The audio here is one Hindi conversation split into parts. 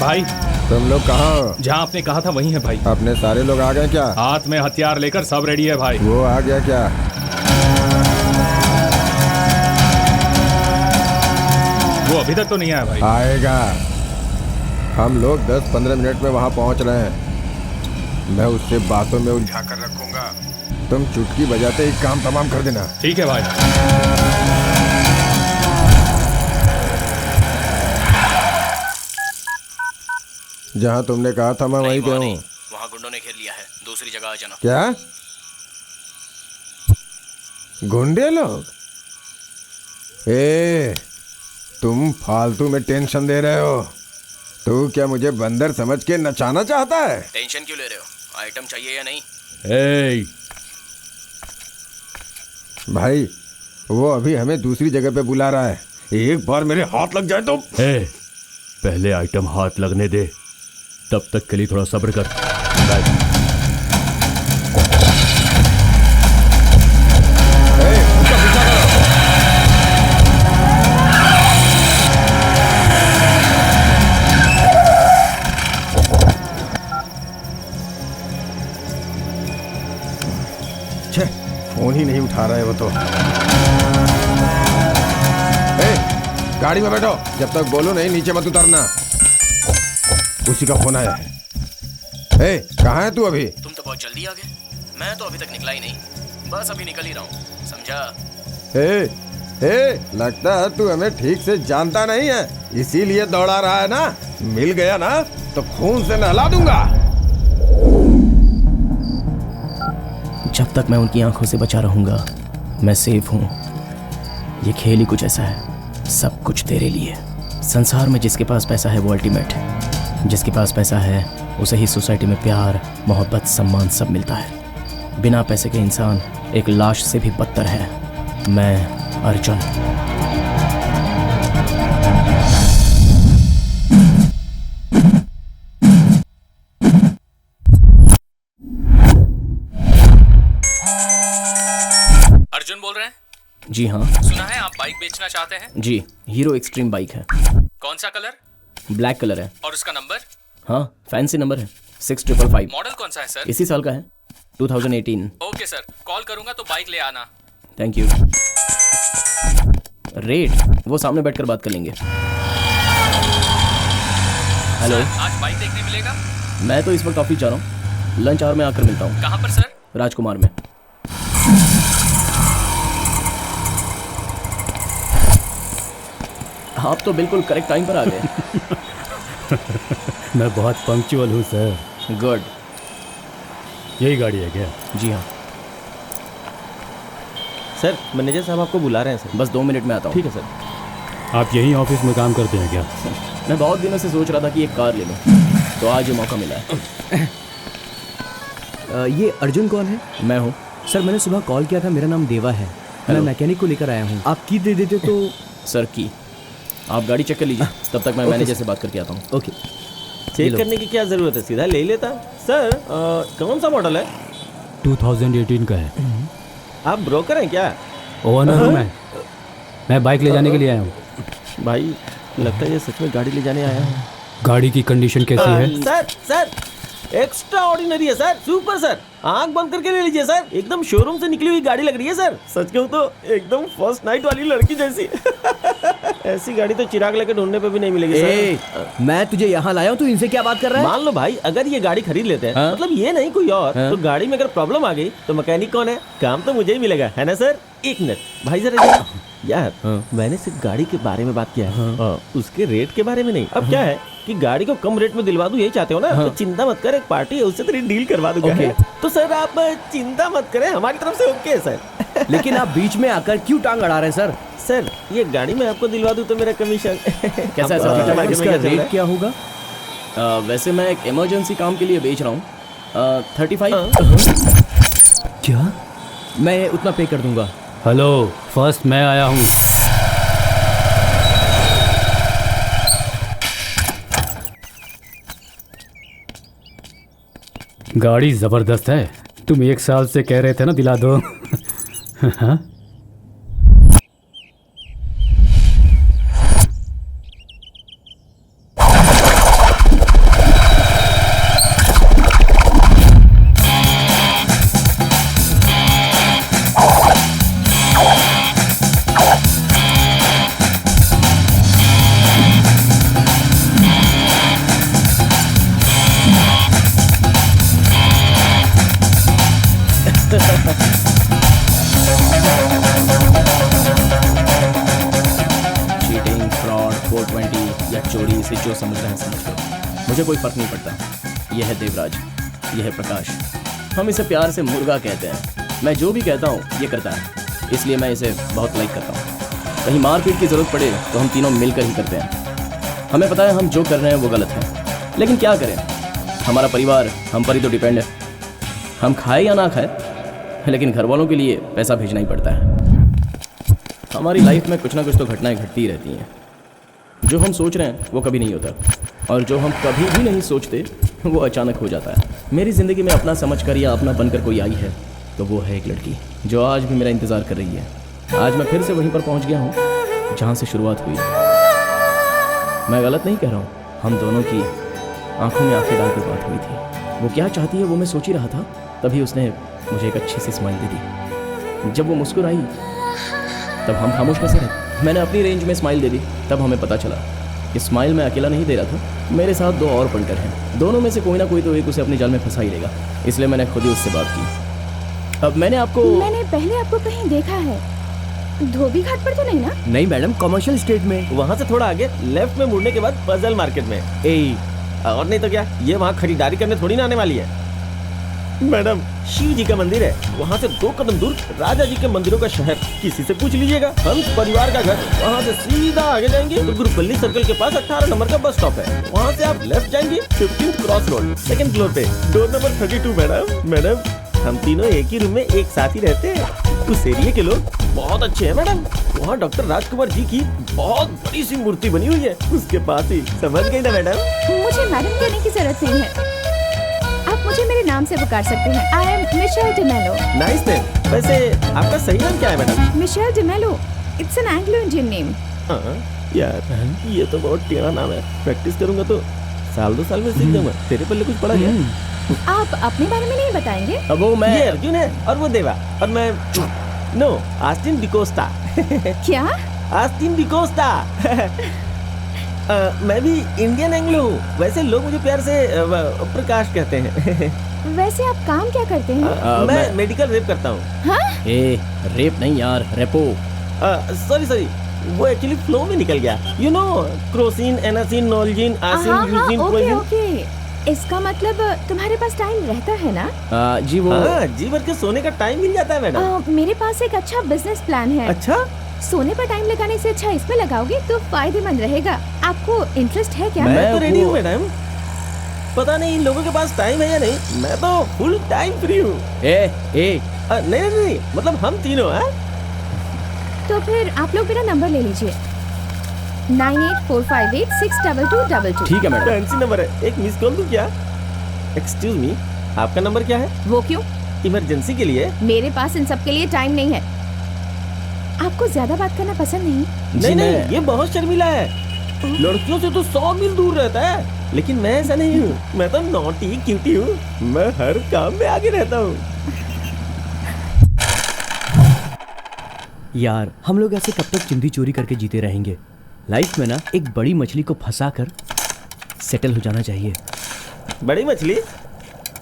भाई तुम लोग कहाँ हो? जहाँ आपने कहा था वहीं है भाई। अपने सारे लोग आ गए क्या? हाथ में हथियार लेकर सब रेडी है भाई। वो आ गया क्या? वो अभी तक तो नहीं आया भाई। आएगा। हम लोग 10-15 मिनट में वहाँ पहुँच रहे हैं। मैं उससे बातों में उलझा कर रखूंगा। तुम चुटकी बजाते ही काम तमाम कर देना। ठीक है भाई। जहाँ तुमने कहा था मैं वहीं पे हूँ। वहाँ गुंडों ने घेर लिया है, दूसरी जगह आ जाना। क्या? गुंडे लोग? तुम फालतू में टेंशन दे रहे हो। तू क्या मुझे बंदर समझ के नचाना चाहता है? टेंशन क्यों ले रहे हो? आइटम चाहिए या नहीं? भाई वो अभी हमें दूसरी जगह पे बुला रहा है। एक बार मेरे हाथ लग जाए तो। पहले आइटम हाथ लगने दे, तब तक के लिए थोड़ा सब्र कर। फोन ही नहीं उठा रहा है वो तो। गाड़ी में बैठो। जब तक बोलो नहीं नीचे मत उतरना। उसी का फोन आया है। कहाँ है तू अभी? तुम तो बहुत जल्दी आ गए। मैं तो अभी तक निकला ही नहीं, बस अभी निकल ही रहा हूँ, समझा? लगता है तू हमें ठीक से जानता नहीं है, इसीलिए दौड़ा रहा है ना। मिल गया ना तो खून से नहला दूंगा। जब तक मैं उनकी आंखों से बचा रहूंगा मैं सेफ हूँ। ये खेल ही कुछ ऐसा है, सब कुछ तेरे लिए। संसार में जिसके पास पैसा है वो अल्टीमेट है। जिसके पास पैसा है उसे ही सोसाइटी में प्यार, मोहब्बत, सम्मान सब मिलता है। बिना पैसे के इंसान एक लाश से भी बदतर है। मैं अर्जुन। अर्जुन बोल रहे हैं? जी हाँ। सुना है आप बाइक बेचना चाहते हैं? जी, हीरो एक्सट्रीम बाइक है। कौन सा कलर? ब्लैक कलर है। और उसका नंबर? हाँ, फैंसी नंबर है 6555। मॉडल कौन सा है सर? इसी साल का है, 2018। ओके सर, कॉल करूंगा तो बाइक ले आना। Thank you. रेट वो सामने बैठकर बात कर लेंगे। हेलो, आज बाइक देखने मिलेगा? मैं तो इस वक्त ऑफिस जा रहा हूँ, लंच आवर में आकर मिलता हूँ। कहाँ पर सर? राजकुमार में। आप तो बिल्कुल करेक्ट टाइम पर आ गए। मैं बहुत पंक्चुअल हूँ सर। गुड। यही गाड़ी है क्या? जी हाँ सर, मैनेजर साहब आपको बुला रहे हैं सर। बस 2 मिनट में आता हूँ। ठीक है सर। आप यहीं ऑफिस में काम करते हैं क्या? मैं बहुत दिनों से सोच रहा था कि एक कार ले लूँ, तो आज ये मौका मिला है। ये अर्जुन कौन है? मैं हूँ। सर, मैंने सुबह कॉल किया था, मेरा नाम देवा है। मैं मैकेनिक को लेकर आया हूँ। आप की दे देते तो? सर की आप गाड़ी चेक कर लीजिए, तब तक मैं मैनेजर से बात करके आता हूँ। ओके। चेक करने की क्या ज़रूरत है, सीधा ले लेता। सर, कौन सा मॉडल है? 2018 का है। आप ब्रोकर हैं क्या? ओनर हूँ मैं बाइक ले जाने के लिए आया हूँ। भाई, लगता है ये सच में गाड़ी ले जाने आया है। गाड़ी की कंडीशन कैसी है? सर एक्स्ट्रा ऑर्डिनरी है सर, सुपर सर। आंख बंद करके ले लीजिए सर, एकदम शोरूम से निकली हुई गाड़ी लग रही है सर। सच कहूँ तो एकदम फर्स्ट नाइट वाली लड़की जैसी। ऐसी गाड़ी तो चिराग लेके ढूंढने पे भी नहीं मिलेगी सर। मैं तुझे यहाँ लाया हूँ, तू इनसे क्या बात कर रहा है? मान लो भाई, अगर ये गाड़ी खरीद लेते हैं, मतलब ये नहीं कोई और, तो गाड़ी में अगर प्रॉब्लम आ गई तो मैकेनिक कौन है? काम तो मुझे ही मिलेगा, है ना सर? एक मिनट भाई, जरा यार, मैंने सिर्फ गाड़ी के बारे में बात किया है, उसके रेट के बारे में नहीं। अब क्या है कि गाड़ी को कम रेट में दिलवा दूं, यही चाहते हो ना? तो चिंता मत कर, एक पार्टी है उससे तेरी डील करवा दूंगा। तो सर आप चिंता मत करें, हमारी तरफ से ओके है सर। लेकिन आप बीच में आकर क्यों टांग अड़ा रहे हैं सर? सर, ये गाड़ी में आपको दिलवा दूं तो मेरा कमीशन कैसा है? इसका रेट क्या होगा? वैसे मैं एक इमरजेंसी काम के लिए बेच रहा हूँ, 35। क्या? मैं उतना पे कर दूंगा। हेलो, फर्स्ट मैं आया हूँ। गाड़ी जबरदस्त है। तुम 1 साल से कह रहे थे ना दिला दो। हाँ? जो समझ रहे हैं समझ लो, मुझे कोई फर्क नहीं पड़ता। यह है देवराज, यह है प्रकाश, हम इसे प्यार से मुर्गा कहते हैं। मैं जो भी कहता हूँ ये करता है, इसलिए मैं इसे बहुत लाइक करता हूँ। कहीं मारपीट की ज़रूरत पड़े तो हम तीनों मिलकर ही करते हैं। हमें पता है हम जो कर रहे हैं वो गलत है, लेकिन क्या करें, हमारा परिवार हम पर ही तो डिपेंड है। हम खाए या ना खाए, लेकिन घर वालों के लिए पैसा भेजना ही पड़ता है। हमारी लाइफ में कुछ ना कुछ तो घटनाएं घटती ही रहती हैं। जो हम सोच रहे हैं वो कभी नहीं होता, और जो हम कभी भी नहीं सोचते वो अचानक हो जाता है। मेरी ज़िंदगी में अपना समझकर या अपना बनकर कोई आई है तो वो है एक लड़की जो आज भी मेरा इंतज़ार कर रही है। आज मैं फिर से वहीं पर पहुंच गया हूं जहां से शुरुआत हुई। मैं गलत नहीं कह रहा हूं, हम दोनों की आंखों में आंखें डालकर बात हुई थी। वो क्या चाहती है वो मैं सोच ही रहा था, तभी उसने मुझे एक अच्छी सी स्माइल दे दी। जब वो मुस्कुराई तब हम खामोश कैसे रहे। मैंने अपनी रेंज में स्माइल दे दी, तब हमें पता चला कि स्माइल मैं अकेला नहीं दे रहा था, मेरे साथ दो और पॉइंटर हैं। दोनों में से कोई ना कोई तो एक उसे अपने जाल में फंसा ही लेगा, इसलिए मैंने खुद ही उससे बात की। अब मैंने पहले आपको कहीं देखा है, धोबी घाट पर तो नहीं ना? नहीं मैडम, कमर्शियल स्टेट में। वहाँ से थोड़ा आगे लेफ्ट में मुड़ने के बाद पजल मार्केट में। और नहीं तो क्या, ये वहाँ खरीदारी करने थोड़ी ना आने वाली है। मैडम, शिव जी का मंदिर है, वहाँ से 2 कदम दूर राजा जी के मंदिरों का शहर। किसी से पूछ लीजिएगा, हंस परिवार का घर। वहाँ से सीधा आगे जाएंगे तो गुरुपल्ली सर्कल के पास 18 नंबर का बस स्टॉप है। वहाँ से आप लेफ्ट जाएंगे 15th cross road, 2nd floor पे, डोर नंबर 32। मैडम हम तीनों एक ही रूम में एक साथ ही रहते हैं। उस एरिया के लोग बहुत अच्छे हैं मैडम। वहाँ डॉक्टर राजकुमार जी की बहुत बड़ी सी मूर्ति बनी हुई है, उसके पास ही। समझ गई ना मैडम? मुझे मैडम कहने की जरूरत नहीं है, आप मुझे मेरे नाम से पुकार सकते हैं। I am Michelle D'Mello. Nice name. वैसे आपका सही नाम क्या है madam? Michelle D'Mello, it's an Anglo Indian name. यार ये तो बहुत टेढ़ा नाम है। प्रैक्टिस करूंगा तो 1-2 साल में सीख जाऊंगा। तेरे पल्ले कुछ पड़ा गया? आप अपने बारे में नहीं बताएंगे? अब वो मैं ये अर्जुन है और वो देवा, और मैं नो आस्टिन डिकोस्टा। क्या? Austin D'Costa. मैं भी इंडियन एंग्लो हूँ। वैसे लोग मुझे प्यार से प्रकाश कहते हैं। वैसे आप काम क्या करते हैं? मैं मेडिकल रेप करता हूँ। हाँ? रेप नहीं यार, रेपो। सॉरी, वो एक्चुअली फ्लो में निकल गया। यू नो, क्रोसिन, एनासिन, नोलजिन, आसिन, यूजिन, ओके। इसका मतलब तुम्हारे पास टाइम रहता है ना? जी वो जी भर के सोने का टाइम मिल जाता है मैडम। मेरे पास एक अच्छा बिजनेस प्लान है। अच्छा? सोने पर टाइम लगाने से अच्छा इसमें लगाओगे तो फायदेमंद रहेगा। आपको इंटरेस्ट है क्या? मैं तो रेडी हूँ मैडम। पता नहीं इन लोगों के पास टाइम है या नहीं, मैं तो फुल टाइम फ्री हूँ। नहीं, मतलब हम तीनों हैं। तो फिर आप लोग मेरा नंबर ले लीजिए, 9845862222। ठीक है मैडम। फैंसी नंबर है, एक मिस कॉल दूं क्या? एक्सक्यूज मी, आपका नंबर क्या है? वो क्यों? इमरजेंसी के लिए। मेरे पास इन सब के लिए टाइम नहीं है। आपको ज्यादा बात करना पसंद नहीं? नहीं, ये बहुत शर्मीला है। लड़कियों से तो 100 मील दूर रहता है, लेकिन मैं ऐसा नहीं हूँ। मैं तो नॉटी क्यूटी हूँ, मैं हर काम में आगे रहता हूँ। यार हम लोग ऐसे कब तक चिंदी चोरी करके जीते रहेंगे? लाइफ में ना एक बड़ी मछली को फंसा कर सेटल हो जाना चाहिए। बड़ी मछली?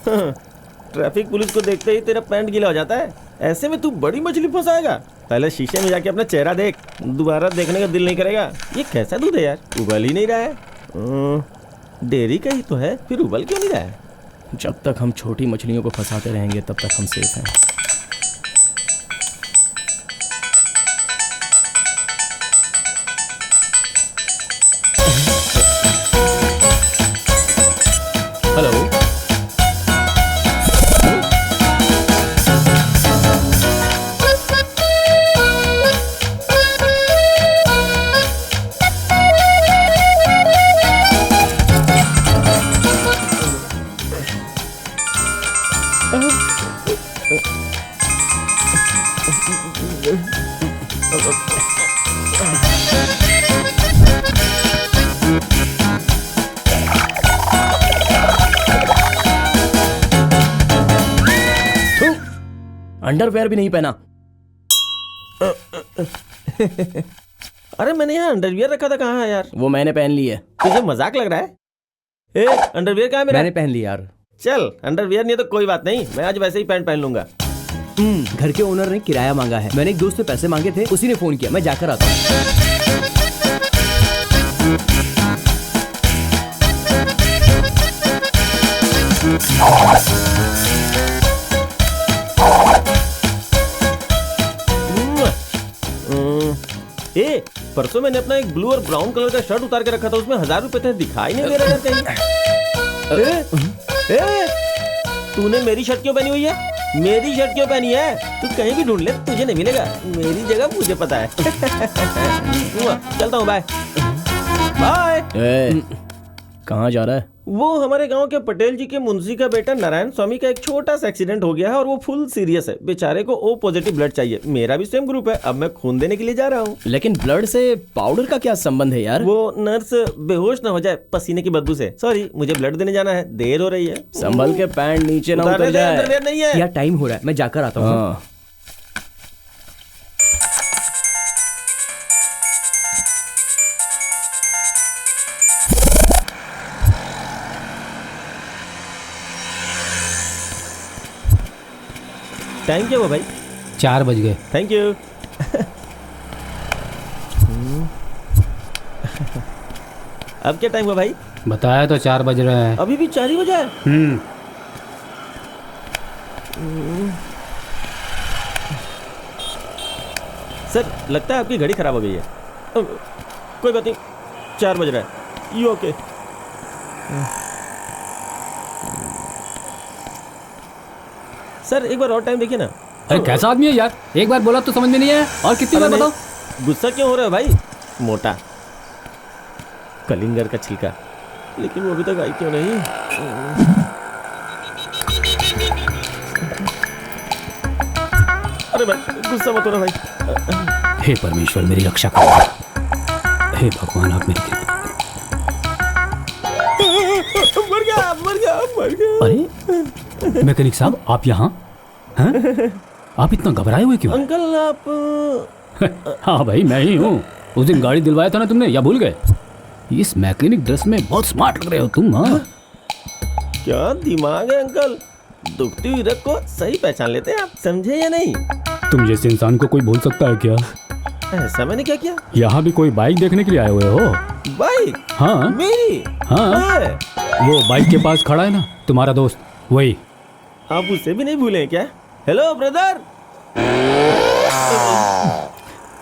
ट्रैफिक पुलिस को देखते ही तेरा पैंट गीला हो जाता है। ऐसे में तू बड़ी मछली फंसाएगा? पहले शीशे में जाके अपना चेहरा देख, दोबारा देखने का दिल नहीं करेगा। ये कैसा दूध है यार, उबल ही नहीं रहा है। डेयरी का ही तो है, फिर उबल क्यों नहीं रहा है? जब तक हम छोटी मछलियों को फंसाते रहेंगे तब तक हम सेफ हैं। हेलो, अंडरवेयर भी नहीं पहना। अरे मैंने यहाँ अंडरवियर रखा था, कहाँ है यार? वो मैंने पहन ली है। तुझे मजाक लग रहा है? अंडरवियर कहाँ है मेरा? मैंने पहन लिया यार। चल, अंडरवियर नहीं तो कोई बात नहीं, मैं आज वैसे ही पैंट पहन लूंगा। घर के ओनर ने किराया मांगा है, मैंने एक दोस्त से पैसे मांगे थे, उसी ने फोन किया, मैं जाकर आता हूँ। ए, परसों मैंने अपना एक ब्लू और ब्राउन कलर का शर्ट उतार के रखा था, उसमें 1000 रुपए थे, दिखाई नहीं दे रहा यार कहीं। ए, तूने मेरी शर्ट क्यों पहनी हुई है? मेरी शर्ट क्यों पहनी है? तू कहीं भी ढूंढ ले, तुझे नहीं मिलेगा। मेरी जगह मुझे पता है। चलता हूँ, बाय बाय। कहाँ जा रहा है? वो हमारे गांव के पटेल जी के मुंशी का बेटा नारायण स्वामी का एक छोटा सा एक्सीडेंट हो गया है और वो फुल सीरियस है। बेचारे को ओ पॉजिटिव ब्लड चाहिए। मेरा भी सेम ग्रुप है, अब मैं खून देने के लिए जा रहा हूँ। लेकिन ब्लड से पाउडर का क्या संबंध है यार? वो नर्स बेहोश ना हो जाए पसीने की बदबू से। सॉरी, मुझे ब्लड देने जाना है, देर हो रही है। संभल के पैंट नीचे ना उतर जाए। अंदरवियर नहीं है यार टाइम हो रहा है, मैं जाकर आता हूँ। हाँ। टाइम क्या हुआ भाई? 4 बज गए। Thank you. अब क्या टाइम हुआ भाई? बताया तो 4 बज रहे हैं। अभी भी 4 ही बजा है। सर, लगता है आपकी घड़ी खराब हो गई है। कोई बात नहीं, 4 बज रहा है। You okay? सर एक बार और टाइम देखिए ना। अरे कैसा आदमी है यार, एक बार बोला तो समझ में नहीं आया और कितनी बार बताओ? गुस्सा क्यों हो रहा है भाई? मोटा कलिंगर का छिलका, लेकिन वो अभी तक आई क्यों नहीं? अरे भाई गुस्सा मत होना भाई। हे परमेश्वर मेरी रक्षा करो। हे भगवान आप मेरी कृपा। मर गया मर गया मर गया। अरे मैकेनिक साहब, आप यहाँ हैं? आप इतना घबराए हुए क्यों? अंकल आप हाँ भाई मैं ही हूँ। उस दिन गाड़ी दिलवाया था ना तुमने, या भूल गए? इस मैकेनिक ड्रेस में बहुत स्मार्ट लग रहे हो तुम। हाँ क्या दिमाग है अंकल, दुखती हुई रग को सही पहचान लेते हैं आप, समझे या नहीं? तुम जैसे इंसान को कोई भूल सकता है क्या? ऐसा मैंने क्या किया? यहाँ भी कोई बाइक देखने के लिए आए हुए हो? बाइक? हाँ मेरी? हाँ, वो बाइक के पास खड़ा है ना तुम्हारा दोस्त, वही। आप उसे भी नहीं भूले क्या? हेलो ब्रदर,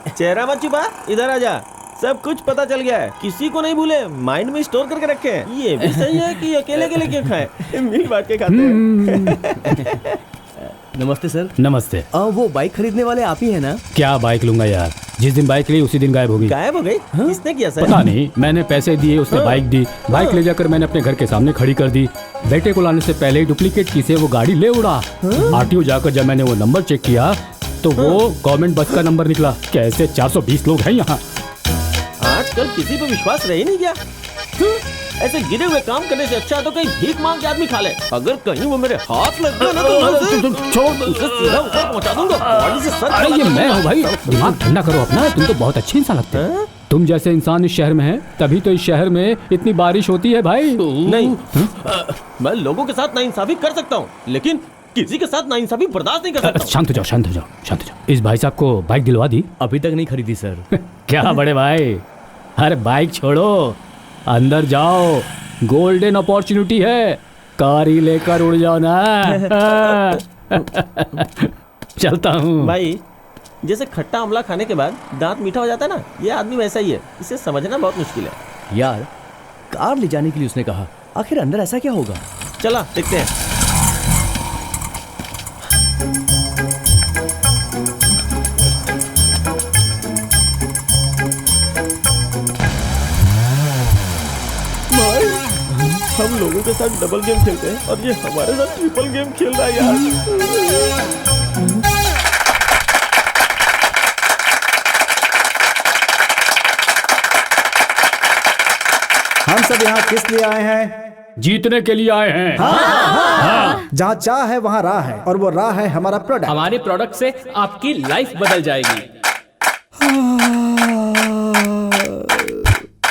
चेहरा मत छुपा, इधर आजा। सब कुछ पता चल गया है, किसी को नहीं भूले, माइंड में स्टोर करके रखे हैं। ये भी सही है कि अकेले अकेले क्यों खाएं, मिल बांट के खाते हैं। नमस्ते सर। नमस्ते। वो बाइक खरीदने वाले आप ही है ना? क्या बाइक लूंगा यार, जिस दिन बाइक ली उसी दिन गायब हो गई। गायब हो गई? किसने किया सर? पता नहीं, मैंने पैसे दिए, उसने बाइक दी। बाइक ले जाकर मैंने अपने घर के सामने खड़ी कर दी। बेटे को लाने से पहले ही डुप्लीकेट की से वो गाड़ी ले उड़ा। आरटीओ जाकर जब मैंने वो नंबर चेक किया तो वो गवर्नमेंट बस का नंबर निकला। कैसे 420 लोग हैं यहाँ। आजकल किसी पे विश्वास रह ही नहीं गया। ऐसे गिरे हुए काम करने से अच्छा तो कहीं भीख मांग के आदमी खा ले। अगर कहीं वो मेरे हाथ लग गया ना तो छोड़, उसे सीधा ऊपर पहुंचा दूंगा, बॉडी से सर। अरे ये मैं हूँ भाई, दिमाग ठंडा करो अपना। तुम तो बहुत अच्छे इंसान लगते हैं। तुम जैसे इंसान इस शहर में हैं, तभी तो इस शहर में इतनी बारिश होती है भाई। नहीं, मैं लोगों के साथ नाइंसाफी कर सकता हूँ, लेकिन किसी के साथ नाइंसाफी बर्दाश्त नहीं कर सकता। शांत हो जाओ, शांत हो जाओ, शांत हो जाओ। इस भाई साहब को बाइक दिलवा दी? अभी तक नहीं खरीदी सर। क्या बड़े भाई, अरे बाइक छोड़ो, अंदर जाओ, गोल्डन अपॉर्चुनिटी है, कार ही लेकर उड़ जाओ ना। चलता हूँ भाई। जैसे खट्टा आमला खाने के बाद दांत मीठा हो जाता है ना, ये आदमी वैसा ही है। इसे समझना बहुत मुश्किल है यार। कार ले जाने के लिए उसने कहा, आखिर अंदर ऐसा क्या होगा? चला देखते हैं। हम लोगों के साथ डबल गेम खेलते हैं और ये हमारे साथ ट्रिपल गेम खेल रहा है यार। हम सब यहाँ किस लिए आए हैं? जीतने के लिए आए हैं। जहाँ चाह है वहाँ राह है, और वो राह है हमारा प्रोडक्ट। हमारे प्रोडक्ट से आपकी लाइफ बदल जाएगी।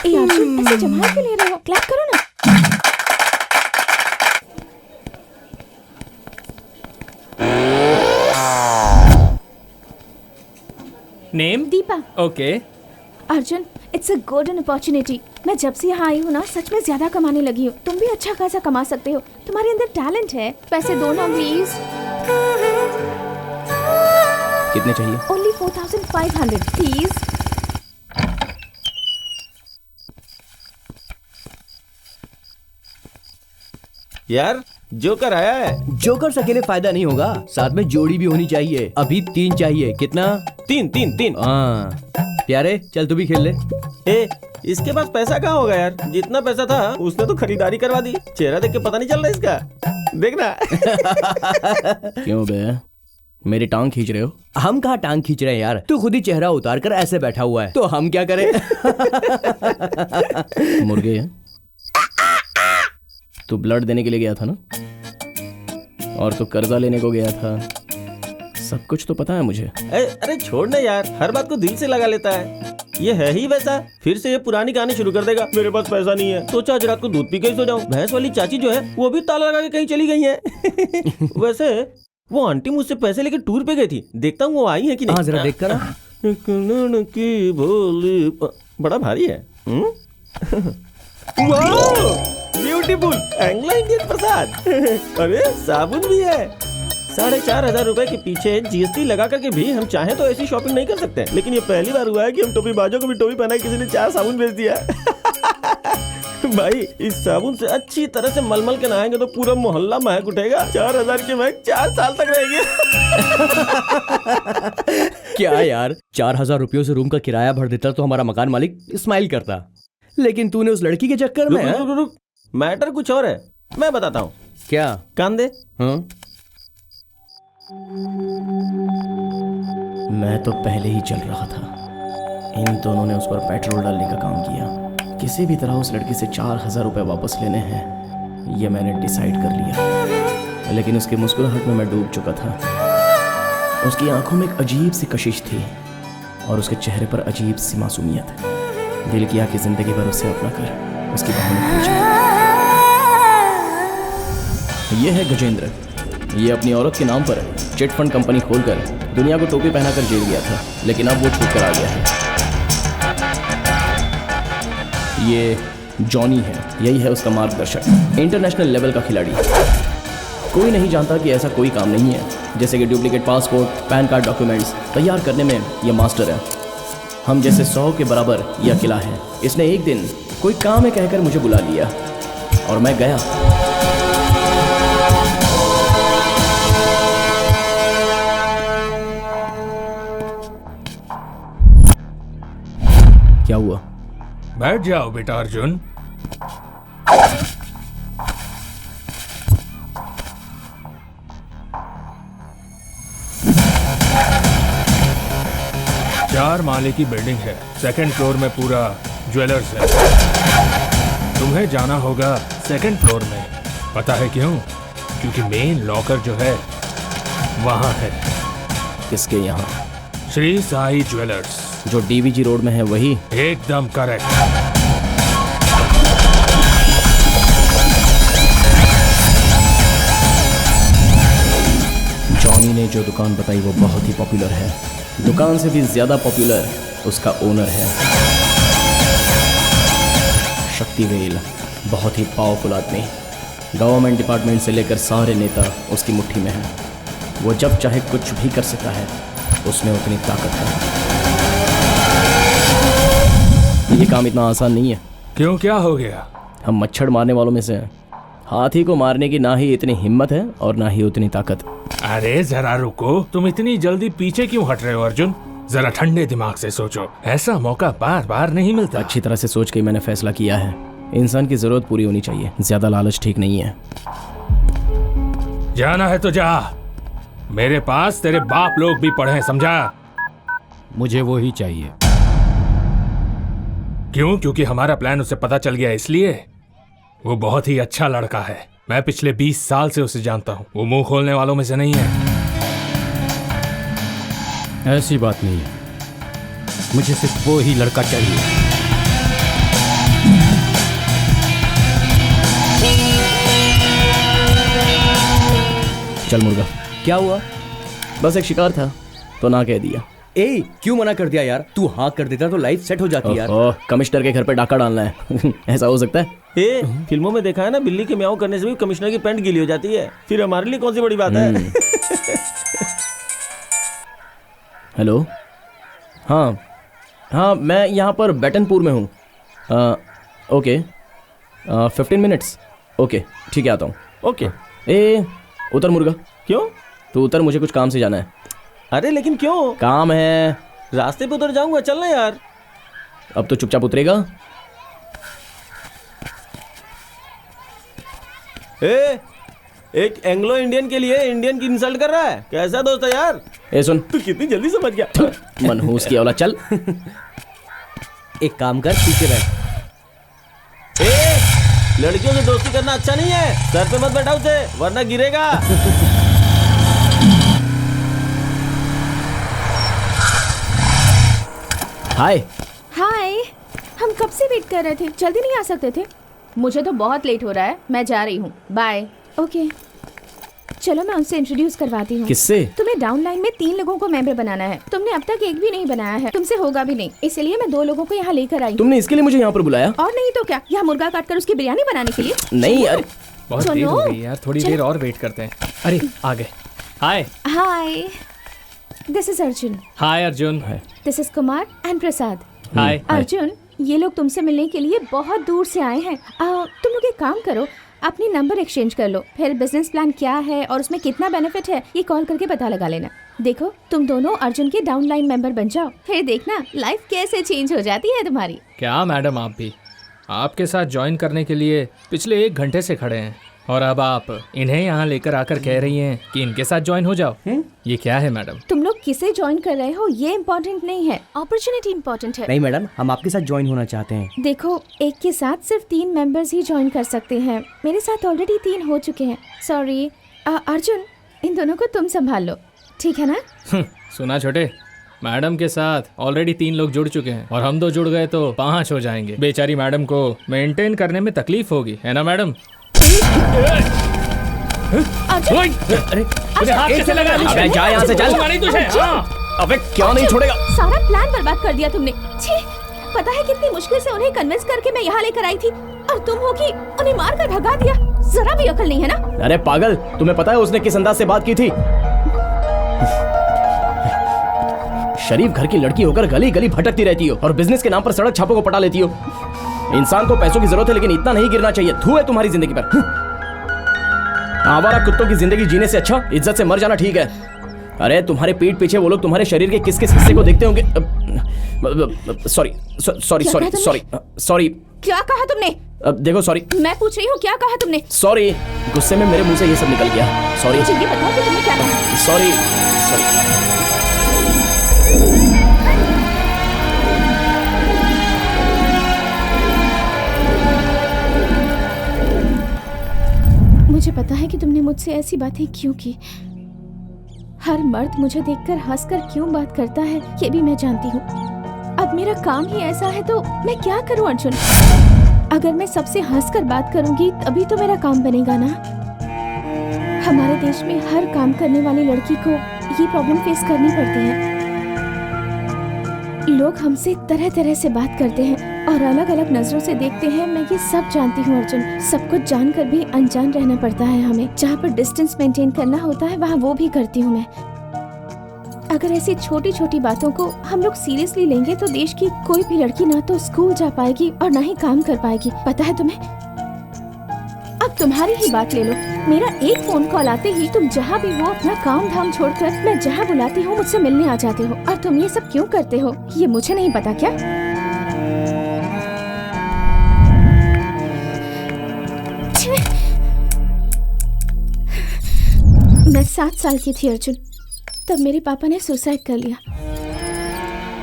अर्जुन, ऐसे जमाल क्यों ले रहे हो? क्लैप करो ना। Name? Deepa. Okay. Arjun, it's a golden opportunity. मैं जब से यहाँ आई हूँ ना, सच में ज्यादा कमाने लगी हूँ। तुम भी अच्छा खासा कमा सकते हो, तुम्हारे अंदर टैलेंट है। पैसे दो ना प्लीज। कितने चाहिए? Only 4500 please. यार जोकर आया है। जोकर से अकेले फायदा नहीं होगा, साथ में जोड़ी भी होनी चाहिए। अभी 3 चाहिए। कितना? 3। हाँ प्यारे, चल तू भी खेल ले। ए, इसके पास पैसा कहाँ होगा यार? जितना पैसा था उसने तो खरीदारी करवा दी। चेहरा देख के पता नहीं चल रहा इसका। देखना। क्यों बे, मेरी टांग खींच रहे हो? हम कहाँ टांग खींच रहे हैं यार, तू खुद ही चेहरा उतार कर ऐसे बैठा हुआ है, तो हम क्या करें? मुर्गे, तू ब्लड देने के लिए गया था ना, और तू कर्जा लेने को गया था। सब कुछ तो पता है मुझे। अरे छोड़ ना यार, हर बात को दिल से लगा लेता है। ये है ही वैसा। फिर से ये पुरानी कहानी शुरू कर देगा। मेरे पास पैसा नहीं है, सोचा आज रात को दूध पी के ही सो जाऊं। भैंस वाली चाची जो है वो भी ताला लगा के कहीं चली गई है। वैसे वो आंटी मुझसे पैसे लेके टूर पे गई थी, देखता हूँ वो आई है कि नहीं। हाँ जरा देख कर। की बोली बड़ा भारी है। ब्यूटीफुल एंग्लो इंडियन प्रसाद। अरे साबुन भी है। 4500 रुपए के पीछे जीएसटी लगा करके भी हम चाहें तो ऐसी शॉपिंग नहीं कर सकते। लेकिन ये पहली बार हुआ है कि हम टोपी बाजों को भी टोपी पहनाई, किसी ने 4 साबुन बेच दिया। भाई इस साबुन से अच्छी तरह से मलमल के नहाएंगे तो पूरा मोहल्ला महक उठेगा। 4000 की महक 4 साल तक रहेगी। क्या यार, 4000 रुपयों से रूम का किराया भर देता तो हमारा मकान मालिक स्माइल करता। लेकिन तूने उस लड़की के चक्कर में। रुक, मैटर कुछ और है, मैं बताता हूँ। क्या? कान दे। हाँ? मैं तो पहले ही चल रहा था। इन दोनों ने उस पर पेट्रोल डालने का काम किया। किसी भी तरह उस लड़की से 4000 रुपये वापस लेने हैं, ये मैंने डिसाइड कर लिया। लेकिन उसकी मुस्कुराहट में मैं डूब चुका था। उसकी आंखों में एक अजीब सी कशिश थी और उसके चेहरे पर अजीब सी मासूमियत। दिल किया कि जिंदगी भर उसे अपना कर उसकी बाहों में खींच लूं। ये है गजेंद्र। ये अपनी औरत के नाम पर चिट फंड कंपनी खोलकर दुनिया को टोपी पहनाकर जेल गया था, लेकिन अब वो छूट कर आ गया है। ये जॉनी है, यही है उसका मार्गदर्शक, इंटरनेशनल लेवल का खिलाड़ी। कोई नहीं जानता कि ऐसा कोई काम नहीं है, जैसे कि duplicate passport, pan card documents तैयार करने में ये मास्टर है। हम जैसे 100 के बराबर यह अकेला है। इसने एक दिन कोई काम है कहकर मुझे बुला लिया और मैं गया। क्या हुआ? बैठ जाओ बेटा अर्जुन। चार माले की बिल्डिंग है, 2nd फ्लोर में पूरा ज्वेलर्स है। तुम्हें जाना होगा 2nd फ्लोर में। पता है क्यों? क्योंकि मेन लॉकर जो है वहां है। किसके यहाँ? श्री साई ज्वेलर्स। जो डीवीजी रोड में है वही? एकदम करेक्ट। जॉनी ने जो दुकान बताई वो बहुत ही पॉपुलर है। दुकान से भी ज्यादा पॉपुलर उसका ओनर है, शक्तिवेल। बहुत ही पावरफुल आदमी। गवर्नमेंट डिपार्टमेंट से लेकर सारे नेता उसकी मुट्ठी में हैं। वो जब चाहे कुछ भी कर सकता है, उसमें उतनी ताकत है। ये काम इतना आसान नहीं है। क्यों, क्या हो गया? हम मच्छर मारने वालों में से हैं। हाथी को मारने की ना ही इतनी हिम्मत है और ना ही उतनी ताकत। अरे जरा रुको, तुम इतनी जल्दी पीछे क्यों हट रहे हो अर्जुन? जरा ठंडे दिमाग से सोचो, ऐसा मौका बार बार नहीं मिलता। अच्छी तरह से सोच के मैंने फैसला किया है, इंसान की जरूरत पूरी होनी चाहिए, ज्यादा लालच ठीक नहीं है। जाना है तो जा, मेरे पास तेरे बाप लोग भी पढ़े हैं, समझा? मुझे वो ही चाहिए। क्यों? क्योंकि हमारा प्लान उसे पता चल गया इसलिए। वो बहुत ही अच्छा लड़का है, मैं पिछले 20 साल से उसे जानता हूँ। वो मुंह खोलने वालों में से नहीं है। ऐसी बात नहीं है, मुझे सिर्फ वो ही लड़का चाहिए। चल मुर्गा। क्या हुआ? बस एक शिकार था तो ना कह दिया। ए क्यों मना कर दिया यार? तू हाँ कर देता तो लाइफ सेट हो जाती यार। कमिश्नर के घर पे डाका डालना है ऐसा हो सकता है? फिल्मों में देखा है ना, बिल्ली के म्याऊं करने से भी कमिश्नर की पैंट गीली हो जाती है, फिर हमारे लिए कौन सी बड़ी बात है। हेलो, हाँ मैं यहाँ पर बैटनपुर में हूँ। Okay 15 minutes. ओके ठीक है, आता हूँ। ओके। ए उतर मुर्गा। क्यों? तू उतर, मुझे कुछ काम से जाना है। अरे लेकिन क्यों? काम है। रास्ते पे उतर जाऊंगा, चलना यार। अब तो चुपचाप उतरेगा। एक एंग्लो इंडियन के लिए इंडियन की इंसल्ट कर रहा है, कैसा दोस्त है यार? ए सुन, तू कितनी जल्दी समझ गया। मनहूस की औलाद, चल। एक काम कर, पीछे बैठ। लड़कियों से दोस्ती करना अच्छा नहीं है, सर पे मत बैठा उसे वरना गिरेगा। हाय। हाय, हम कब से वेट कर रहे थे, जल्दी नहीं आ सकते थे? मुझे तो बहुत लेट हो रहा है, मैं जा रही हूँ, बाय। ओके चलो मैं उनसे इंट्रोड्यूस करवाती हूँ। किससे? तुम्हें डाउन लाइन में 3 लोगों को मेंबर बनाना है। तुमने अब तक एक भी नहीं बनाया है, तुमसे होगा भी नहीं, इसलिए मैं 2 लोगों को यहाँ लेकर आई। तुमने इसके लिए मुझे यहाँ पर बुलाया? और नहीं तो क्या, यहाँ मुर्गा काट कर उसकी बिरयानी बनाने के लिए? नहीं यार, बहुत देर हो गई यार, थोड़ी देर और वेट करते हैं। अरे आ गए। Hi. Hi, this is Arjun. Hi Arjun. This is Kumar and Prasad. Hi. Arjun, ये लोग तुमसे मिलने के लिए बहुत दूर से आए हैं। तुम लोग एक काम करो, अपनी नंबर एक्सचेंज कर लो, फिर बिजनेस प्लान क्या है और उसमें कितना बेनिफिट है ये कॉल करके पता लगा लेना। देखो तुम दोनों अर्जुन के डाउन लाइन मेंबर बन जाओ, फिर देखना लाइफ कैसे चेंज हो जाती है तुम्हारी। क्या मैडम, आप भी आपके साथ ज्वाइन करने के लिए पिछले 1 घंटे से खड़े हैं और अब आप इन्हें यहाँ लेकर आकर कह रही हैं कि इनके साथ ज्वाइन हो जाओ। ये क्या है मैडम? तुम लोग किसे ज्वाइन कर रहे हो ये इम्पोर्टेंट नहीं है, अपॉर्चुनिटी इम्पोर्टेंट है। नहीं मैडम, हम आपके साथ ज्वाइन होना चाहते हैं। देखो, एक के साथ सिर्फ 3 मेंबर्स ही ज्वाइन कर सकते हैं, मेरे साथ ऑलरेडी 3 हो चुके हैं। सॉरी अर्जुन, इन दोनों को तुम संभाल लो, ठीक है ना? सुना छोटे, मैडम के साथ ऑलरेडी 3 लोग जुड़ चुके हैं और हम 2 जुड़ गए तो 5 हो जाएंगे। बेचारी मैडम को मेंटेन करने में तकलीफ होगी, है ना मैडम? अरे हाथ कैसे लगा? अबे जा यहाँ से, चल। अबे क्यों नहीं छोड़ेगा? सारा प्लान बर्बाद कर दिया तुमने। छी, पता है कितनी मुश्किल से उन्हें कन्विंस करके मैं यहाँ लेकर आई थी और तुम हो कि उन्हें मार कर भगा दिया। जरा भी अकल नहीं है ना? अरे पागल, तुम्हें पता है उसने किस अंदाज से बात की थी? शरीफ घर की लड़की होकर गली गली भटकती रहती हो और बिजनेस के नाम पर सड़क छापों को पटा लेती हो। इंसान को पैसों की जरूरत है लेकिन इतना नहीं गिरना चाहिए। धू है तुम्हारी जिंदगी पर। आवारा कुत्तों की जिंदगी जीने से अच्छा इज्जत से मर जाना ठीक है। अरे तुम्हारे पीठ पीछे वो लोग तुम्हारे शरीर के किस किस हिस्से को देखते होंगे? सॉरी। क्या कहा तुमने? देखो सॉरी। मैं पूछ रही हूँ क्या कहा तुमने? सॉरी, गुस्से में मेरे मुंह से ये सब निकल गया। सॉरी। मुझे ये बताओ कि तुमने क्या कहा? सॉरी। मुझे पता है कि तुमने मुझसे ऐसी बातें क्यों की। हर मर्द मुझे देखकर हंसकर क्यों बात करता है ये भी मैं जानती हूँ। अब मेरा काम ही ऐसा है तो मैं क्या करूँ अर्जुन? अगर मैं सबसे हंसकर बात करूंगी तभी तो मेरा काम बनेगा ना। हमारे देश में हर काम करने वाली लड़की को ये प्रॉब्लम फेस करनी पड़ती है। लोग हमसे तरह तरह से बात करते हैं और अलग अलग नजरों से देखते हैं, मैं ये सब जानती हूँ अर्जुन। सब कुछ जानकर भी अनजान रहना पड़ता है हमें। जहाँ पर डिस्टेंस मेंटेन करना होता है वहाँ वो भी करती हूँ मैं। अगर ऐसी छोटी छोटी बातों को हम लोग सीरियसली लेंगे तो देश की कोई भी लड़की ना तो स्कूल जा पाएगी और ना ही काम कर पाएगी। पता है तुम्हें? अब तुम्हारी ही बात ले लो, मेरा एक फोन कॉल आते ही तुम जहाँ भी हो अपना काम धाम छोड़कर मैं जहाँ बुलाती हूँ मुझसे मिलने आ जाते हो। और तुम ये सब क्यों करते हो ये मुझे नहीं पता क्या? मैं 7 साल की थी अर्जुन, तब मेरे पापा ने सुसाइड कर लिया।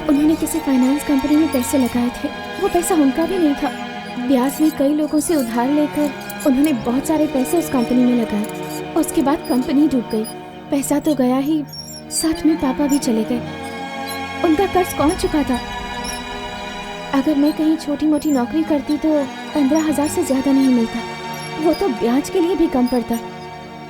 उन्होंने किसी फाइनेंस कंपनी में पैसे लगाए थे, वो पैसा उनका भी नहीं था। ब्याज में कई लोगों से उधार लेकर उन्होंने बहुत सारे पैसे उस कंपनी में लगाए। उसके बाद कंपनी डूब गई। पैसा तो गया ही, साथ में पापा भी चले गए। उनका कर्ज कौन चुकाता? अगर मैं कहीं छोटी मोटी नौकरी करती तो 15,000 से ज्यादा नहीं मिलता, वो तो ब्याज के लिए भी कम पड़ता।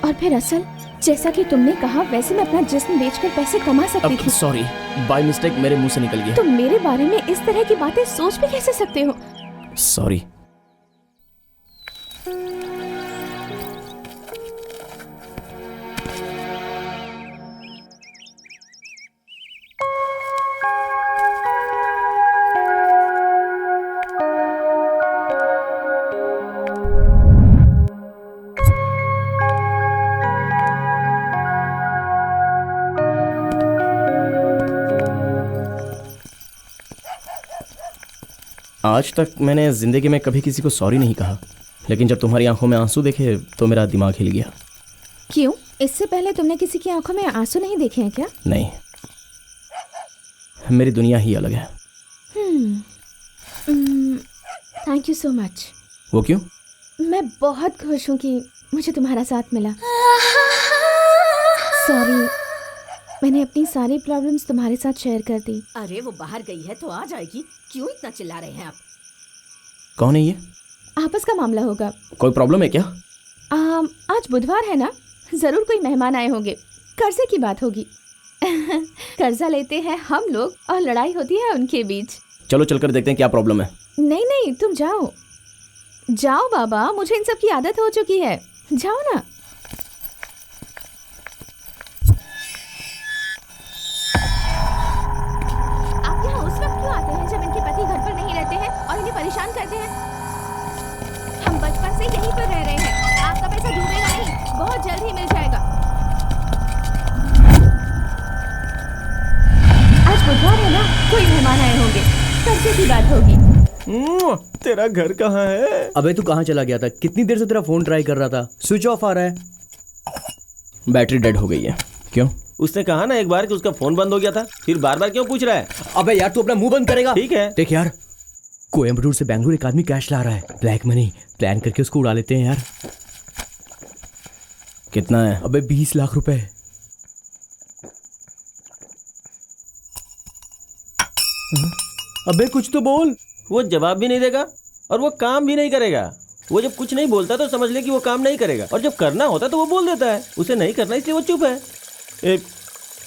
और फिर असल जैसा कि तुमने कहा वैसे मैं अपना जिस्म बेचकर पैसे कमा सकती थी। सॉरी, बाय मिस्टेक मेरे मुंह से निकल गया। तुम मेरे बारे में इस तरह की बातें सोच भी कैसे सकते हो? सॉरी। आज तक मैंने जिंदगी में कभी किसी को सॉरी नहीं कहा, लेकिन जब तुम्हारी आंखों में आंसू देखे तो मेरा दिमाग हिल गया। क्यों? इससे पहले तुमने किसी की आंखों में आंसू नहीं देखे हैं क्या? नहीं, मेरी दुनिया ही अलग है। Thank you so much. वो क्यों? मैं बहुत खुश हूँ कि मुझे तुम्हारा साथ मिला। सॉरी, मैंने अपनी सारी प्रॉब्लम्स तुम्हारे साथ शेयर कर दी। अरे वो बाहर गई है तो आ जाएगी, क्यों इतना चिल्ला रहे हैं आप? कौन है ये? आपस का मामला होगा। कोई प्रॉब्लम है क्या? आज बुधवार है ना, जरूर कोई मेहमान आए होंगे। कर्जे की बात होगी। कर्जा लेते हैं हम लोग और लड़ाई होती है उनके बीच। चलो चलकर देखते हैं क्या प्रॉब्लम है। नहीं नहीं, तुम जाओ जाओ बाबा, मुझे इन सब की आदत हो चुकी है। जाओ ना। आप यहाँ उस वक्त क्यों आते हैं जब इनके पति घर पर नहीं रहते हैं और इन्हें परेशान करते हैं? हम बचपन से यहीं पर रह रहे हैं। आपका पैसा डूबेगा नहीं, बहुत जल्द ही मिल जाएगा। आज बुधवार है ना, कोई मेहमान आए होंगे, कर्जे की बात होगी। तेरा घर कहाँ है? अबे तू कहाँ चला गया था? कितनी देर से तेरा फोन ट्राई कर रहा था, स्विच ऑफ आ रहा है। बैटरी डेड हो गई है। क्यों? उसने कहा ना एक बार कि उसका फोन बंद हो गया था, फिर बार बार क्यों पूछ रहा है? अबे यार तू अपना मुंह बंद करेगा? ठीक है। देख यार, कोयम्बटूर से बेंगलुरु एक आदमी कैश ला रहा है, ब्लैक मनी। प्लान करके उसको उड़ा लेते हैं यार। कितना है? अबे 20 लाख रुपए। अबे कुछ तो बोल। वो जवाब भी नहीं देगा और वो काम भी नहीं करेगा। वो जब कुछ नहीं बोलता तो समझ ले कि वो काम नहीं करेगा, और जब करना होता तो वो बोल देता है। उसे नहीं करना इसलिए वो चुप है। एक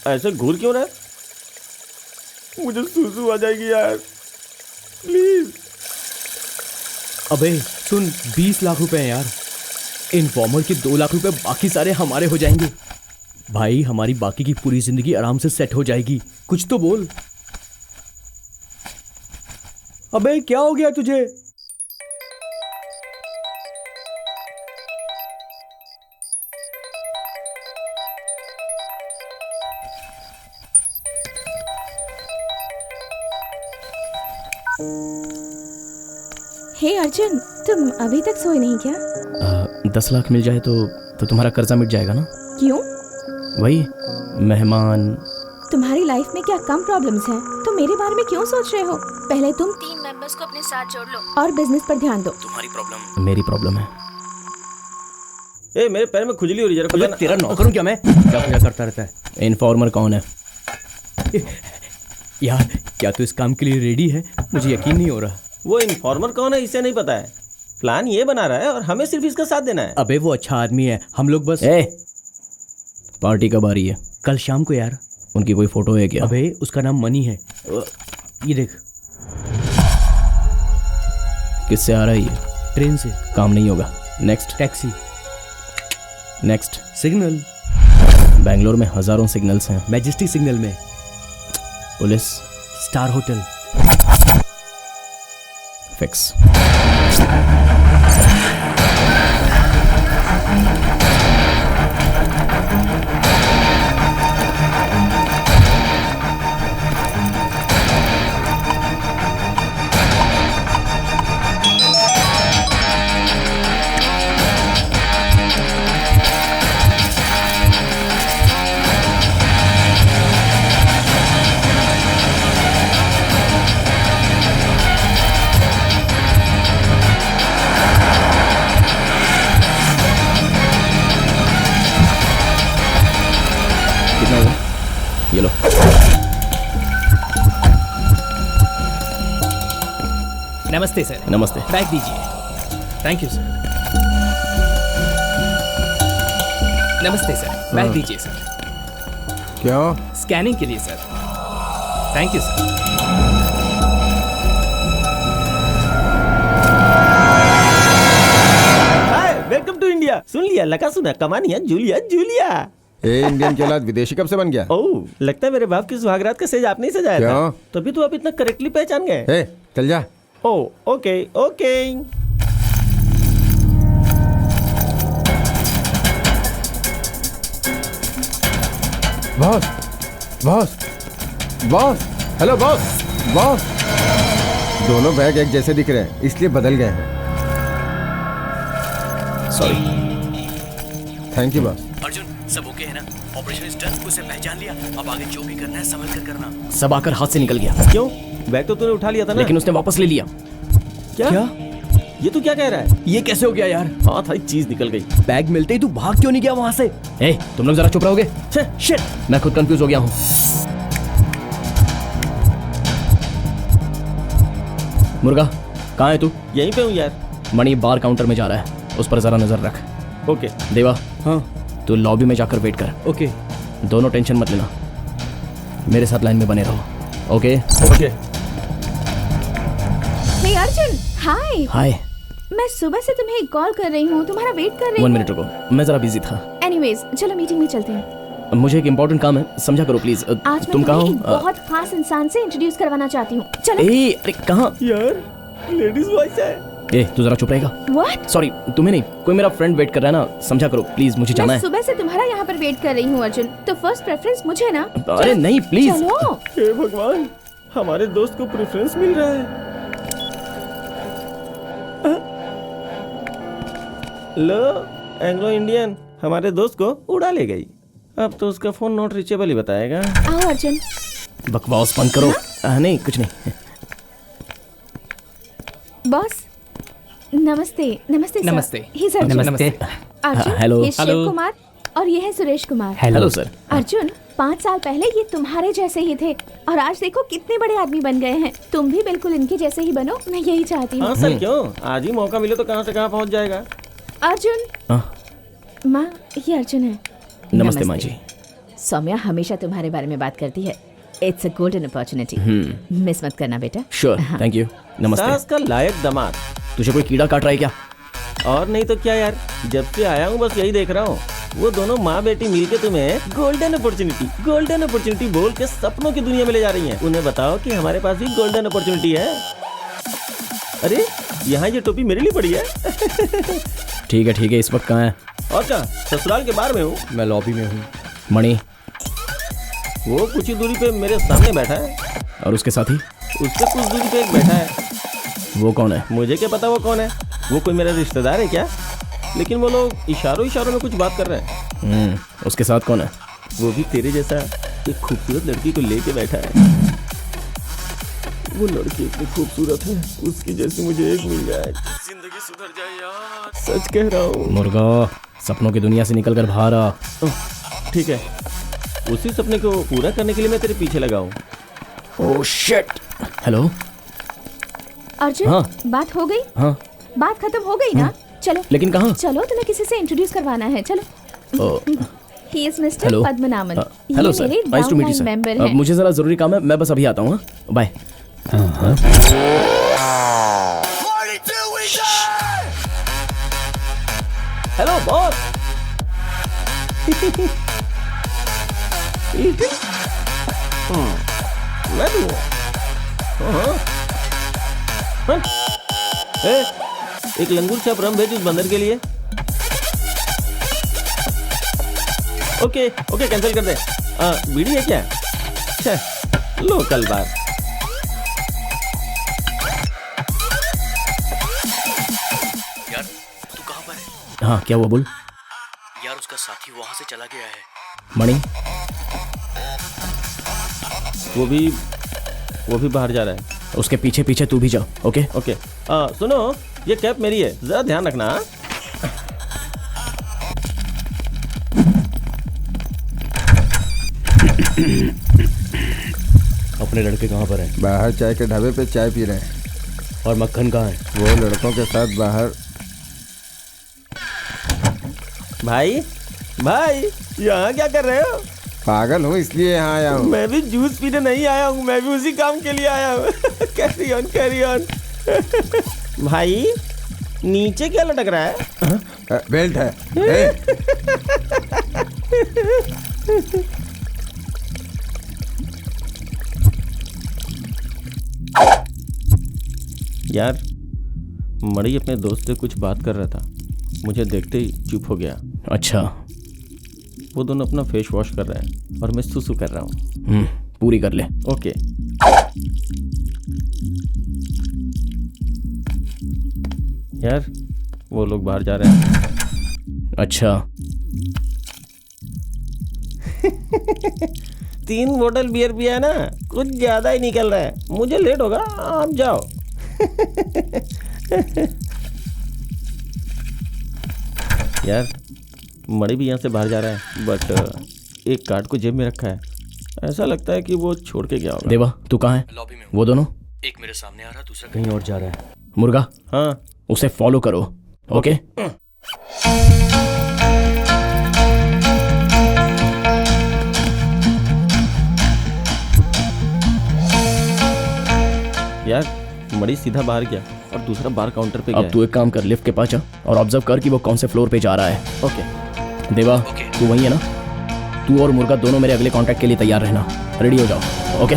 ऐसे घूर क्यों रहा है? मुझे सूसू आ जाएगी यार, प्लीज। अबे सुन, 20 लाख रुपए हैं यार। इन्फॉर्मर के 2 लाख रुपए, बाकी सारे हमारे हो जाएंगे। भाई हमारी बाकी की पूरी जिंदगी आराम से सेट हो जाएगी। कुछ तो बोल। अबे क्या हो गया तुझे? हे अर्जुन, तुम अभी तक सोए नहीं क्या? 10 लाख मिल जाए तो तुम्हारा कर्जा मिट जाएगा ना? क्यों? वही मेहमान। तुम्हारी लाइफ में क्या कम प्रॉब्लम्स हैं? तुम मेरे बारे में क्यों सोच रहे हो? पहले तुम 3 मेंबर्स को अपने साथ जोड़ लो और बिजनेस पर ध्यान दो। तुम्हारी प्रॉब्लम मेरी प्रॉब्लम है। मेरे पैर में खुजली हो रही है, जरा खुजाना। तेरा नौकर हूं क्या मैं? क्या पूजा करता रहता है? इन्फॉर्मर कौन है? यार क्या तू इस काम के लिए रेडी है? मुझे यकीन नहीं हो रहा। वो इन्फॉर्मर कौन है इसे नहीं पता है। प्लान ये बना रहा है और हमें सिर्फ इसका साथ देना है। अबे वो अच्छा आदमी है, हम लोग बस। पार्टी कब आ रही है? कल शाम को यार। उनकी कोई फोटो है क्या? अबे उसका नाम मनी है। ये देख। किससे आ रहा है ये? ट्रेन से। काम नहीं होगा। Next. Taxi. Next. Signal. Bangalore में हजारों सिग्नल्स हैं। मैजेस्टिक सिग्नल में। पुलिस। Star hotel. फिक्स। ये लो। नमस्ते सर। नमस्ते। बैग दीजिए। Thank you sir. नमस्ते सर, बैग दीजिए सर। क्यों? स्कैनिंग के लिए sir. Thank you sir. Welcome to India. सुन लिया, लगा सुना, कमानी है जूलिया जूलिया। ए इंडियन के औलाद विदेशी कब से बन गया? ओह, लगता है मेरे बाप की सुहागरात का सेज आपने ही सजाया क्यों? था, तभी तो आप इतना करेक्टली पहचान गए। ए, चल जा। Oh, okay okay. Boss, boss, boss, hello boss, boss. दोनों बैग एक जैसे दिख रहे हैं, इसलिए बदल गए हैं। Sorry. Thank you boss. Arjun, सब ओके है ना? ऑपरेशन इज डन, उसे पहचान लिया। अब आगे जो भी करना है संभल कर करना। सब आकर हाथ से निकल गया। क्यों? बैग तो तूने उठा लिया था ना? लेकिन उसने वापस ले लिया। क्या? ये तू क्या कह रहा है? ये कैसे हो गया यार? हाँ था, चीज निकल गई। बैग मिलते ही तू भाग क्यों नहीं गया वहां से? ए, तुम लोग जरा चुप रहोगे? शिट, मैं खुद कंफ्यूज हो गया हूँ। मुर्गा, कहाँ है तू? यहीं पे हूँ यार। मणि बार काउंटर में जा रहा है, उस पर जरा नजर रख। ओके। देवा, हाँ तू लॉबी में जाकर वेट कर। ओके। दोनों टेंशन मत लेना, मेरे साथ लाइन में बने रहो। Okay okay. Hey Arjun, hi. Hi. मैं सुबह से तुम्हें कॉल कर रही हूँ, तुम्हारा वेट कर रही हूँ। 1 मिनट रुको, मैं जरा बिजी था। एनीवेज, चलो मीटिंग में चलते हैं। मुझे एक इम्पोर्टेंट काम है, समझा करो प्लीज। आज तुम मैं कहाँ तुम्हें हो? एक बहुत खास इंसान से इंट्रोड्यूस करवाना चाहती हूँ। चलो। ए, अरे कहाँ? यार, लेडीज वॉइस है। ए, तू जरा चुप रहेगा? What? सॉरी, तुम्हें नहीं, कोई मेरा फ्रेंड वेट कर रहा है ना, समझा करो प्लीज, मुझे जाना मैं है। सुबह से तुम्हारा यहाँ पर वेट कर रही हूँ अर्जुन, तो फर्स्ट प्रेफरेंस मुझे ना। अरे नहीं, प्लीज। चलो। हे भगवान, हमारे दोस्त को प्रेफरेंस मिल रहा है। लो, एंग्लो इंडियन हमारे दोस्त को उड़ा ले गई। अब तो उसका फोन नॉट रीचेबल ही बताएगा। आओ अर्जुन। बकवास बंद करो। नहीं, कुछ नहीं। बॉस, नमस्ते। नमस्ते सर। नमस्ते। Hi sir. नमस्ते। अर्जुन, हेलो। ये शिव कुमार और ये है सुरेश कुमार। Hello sir. अर्जुन, 5 साल पहले ये तुम्हारे जैसे ही थे और आज देखो कितने बड़े आदमी बन गए हैं। तुम भी बिल्कुल इनके जैसे ही बनो, मैं यही चाहती हूँ। हाँ सर, क्यों? आज ही मौका मिले तो कहाँ से कहाँ पहुँच जाएगा। अर्जुन। माँ, ये अर्जुन है। नमस्ते माँ जी। सौम्या हमेशा तुम्हारे बारे में बात करती है। It's a golden opportunity, miss मत करना बेटा। Sure, thank you. नमस्ते। सास का लायक दामाद। तुझे कोई कीड़ा काट रहा है क्या? और नहीं तो क्या यार, जब से आया हूँ बस यही देख रहा हूँ। वो दोनों माँ बेटी मिलके तुम्हें गोल्डन अपॉर्चुनिटी बोल के सपनों की दुनिया में ले जा रही हैं। उन्हें बताओ कि हमारे पास भी गोल्डन अपॉर्चुनिटी है। अरे, यहाँ ये टोपी मेरे लिए पड़ी है। ठीक है, इस वक्त कहाँ है? और क्या, ससुराल के बाहर में हूँ। मैं लॉबी में हूँ। मणि? वो कुछ ही दूरी पे मेरे सामने बैठा है। और उसके साथी? उससे कुछ दूरी पे एक बैठा है। वो कौन है? मुझे क्या पता वो कौन है। वो कोई मेरा रिश्तेदार है क्या? लेकिन वो लोग इशारों में कुछ बात कर रहे हैं। उसके साथ कौन है? वो भी तेरे जैसा एक खूबसूरत लड़की को लेके बैठा है। वो लड़की इतनी खूबसूरत है, उसकी जैसी मुझे एक मिल जाए, जिंदगी सुधर जाए यार। सच कह रहा हूँ। मुर्गा, सपनों की दुनिया से निकलकर बाहर आ। ठीक है, उसी सपने को पूरा करने के लिए मैं तेरे पीछे लगा हूँ। Oh shit. हेलो अर्जुन। हाँ। बात हो गई? हाँ। बात खत्म हो गई ना? चलो। लेकिन कहाँ? चलो, तुम्हें किसी से इंट्रोड्यूस करवाना है, चलो। He is Mr. Hello. Padmanabhan. Hello sir, nice to meet you sir. मुझे जरा जरूरी काम है, मैं बस अभी आता हूँ। बाय। Hello boss. मैं भी हूँ। एक लंगूर छाप रम भेज उस बंदर के लिए। ओके कैंसिल कर दे। बीड़ी है क्या? लोकल बार। यार तू कहाँ पर है? हाँ, क्या हुआ बोल। यार उसका साथी वहां से चला गया है। मणि? वो भी बाहर जा रहा है। उसके पीछे पीछे तू भी जा। ओके। सुनो, ये कैप मेरी है, जरा ध्यान रखना। अपने लड़के कहाँ पर हैं? बाहर चाय के ढाबे पे चाय पी रहे हैं। और मक्खन कहाँ है? वो लड़कों के साथ बाहर। भाई, भाई यहाँ क्या कर रहे हो? पागल हूँ इसलिए यहाँ आया हूँ। मैं भी जूस पीने नहीं आया हूँ, मैं भी उसी काम के लिए आया हूँ। Carry on carry on. भाई नीचे क्या लटक रहा है? बेल्ट है। यार मणि अपने दोस्त से कुछ बात कर रहा था, मुझे देखते ही चुप हो गया। अच्छा, वो दोनों अपना फेस वॉश कर रहे हैं और मैं सुसु कर रहा हूँ। पूरी कर ले। ओके। यार वो लोग बाहर जा रहे हैं। अच्छा। 3 बोतल बियर पिया है ना, कुछ ज्यादा ही निकल रहा है। मुझे लेट होगा, आप जाओ। यार मणि भी यहाँ से बाहर जा रहा है, बट एक कार्ड को जेब में रखा है। ऐसा लगता है कि वो छोड़ के गया होगा। देवा तू कहाँ है? लॉबी में वो दोनों? एक मेरे सामने आ रहा, दूसरा कहीं और जा रहा है। मुर्गा, हाँ उसे फॉलो करो। ओके? यार मणि सीधा बाहर गया और दूसरा बार काउंटर पे गया। अब तू एक काम कर, लिफ्ट के पास जा और ऑब्जर्व कर कि वो कौन से फ्लोर पे जा रहा है। ओके। देवा तू वही है ना? तू और मुर्गा दोनों मेरे अगले कॉन्टैक्ट के लिए तैयार रहना। रेडी हो जाओ। Okay?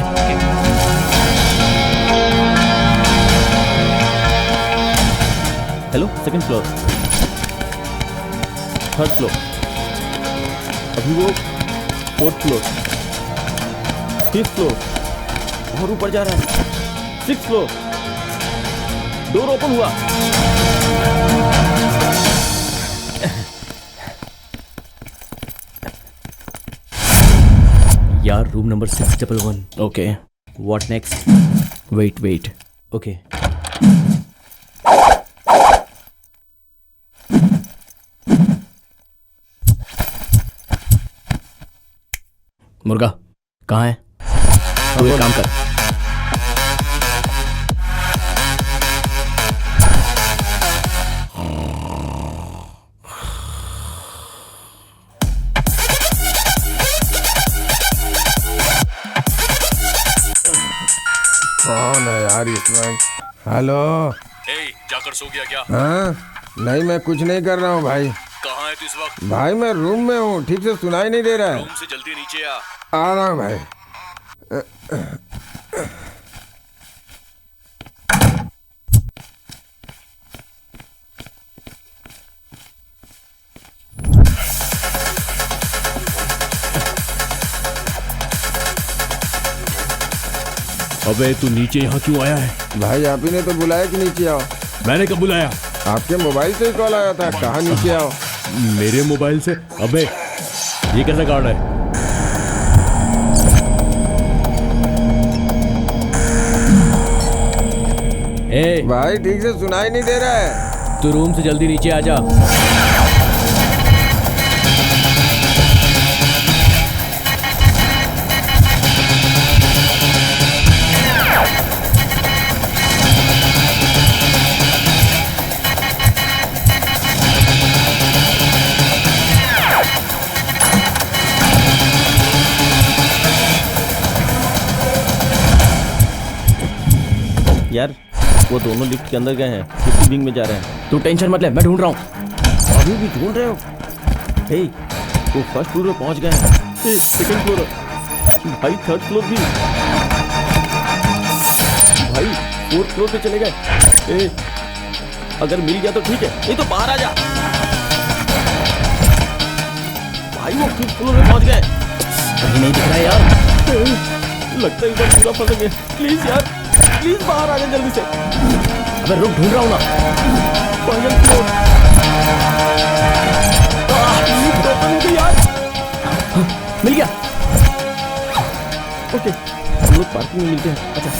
Hello, second floor, third floor, अभी वो 4th फ्लोर, 5th फ्लोर और ऊपर जा रहा है। 6th फ्लोर, डोर ओपन हुआ। यार room number 611। Okay. What next? Wait. Okay. मुर्गा कहाँ है? तू एक काम कर, कौन है यार इसमें? हेलो। जाकर सो गया क्या? हाँ नहीं, मैं कुछ नहीं कर रहा हूँ भाई। कहाँ है तू इस वक्त? भाई मैं रूम में हूँ, ठीक से सुनाई नहीं दे रहा है। रूम से जल्दी नीचे आ। आ रहा हूँ भाई। अबे तू नीचे यहाँ क्यों आया है? भाई आप ही ने तो बुलाया कि नीचे आओ। मैंने कब बुलाया? आपके मोबाइल से ही कॉल आया था, कहा नीचे आओ। मेरे मोबाइल से? अबे ये कैसा कार्ड है? ए भाई ठीक से सुनाई नहीं दे रहा है। तू रूम से जल्दी नीचे आ जा। यार वो दोनों लिफ्ट के अंदर गए हैं, किसी विंग में जा रहे हैं। तू टेंशन मत ले, मैं ढूंढ रहा हूँ। अभी भी ढूंढ रहे हो? हे, वो 1st फ्लोर पे पहुंच गए हैं। 2nd फ्लोर, भाई 3rd फ्लोर भी, भाई 4th फ्लोर पे चले गए। अगर मिल गया तो ठीक है, नहीं तो बाहर आ जा। भाई वो 5th फ्लोर पे पहुंच गए। कहीं नहीं दिख रहा है यार। लगता है इधर पूरा फंस गए। प्लीज यार, प्लीज बाहर आ जा जल्दी से। अबे रुक, ढूंढ रहा हूँ ना। Final floor. लिफ्ट ओपन हो गई यार। मिल गया। ओके, हम लोग पार्किंग में मिलते हैं। अच्छा।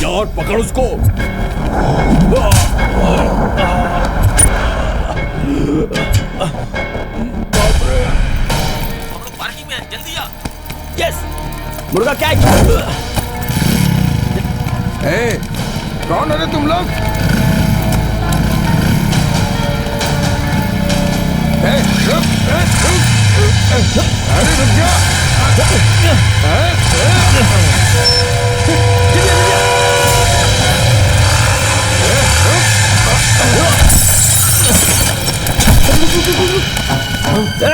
यार पकड़ उसको। पार्किंग में जल्दी आ। यस मुर्गा कैच। कौन है तुम लोग? अरे रुक जा।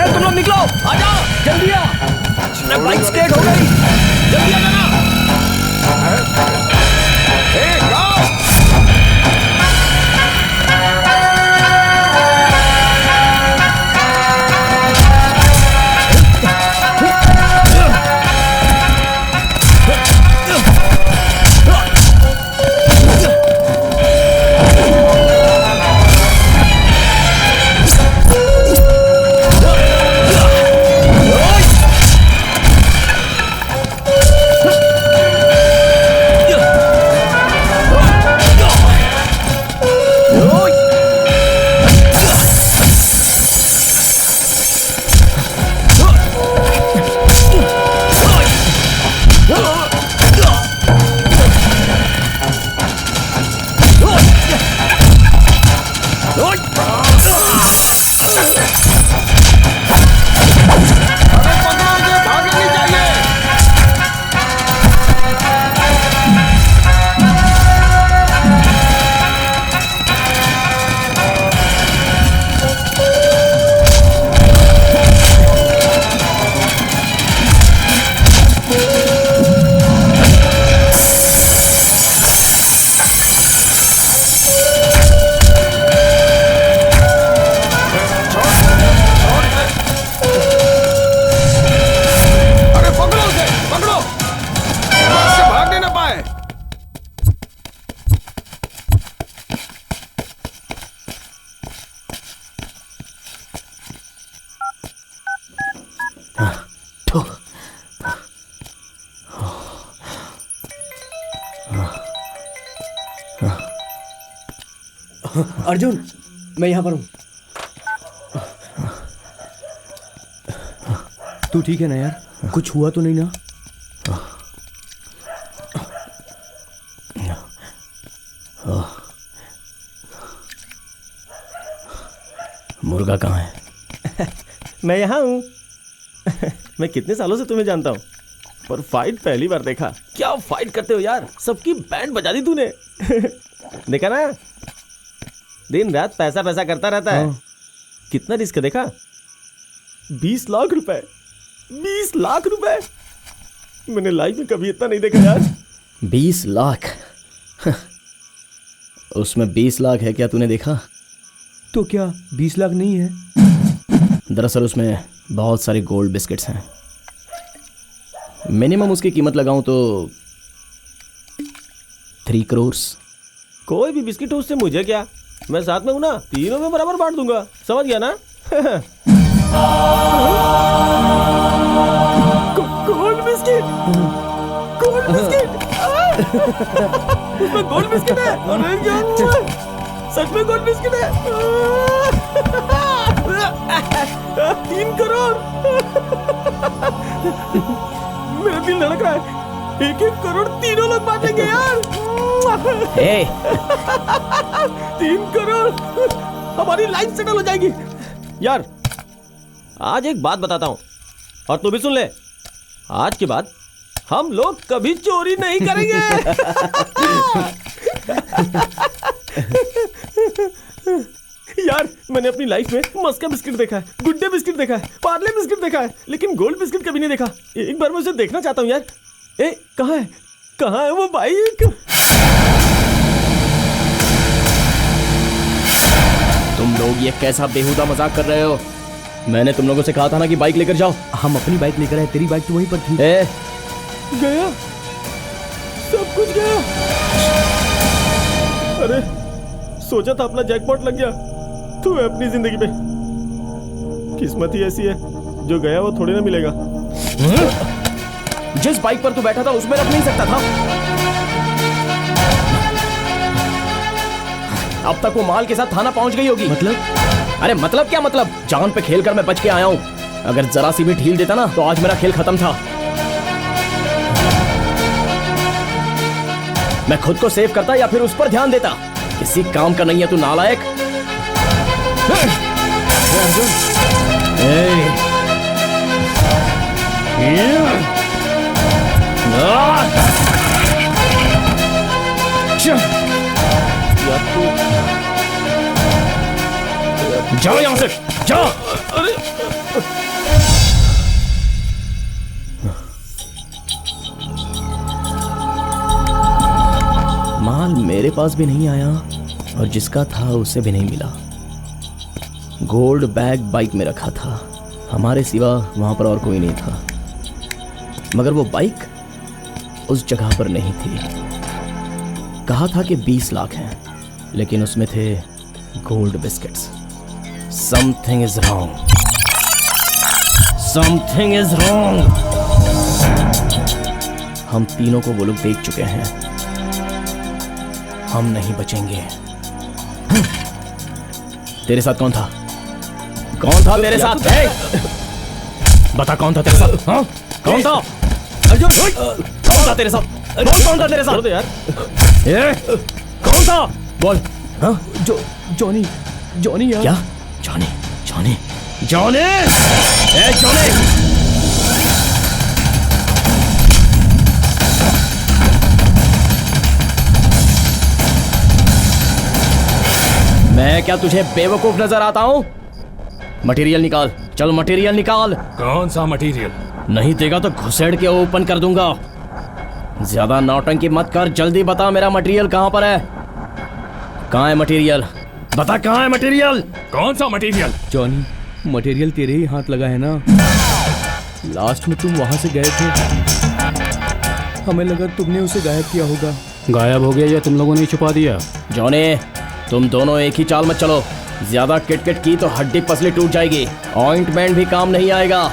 तुम लोग निकलो, आ जाओ जल्दी आ। बाइक स्केट हो गई, जल्दी आ जाना। अर्जुन, मैं यहाँ पर हूँ। तू ठीक है ना यार? कुछ हुआ तो नहीं ना? मुर्गा कहाँ है? मैं यहाँ हूँ। मैं कितने सालों से तुम्हें जानता हूँ, पर फाइट पहली बार देखा। क्या फाइट करते हो यार, सबकी बैंड बजा दी तूने। देखा ना, दिन रात पैसा पैसा करता रहता है। कितना रिस्क देखा? 20 लाख रुपए, 20 लाख रुपए। मैंने लाइफ में कभी इतना नहीं देखा यार। 20 लाख? उसमें 20 लाख है क्या, तूने देखा? तो क्या 20 लाख नहीं है? दरअसल उसमें बहुत सारे गोल्ड बिस्किट्स हैं। मिनिमम उसकी कीमत लगाऊं तो 3 करोड़। कोई भी बिस्किट हो उससे मुझे क्या, मैं साथ में हूं ना, तीनों में बराबर बांट दूंगा। समझ गया ना? Gold biscuit, gold biscuit. उसमें गोल्ड बिस्किट है। अरे यार, सच में गोल्ड बिस्किट है। 3 करोड़। मेरा दिल धड़क रहा है। 1-1 करोड़ तीनों लोग बांटेंगे यार। 3 करोड़, हमारी लाइफ सेटल हो जाएगी यार। आज एक बात बताता हूं और तू भी सुन ले। आज के बाद हम लोग कभी चोरी नहीं करेंगे। यार मैंने अपनी लाइफ में मस्का बिस्किट देखा है, गुड डे बिस्किट देखा है, पार्ले बिस्किट देखा है, लेकिन गोल्ड बिस्किट कभी नहीं देखा। एक बार मैं उसे देखना चाहता हूँ यार। कहाँ है, कहाँ है वो बाइक? तुम लोग ये कैसा बेहुदा मजाक कर रहे हो? मैंने तुम लोगों से कहा था ना कि बाइक लेकर जाओ। हम अपनी बाइक लेकर आए, तेरी बाइक तो वहीं पर थी। गया, सब कुछ गया। अरे सोचा था अपना जैकपॉट लग गया, तू है अपनी जिंदगी पे। किस्मत ही ऐसी है, जो गया वो थोड़ी ना मिलेगा। जिस बाइक पर तू बैठा था उसमें रख नहीं सकता था? अब तक वो माल के साथ थाना पहुंच गई होगी। मतलब? अरे मतलब क्या मतलब? जान पे खेल कर मैं बच के आया हूँ। अगर जरा सी भी ढील देता ना तो आज मेरा खेल खत्म था। मैं खुद को सेव करता या फिर उस पर ध्यान देता? किसी काम का नहीं है तू नालायक। जाओ यहां से, जाओ। अरे माल मेरे पास भी नहीं आया और जिसका था उसे भी नहीं मिला। गोल्ड बैग बाइक में रखा था, हमारे सिवा वहां पर और कोई नहीं था। मगर वो बाइक उस जगह पर नहीं थी। कहा था कि 20 लाख हैं, लेकिन उसमें थे gold biscuits. Something is wrong, something is wrong. हम तीनों को वो लोग देख चुके हैं, हम नहीं बचेंगे। तेरे साथ कौन था? कौन था तेरे साथ? बता कौन था तेरे साथ? हाँ? कौन था? अर्जुन कौन था तेरे साथ? कौन था तेरे साथ? यार कौन था? बोल। हाँ? जॉनी, जॉनी यार। क्या? Johnny, Johnny, Johnny, Johnny. मैं क्या तुझे बेवकूफ नजर आता हूं? मटेरियल निकाल, चल मटेरियल निकाल। कौन सा मटेरियल? नहीं देगा तो घुसेड़ के ओपन कर दूंगा। ज्यादा नौटंकी मत कर, जल्दी बता मेरा मटेरियल कहां पर है? कहां है मटेरियल? बता कहां है मटेरियल? कौन सा मटेरियल? जॉनी, मटेरियल तेरे ही हाथ लगा है ना? लास्ट में तुम वहां से गए थे, हमें लगा तुमने उसे गायब किया होगा। गायब हो गया या तुम लोगों ने छुपा दिया? जॉनी, तुम दोनों एक ही चाल मत चलो। ज्यादा किटकिट की तो हड्डी पसली टूट जाएगी, ऑइंटमेंट भी काम नहीं आएगा।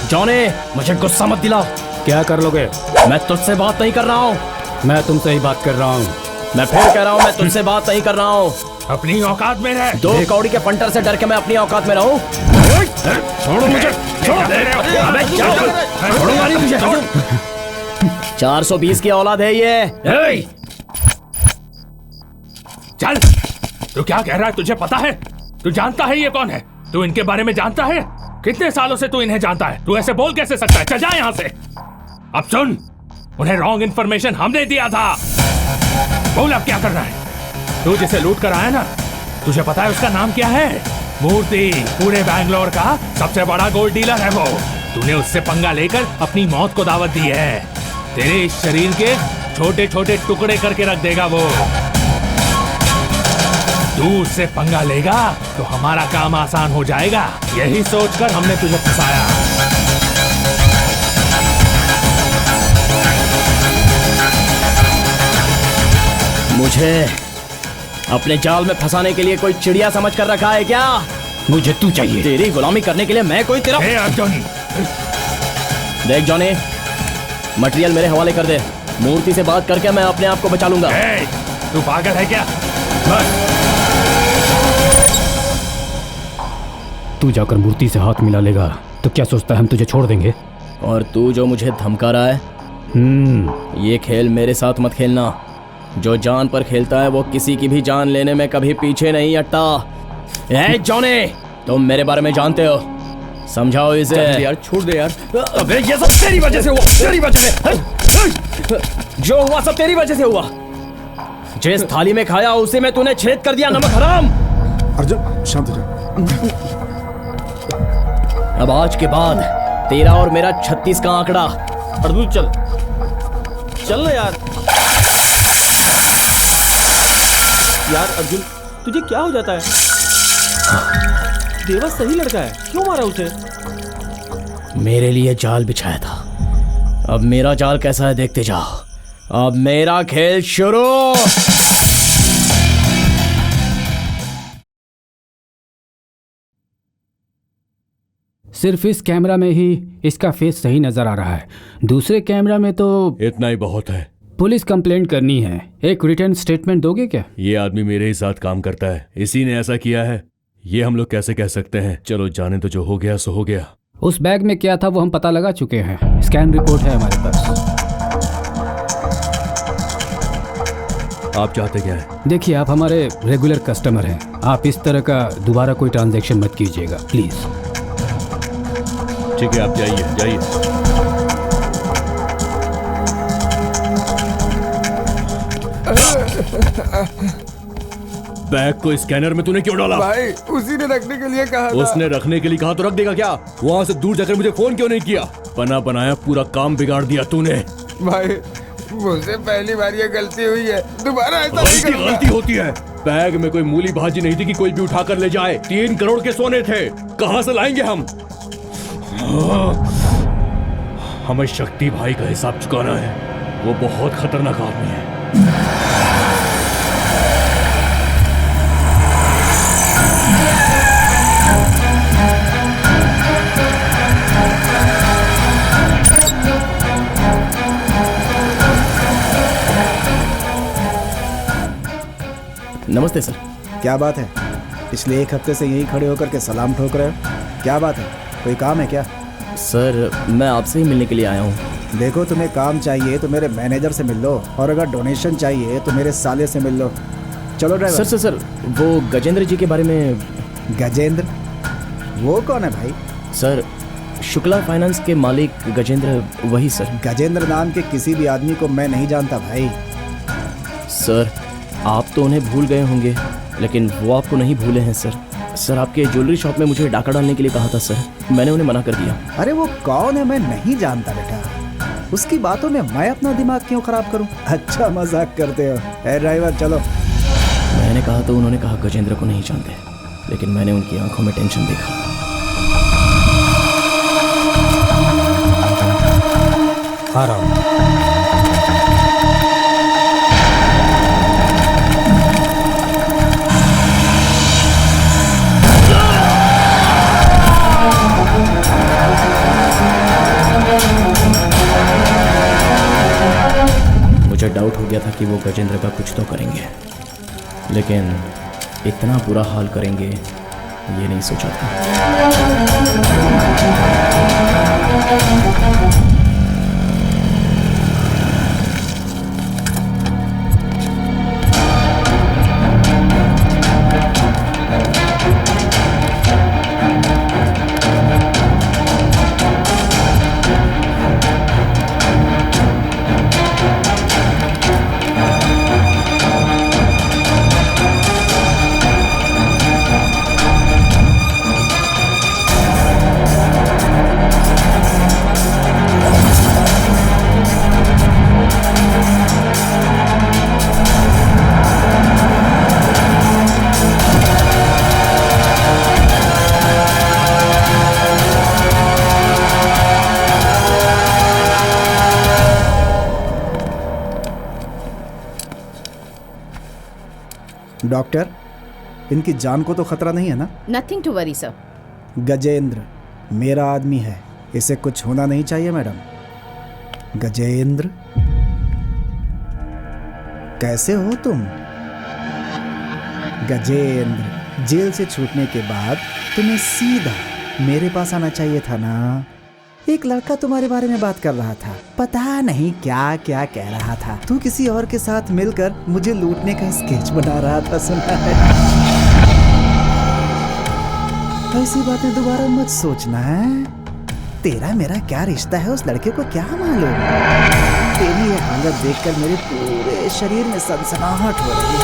जॉनी, मुझे गुस्सा मत दिलाओ। क्या कर लोगे? मैं तुझसे बात नहीं कर रहा हूँ। मैं तुमसे ही बात कर रहा हूँ। मैं फिर कह रहा हूँ, मैं तुझसे बात नहीं कर रहा हूँ। अपनी औकात में रह। 2 कौड़ी के फंटर से डर के मैं अपनी औकात में रहूं? छोड़ो मुझे, छोड़ो। अबे छोड़ूंगा नहीं तुझे। 420 की औलाद है ये। चल, तू क्या कह रहा है? तुझे पता है? तू जानता है ये कौन है? तू इनके बारे में जानता है? कितने सालों से तू इन्हें जानता है? तू ऐसे बोल कैसे सकता है? चल जा यहाँ से। अब सुन, उन्हें रॉन्ग इन्फॉर्मेशन हमने दिया था। बोल अब क्या करना है? तू जिसे लूट कर आया ना, तुझे पता है उसका नाम क्या है? मूर्ति। पूरे बैंगलोर का सबसे बड़ा गोल्ड डीलर है वो। तूने उससे पंगा लेकर अपनी मौत को दावत दी है। तेरे इस शरीर के छोटे छोटे टुकड़े करके रख देगा वो। तू उससे पंगा लेगा तो हमारा काम आसान हो जाएगा। यही सोचकर हमने तुझे फंसाया। मुझे अपने जाल में फंसाने के लिए कोई चिड़िया समझ कर रखा है क्या? मुझे तू चाहिए। तेरी गुलामी करने के लिए मैं कोई तेरा। जॉनी, देख जॉनी, मटेरियल मेरे हवाले कर दे। मूर्ति से बात करके मैं अपने आप को बचा लूंगा। तू पागल है क्या? बस तू जाकर मूर्ति से हाथ मिला लेगा तो क्या सोचता है हम तुझे छोड़ देंगे? और तू जो मुझे धमका रहा है, ये खेल मेरे साथ मत खेलना। जो जान पर खेलता है वो किसी की भी जान लेने में कभी पीछे नहीं हटता। ए जॉनी, तुम मेरे बारे में जानते हो, समझाओ इसे। यार छोड़ दे यार। अबे ये सब तेरी वजह से हुआ, तेरी वजह से। जो हुआ सब तेरी वजह से हुआ। जिस थाली में खाया उसे में तूने छेद कर दिया, नमक हराम। अर्जुन शांत हो जा। अब आज के बाद तेरा और मेरा 36 का आंकड़ा। अर्जुन चल, चल ना यार। यार अर्जुन, तुझे क्या हो जाता है? देवा सही लड़का है, क्यों मारा उसे? मेरे लिए जाल बिछाया था, अब मेरा जाल कैसा है देखते जाओ। अब मेरा खेल शुरू। सिर्फ इस कैमरा में ही इसका फेस सही नजर आ रहा है, दूसरे कैमरा में तो इतना ही बहुत है। पुलिस कंप्लेंट करनी है, एक रिटर्न स्टेटमेंट दोगे क्या? ये आदमी मेरे ही साथ काम करता है, इसी ने ऐसा किया है। ये हम लोग कैसे कह सकते हैं? चलो जाने तो, जो हो गया सो हो गया। उस बैग में क्या था वो हम पता लगा चुके हैं, स्कैन रिपोर्ट है हमारे पास। आप चाहते क्या है? देखिए, आप हमारे रेगुलर कस्टमर हैं, आप इस तरह का दोबारा कोई ट्रांजैक्शन मत कीजिएगा प्लीज। ठीक है, आप जाइए जाइए। बैग को स्कैनर में तूने क्यों डाला? भाई उसी ने रखने के लिए कहा था। उसने रखने के लिए कहा तो रख देगा क्या? वहां से दूर जाकर मुझे फोन क्यों नहीं किया? बना बनाया पूरा काम बिगाड़ दिया तूने। भाई मुझसे पहली बार ये गलती हुई है, दोबारा ऐसा नहीं करूंगा। गलती होती है। बैग में कोई मूली भाजी नहीं थी कि कोई भी उठा कर ले जाए। 3 करोड़ के सोने थे, कहां से लाएंगे हम? हमें शक्ति भाई का हिसाब चुकाना है, वो बहुत खतरनाक आदमी है। नमस्ते सर। क्या बात है? पिछले 1 हफ्ते से यहीं खड़े होकर के सलाम ठोक रहे हो, क्या बात है? कोई काम है क्या? सर मैं आपसे ही मिलने के लिए आया हूँ। देखो, तुम्हें काम चाहिए तो मेरे मैनेजर से मिल लो, और अगर डोनेशन चाहिए तो मेरे साले से मिल लो। चलो ड्राइवर। सर वो गजेंद्र जी के बारे में। गजेंद्र? वो कौन है भाई? सर शुक्ला फाइनेंस के मालिक गजेंद्र, वही सर। गजेंद्र नाम के किसी भी आदमी को मैं नहीं जानता भाई। सर आप तो उन्हें भूल गए होंगे, लेकिन वो आपको नहीं भूले हैं सर। सर आपके ज्वेलरी शॉप में मुझे डाका डालने के लिए कहा था सर, मैंने उन्हें मना कर दिया। अरे वो कौन है मैं नहीं जानता बेटा, उसकी बातों में मैं अपना दिमाग क्यों खराब करूं? अच्छा मजाक करते हो। ए ड्राइवर चलो। मैंने कहा तो उन्होंने कहा गजेंद्र को नहीं जानते, लेकिन मैंने उनकी आंखों में टेंशन देखा। आ रहा हूं। मुझे डाउट हो गया था कि वो गजेंद्र का कुछ तो करेंगे, लेकिन इतना बुरा हाल करेंगे ये नहीं सोचा था। डॉक्टर, इनकी जान को तो खतरा नहीं है ना? Nothing to worry sir. Gajendra मेरा आदमी है, इसे कुछ होना नहीं चाहिए मैडम। गजेंद्र कैसे हो तुम? गजेंद्र, जेल से छूटने के बाद तुम्हें सीधा मेरे पास आना चाहिए था ना। एक लड़का तुम्हारे बारे में बात कर रहा था, पता नहीं क्या क्या कह रहा था। तू किसी और के साथ मिलकर मुझे लूटने का स्केच बना रहा था, सुना है? ऐसी बातें दोबारा मत सोचना है। तेरा मेरा क्या रिश्ता है उस लड़के को क्या मालूम? तेरी ये हालत देखकर मेरे पूरे शरीर में सनसनाहट हो रही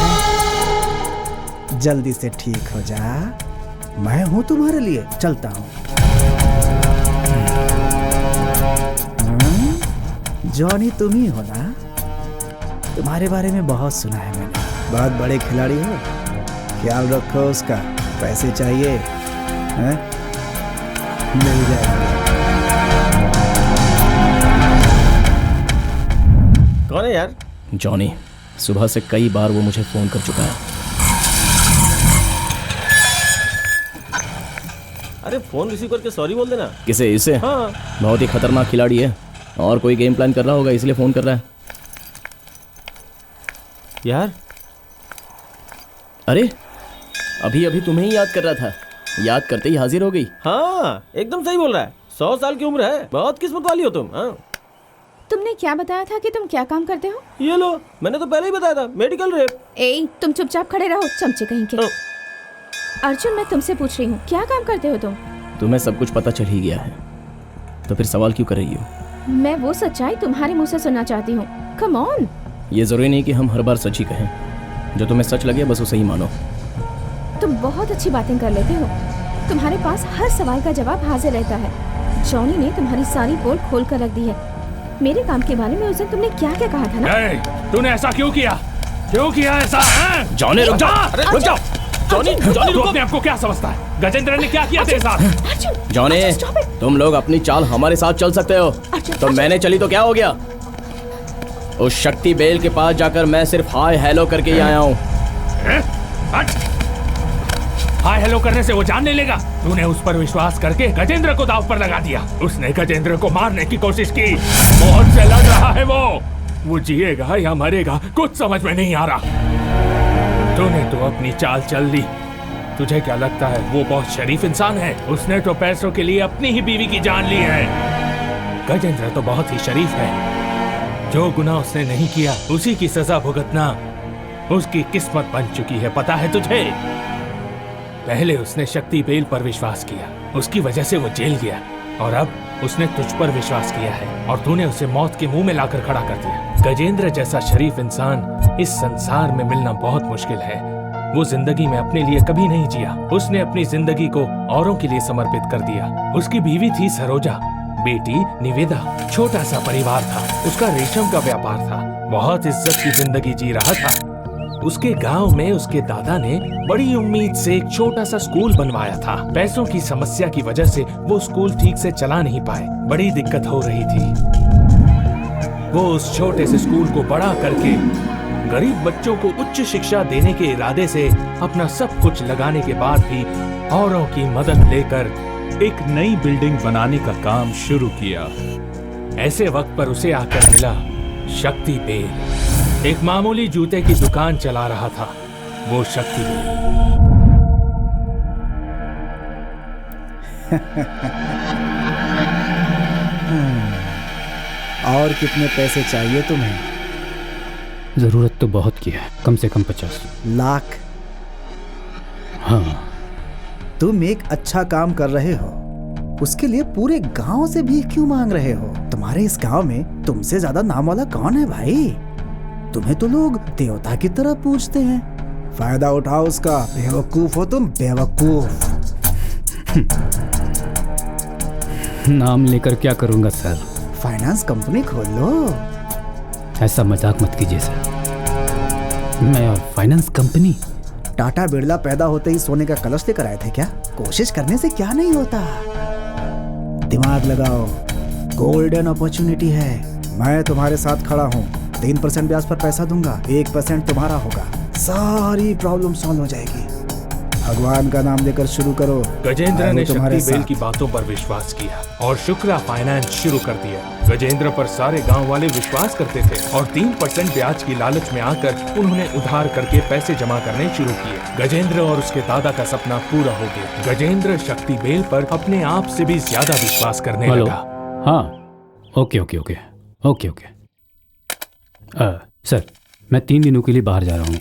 है। जल्दी से ठीक हो जा, मैं हूं तुम्हारे लिए, चलता हूं। जॉनी तुम ही हो ना? तुम्हारे बारे में बहुत सुना है मैंने, बहुत बड़े खिलाड़ी हो। ख्याल रखो उसका, पैसे चाहिए हैं? मिल जाएगा। कौन है यार? जॉनी, सुबह से कई बार वो मुझे फोन कर चुका है। अरे फोन रिसीव करके सॉरी बोल देना। किसे? इसे? हाँ। बहुत ही खतरनाक खिलाड़ी है, और कोई गेम प्लान कर रहा होगा इसलिए फोन कर रहा है। यार अरे अभी अभी तुम्हें ही याद कर रहा था, याद करते ही हाजिर हो गई। हाँ एकदम सही बोल रहा है, 100 साल की उम्र है, बहुत किस्मत वाली हो तुम। हाँ तुमने क्या बताया था कि तुम क्या काम करते हो? ये लो, मैंने तो पहले ही बताया था, मेडिकल रेप। ए तुम चुपचाप खड़े रहो, चमचे कहीं के। अर्जुन मैं तुमसे पूछ रही हूँ, क्या काम करते हो तुम? तुम्हें सब कुछ पता चल ही गया है, तो फिर सवाल क्यों कर रही हो? मैं वो सच्चाई तुम्हारे मुंह से सुनना चाहती हूँ। Come on. ये जरूरी नहीं कि हम हर बार सच ही कहें, जो तुम्हें सच लगे बस उसे ही मानो। तुम बहुत अच्छी बातें कर लेते हो, तुम्हारे पास हर सवाल का जवाब हाजिर रहता है। जॉनी ने तुम्हारी सारी पोल खोल कर रख दी है। मेरे काम के बारे में उस दिन तुमने क्या क्या कहा था ना? तूने ऐसा क्यों किया? क्यों किया ऐसा? जॉनी रुक जाओ, रुक जाओ। जॉनी तू अपने आप को क्या समझता है? गजेंद्र ने क्या किया तेरे साथ? जॉनी तुम लोग अपनी चाल हमारे साथ चल सकते हो, तो मैंने चली तो क्या हो गया? उस शक्ति बेल के पास जाकर मैं सिर्फ हाय हेलो करके ही आया हूँ। हाय हेलो करने से वो जान नहीं लेगा। तूने उस पर विश्वास करके गजेंद्र को दांव पर लगा दिया। उसने गजेंद्र को मारने की कोशिश की। मौत से लड़ रहा है वो जिएगा या मरेगा कुछ समझ में नहीं आ रहा। तूने तो अपनी चाल चल ली। तुझे क्या लगता है वो बहुत शरीफ इंसान है? उसने तो पैसों के लिए अपनी ही बीवी की जान ली है। गजेंद्र तो बहुत ही शरीफ है। जो गुनाह उसने नहीं किया उसी की सजा भुगतना उसकी किस्मत बन चुकी है, पता है तुझे? पहले उसने शक्ति बेल पर विश्वास किया, उसकी वजह से वो जेल गया, और अब उसने तुझ पर विश्वास किया है और तूने उसे मौत के मुंह में लाकर खड़ा कर दिया। गजेंद्र जैसा शरीफ इंसान इस संसार में मिलना बहुत मुश्किल है। वो जिंदगी में अपने लिए कभी नहीं जिया। उसने अपनी जिंदगी को औरों के लिए समर्पित कर दिया। उसकी बीवी थी सरोजा, बेटी निवेदा, छोटा सा परिवार था। उसका रेशम का व्यापार था, बहुत इज्जत की जिंदगी जी रहा था। उसके गांव में उसके दादा ने बड़ी उम्मीद से एक छोटा सा स्कूल बनवाया था। पैसों की समस्या की वजह से वो स्कूल ठीक से चला नहीं पाए, बड़ी दिक्कत हो रही थी। वो उस छोटे से स्कूल को बड़ा करके गरीब बच्चों को उच्च शिक्षा देने के इरादे से अपना सब कुछ लगाने के बाद भी औरों की मदद लेकर एक नई बिल्डिंग बनाने का काम शुरू किया। ऐसे वक्त पर उसे आकर मिला शक्ति बेल। एक मामूली जूते की दुकान चला रहा था वो शक्ति बेल। और कितने पैसे चाहिए तुम्हें? जरूरत तो बहुत की है, कम से कम 50 लाख। हाँ। तुम एक अच्छा काम कर रहे हो, उसके लिए पूरे गांव से भी क्यों मांग रहे हो? तुम्हारे इस गांव में तुमसे ज्यादा नाम वाला कौन है भाई? तुम्हें तो लोग देवता की तरह पूजते हैं। फायदा उठाओ उसका। बेवकूफ हो तुम, बेवकूफ। नाम लेकर क्या करूंगा सर? फाइनेंस कंपनी खोल लो। ऐसा मजाक मत कीजिए सर। मैं और फाइनेंस कंपनी? टाटा बिरला पैदा होते ही सोने का कलश लेकर आए थे क्या? कोशिश करने से क्या नहीं होता, दिमाग लगाओ। गोल्डन अपॉर्चुनिटी है। मैं तुम्हारे साथ खड़ा हूँ। 3% ब्याज पर पैसा दूंगा, 1% तुम्हारा होगा। सारी प्रॉब्लम सॉल्व हो जाएगी। भगवान का नाम लेकर शुरू करो। गजेंद्र ने शक्ति बेल की बातों पर विश्वास किया और शुक्ला फाइनेंस शुरू कर दिया। गजेंद्र पर सारे गांव वाले विश्वास करते थे और 3% ब्याज की लालच में आकर उन्होंने उधार करके पैसे जमा करने शुरू किए। गजेंद्र और उसके दादा का सपना पूरा हो गया। गजेंद्र शक्ति बेल पर अपने आप से भी ज्यादा विश्वास करने लगा। हाँ, okay okay okay okay okay. Sir, मैं 3 दिनों के लिए बाहर जा रहा हूँ।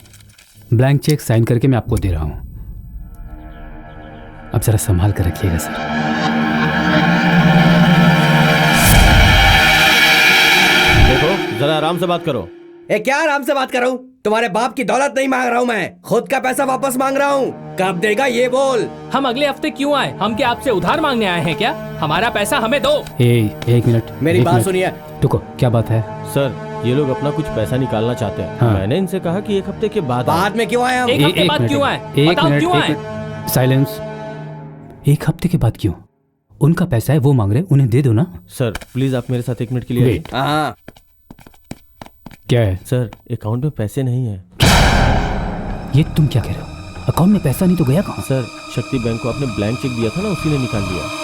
ब्लैंक चेक साइन करके मैं आपको दे रहा हूँ। अब जरा संभाल कर रखिएगा सर। देखो, जरा आराम से बात करो। क्या आराम से बात कर रहा हूँ? तुम्हारे बाप की दौलत नहीं मांग रहा हूँ, मैं खुद का पैसा वापस मांग रहा हूँ। कब देगा ये बोल। हम अगले हफ्ते क्यों आए? हम क्या आपसे उधार मांगने आए हैं क्या? हमारा पैसा हमें दो। एक मिनट, मेरी बात सुनिए। रुको, क्या बात है? सर, ये लोग अपना कुछ पैसा निकालना चाहते हैं। हाँ। मैंने इनसे कहा कि 1 हफ्ते के बाद में क्यों आए हम? एक हफ्ते बाद क्यों आए? बताओ क्यों आए? साइलेंस। 1 हफ्ते के बाद क्यों? उनका पैसा है, वो मांग रहे, उन्हें दे दो ना। सर प्लीज आप मेरे साथ 1 मिनट के लिए आइए। हाँ। क्या है? सर, अकाउंट में पैसे नहीं है। ये तुम क्या कह रहे हो? अकाउंट में पैसा नहीं तो गया कहाँ? सर, शक्ति बैंक को आपने ब्लैंक चेक दिया था ना, उसी ने निकाल लिया।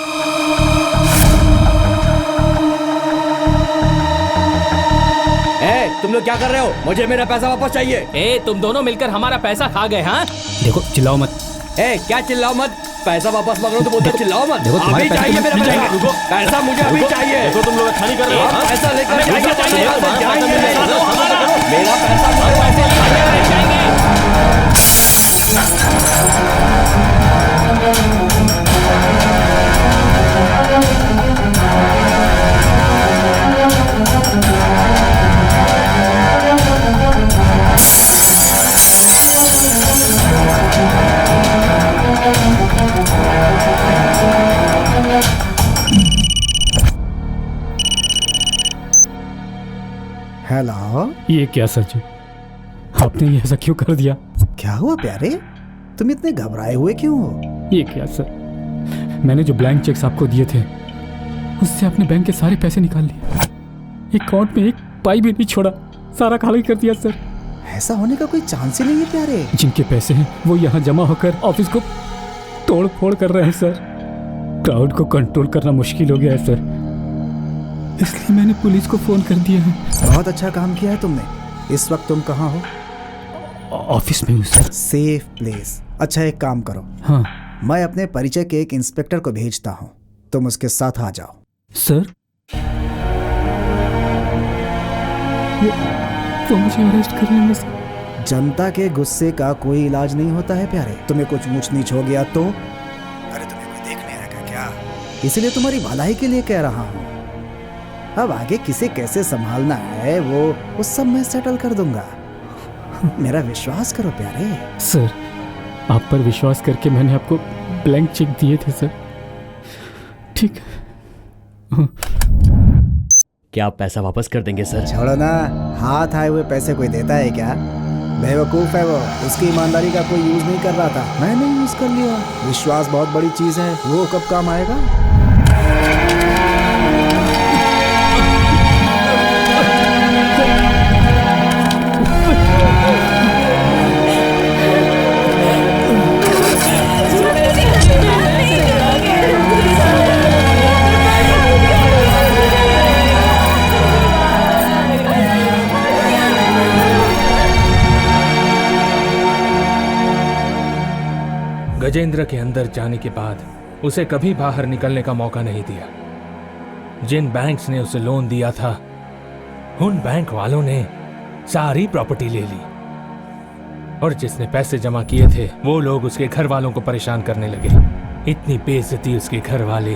तुम लोग क्या कर रहे हो? मुझे मेरा पैसा वापस चाहिए। ए, तुम दोनों मिलकर हमारा पैसा खा गए। हाँ, देखो चिल्लाओ मत। ए, क्या चिल्लाओ मत? पैसा वापस मांग रहा हूं तो बोलते चिल्लाओ मत। देखो, तुम्हारे अभी पैसे चाहिए मेरा मिल पैसा। जाएंगे। पैसा मुझे अभी चाहिए। देखो तुम लोग अच्छा नहीं कर रहे हो। पैसा लेकर जाइए। मेरा पैसा हेलो। ये क्या सर जी, आपने ये ऐसा क्यों कर दिया? क्या हुआ प्यारे, तुम इतने घबराए हुए क्यों हो? ये क्या सर, मैंने जो ब्लैंक चेक्स आपको दिए थे उससे आपने बैंक के सारे पैसे निकाल लिए। अकाउंट में एक पाई भी नहीं छोड़ा, सारा खाली कर दिया सर। ऐसा होने का कोई चांस ही नहीं है प्यारे। जिनके पैसे हैं वो यहाँ जमा होकर ऑफिस को तोड़ फोड़ कर रहे हैं सर। क्राउड को कंट्रोल करना मुश्किल हो गया है सर, इसलिए मैंने पुलिस को फोन कर दिया है। बहुत अच्छा काम किया है तुमने। इस वक्त तुम कहाँ हो? ऑफिस में हूँ सर। Safe place. अच्छा एक काम करो, हाँ, मैं अपने परिचय के एक इंस्पेक्टर को भेजता हूँ, तुम उसके साथ आ जाओ। सर वो मुझे अरेस्ट कर लेंगे सर। जनता के गुस्से का कोई इलाज नहीं होता है प्यारे। तुम्हें कुछ ऊंच नीच हो गया तो? अरे तुम्हें कोई देखने आएगा क्या? इसीलिए तुम्हारी भलाई के लिए कह रहा हूँ। अब आगे किसे कैसे संभालना है वो सब मैं सेटल कर दूंगा। मेरा विश्वास करो प्यारे। सर आप पर विश्वास करके मैंने आपको ब्लैंक चेक दिए थे सर। ठीक है। क्या आप पैसा वापस कर देंगे सर? छोड़ो ना, हाथ आए हुए पैसे कोई देता है क्या? बेवकूफ है वो, उसकी ईमानदारी का कोई यूज नहीं कर रहा था, मैंने यूज कर लिया। विश्वास बहुत बड़ी चीज है, वो कब काम आएगा? गजेंद्र के अंदर जाने के बाद उसे कभी बाहर निकलने का मौका नहीं दिया। जिन बैंक्स ने उसे लोन दिया था उन बैंक वालों ने सारी प्रॉपर्टी ले ली, और जिसने पैसे जमा किए थे वो लोग उसके घर वालों को परेशान करने लगे। इतनी बेइज्जती उसके घर वाले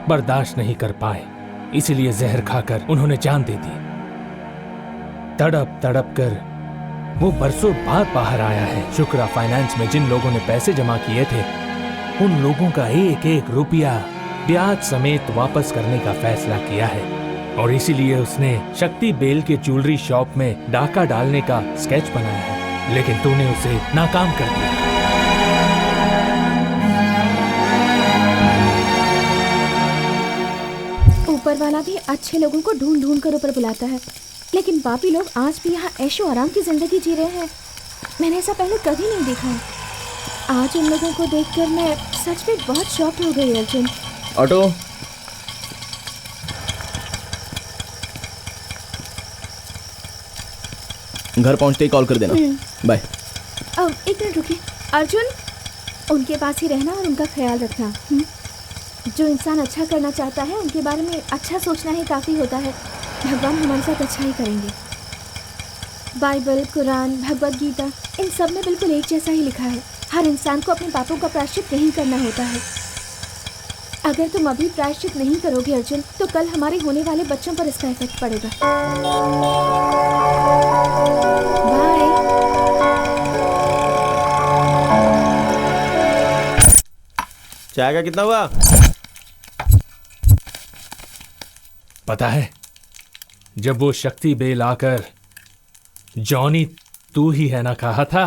बर्दाश्त नहीं कर पाए, इसलिए जहर खाकर उन्होंने जान दे दी। तड़प तड़प कर वो बरसों बाद बाहर आया है। शुक्रा फाइनेंस में जिन लोगों ने पैसे जमा किए थे उन लोगों का एक एक रुपया ब्याज समेत वापस करने का फैसला किया है, और इसीलिए उसने शक्ति बेल के ज्वेलरी शॉप में डाका डालने का स्केच बनाया है, लेकिन तूने उसे नाकाम कर दिया। ऊपर वाला भी अच्छे लोगों को ढूंढ ढूंढ कर ऊपर बुलाता है, लेकिन बाकी लोग आज भी यहाँ ऐशो आराम की जिंदगी जी रहे हैं। मैंने ऐसा पहले कभी नहीं देखा है। आज उन लोगों को देखकर मैं सच में बहुत शॉक्ड हो गई अर्जुन। ऑटो। घर पहुंचते ही कॉल कर देना। बाय। एक मिनट रुकिए अर्जुन, उनके पास ही रहना और उनका ख्याल रखना। जो इंसान अच्छा करना चाहता है उनके बारे में अच्छा सोचना ही काफ़ी होता है। भगवान हमारे साथ अच्छा ही करेंगे। बाइबल, कुरान, भगवद गीता, इन सब में बिल्कुल एक जैसा ही लिखा है, हर इंसान को अपने पापों का प्रायश्चित नहीं करना होता है। अगर तुम अभी प्रायश्चित नहीं करोगे अर्जुन, तो कल हमारे होने वाले बच्चों पर इसका इफेक्ट पड़ेगा। बाय। चाय का कितना हुआ? पता है, जब वो शक्ति बेल आकर जॉनी तू ही है ना कहा था,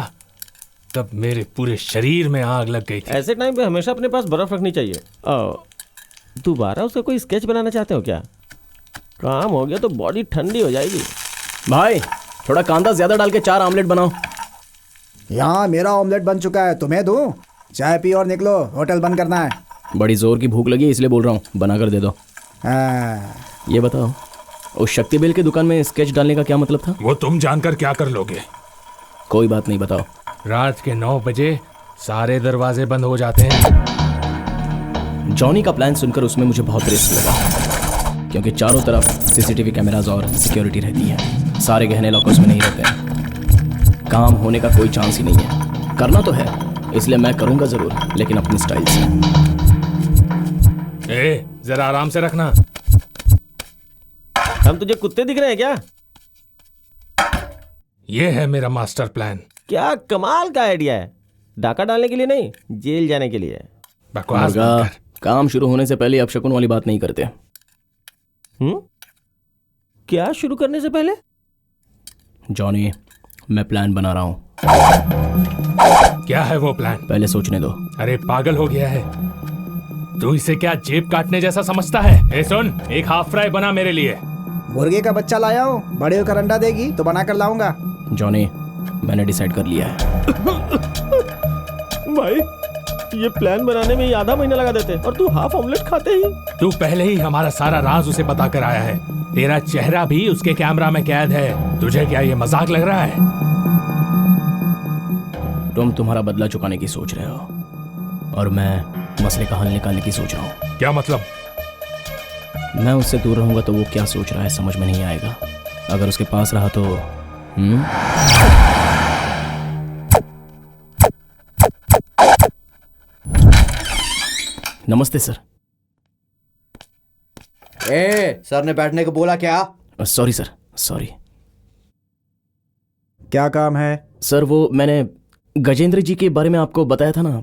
तब मेरे पूरे शरीर में आग लग गई थी। ऐसे टाइम पे हमेशा अपने पास बर्फ रखनी चाहिए। दोबारा उसका कोई स्केच बनाना चाहते हो क्या? काम हो गया तो बॉडी ठंडी हो जाएगी। भाई थोड़ा कांदा ज्यादा डाल के 4 आमलेट बनाओ। यहाँ मेरा ऑमलेट बन चुका है, तुम्हें दूं? चाय पी और निकलो, होटल बंद करना है। बड़ी जोर की भूख लगी इसलिए बोल रहा हूँ, बना कर दे दो। ये बताओ, उस शक्ति बेल की दुकान में स्केच डालने का क्या मतलब था? वो तुम जानकर क्या कर लोगे? कोई बात नहीं, बताओ। रात के 9 बजे सारे दरवाजे बंद हो जाते हैं। जॉनी का प्लान सुनकर उसमें मुझे बहुत रिस्क लगा, क्योंकि चारों तरफ सीसीटीवी कैमरास और सिक्योरिटी रहती है। सारे गहने लॉकर्स में नहीं रहते। काम होने का कोई चांस ही नहीं है। करना तो है, इसलिए मैं करूंगा जरूर, लेकिन अपनी स्टाइल से। जरा आराम से रखना। हम तुझे कुत्ते दिख रहे हैं क्या? ये है मेरा मास्टर प्लान। क्या कमाल का आइडिया है। डाका डालने के लिए नहीं, जेल जाने के लिए। बकवास काम शुरू होने से पहले अपशकुन वाली बात नहीं करते। क्या शुरू करने से पहले? जॉनी, मैं प्लान बना रहा हूं। क्या है वो प्लान? पहले सोचने दो। अरे पागल हो गया है तू? इसे क्या जेब काटने जैसा समझता है? सुन, एक हाफ फ्राई बना मेरे लिए। मुर्गे का बच्चा लाया हूँ, बड़े होकर अंडा देगी तो बना कर लाऊंगा। जॉनी, मैंने डिसाइड कर लिया है। भाई, ये प्लान बनाने में ही आधा महीना लगा देते और तू हाफ ऑमलेट खाते ही। तू पहले ही हमारा सारा राज उसे बता कर आया है। तेरा चेहरा भी उसके कैमरा में कैद है। तुझे क्या ये मजाक लग रहा है? तुम तुम्हारा बदला चुकाने की सोच रहे हो और मैं मसले का हल निकालने की सोच रहा हूँ। क्या मतलब? मैं उससे दूर रहूंगा तो वो क्या सोच रहा है समझ में नहीं आएगा। अगर उसके पास रहा तो नमस्ते सर। सर ने बैठने को बोला क्या? Sorry sir, sorry. क्या काम है? सर वो मैंने गजेंद्र जी के बारे में आपको बताया था ना,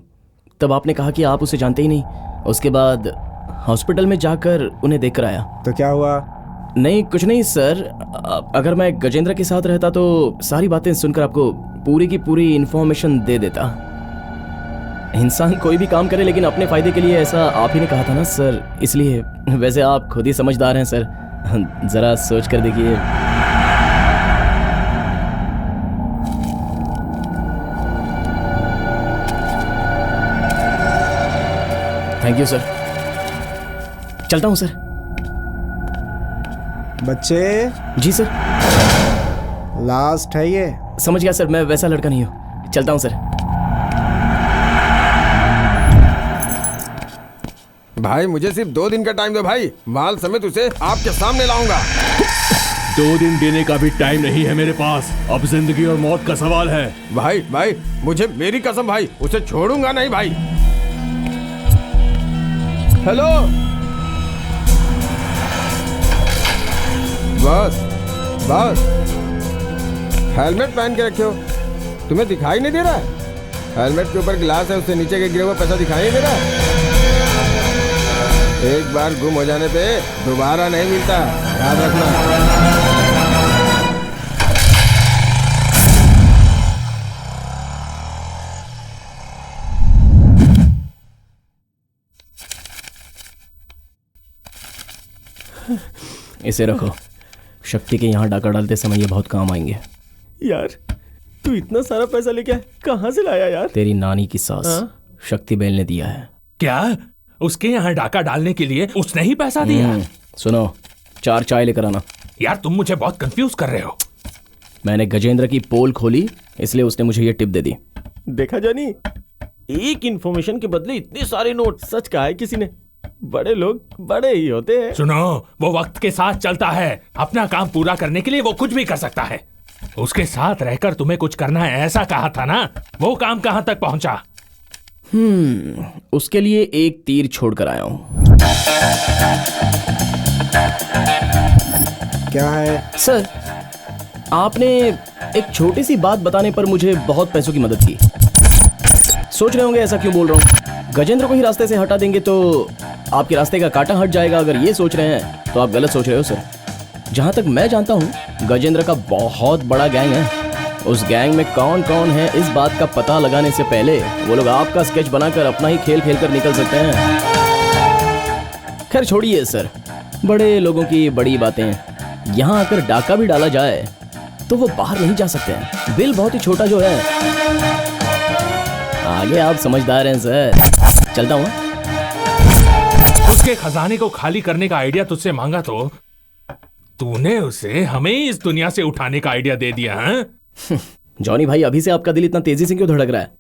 तब आपने कहा कि आप उसे जानते ही नहीं। उसके बाद हॉस्पिटल में जाकर उन्हें देखकर आया। तो क्या हुआ? नहीं कुछ नहीं सर। अगर मैं गजेंद्र के साथ रहता तो सारी बातें सुनकर आपको पूरी की पूरी इन्फॉर्मेशन दे देता। इंसान कोई भी काम करे लेकिन अपने फायदे के लिए, ऐसा आप ही ने कहा था ना सर, इसलिए। वैसे आप खुद ही समझदार हैं सर, जरा सोच कर देखिए। Thank you sir. चलता हूं सर। बच्चे। जी सर। लास्ट है ये। समझ गया सर, मैं वैसा लड़का नहीं हूं। चलता हूं सर। भाई मुझे सिर्फ 2 दिन का टाइम दो भाई, माल समेत उसे आपके सामने लाऊंगा। 2 दिन देने का भी टाइम नहीं है मेरे पास। अब जिंदगी और मौत का सवाल है। भाई मुझे मेरी कसम भाई, उसे छोड़ूंगा नहीं भाई। हेलो बस, हेलमेट पहन के रखे हो, तुम्हें दिखाई नहीं दे रहा है? हेलमेट के ऊपर गिलास है, उससे नीचे के गिरे हुआ पैसा दिखाई नहीं दे रहा है? एक बार गुम हो जाने पे दोबारा नहीं मिलता, याद रखना। इसे रखो, शक्ति के यहाँ डाका डालते समय ये बहुत काम आएंगे। यार तू इतना सारा पैसा लेके कहाँ से लाया यार? तेरी नानी की सास शक्ति बेल ने दिया है। क्या? उसके यहाँ डाका डालने के लिए उसने ही पैसा दिया? सुनो, 4 चाय लेकर आना। यार तुम मुझे बहुत कंफ्यूज कर रहे हो। मैंने गजेंद्र की पोल खोली, इसलिए उसने मुझे ये टिप दे दी। देखा जानी, एक इन्फॉर्मेशन के बदले इतने सारे नोट। सच कहा है किसी ने, बड़े लोग बड़े ही होते हैं। सुनो, वो वक्त के साथ चलता है। अपना काम पूरा करने के लिए वो कुछ भी कर सकता है। उसके साथ रहकर तुम्हें कुछ करना है ऐसा कहा था ना, वो काम कहां तक पहुंचा? उसके लिए एक तीर छोड़कर आया हूं। क्या है? सर, आपने एक छोटी सी बात बताने पर मुझे बहुत पैसों की मदद की। सोच रहे होंगे ऐसा क्यों बोल रहा हूँ। गजेंद्र को ही रास्ते से हटा देंगे तो आपके रास्ते का कांटा हट जाएगा। अगर ये सोच रहे हैं तो आप गलत सोच रहे हो सर। जहां तक मैं जानता हूं, गजेंद्र का बहुत बड़ा गैंग है। उस गैंग में कौन कौन है, इस बात का पता लगाने से पहले वो लोग आपका स्केच बनाकर अपना ही खेल खेल कर निकल सकते हैं। खैर छोड़िए सर, बड़े लोगों की बड़ी बातें। यहाँ आकर डाका भी डाला जाए तो वो बाहर नहीं जा सकते हैं। बिल बहुत ही छोटा जो है। आगे आप समझदार हैं सर। चलता हूँ। उसके खजाने को खाली करने का आइडिया तुझसे मांगा तो तूने उसे हमें इस दुनिया से उठाने का आइडिया दे दिया है? जॉनी भाई, अभी से आपका दिल इतना तेजी से क्यों धड़क रहा है?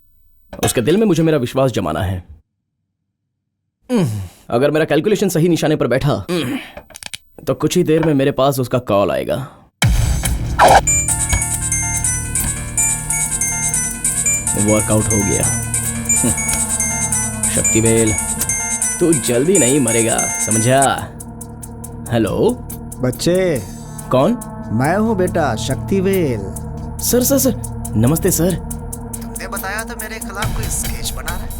उसके दिल में मुझे मेरा विश्वास जमाना है। अगर मेरा कैलकुलेशन सही निशाने पर बैठा तो कुछ ही देर में मेरे पास उसका कॉल आएगा। वर्कआउट हो गया। शक्तिवेल, तू जल्दी नहीं मरेगा, समझा? हेलो बच्चे। कौन? मैं हूँ बेटा, शक्तिवेल। सर सर सर, नमस्ते सर। तुमने बताया था मेरे खिलाफ कोई स्केच बना रहा है,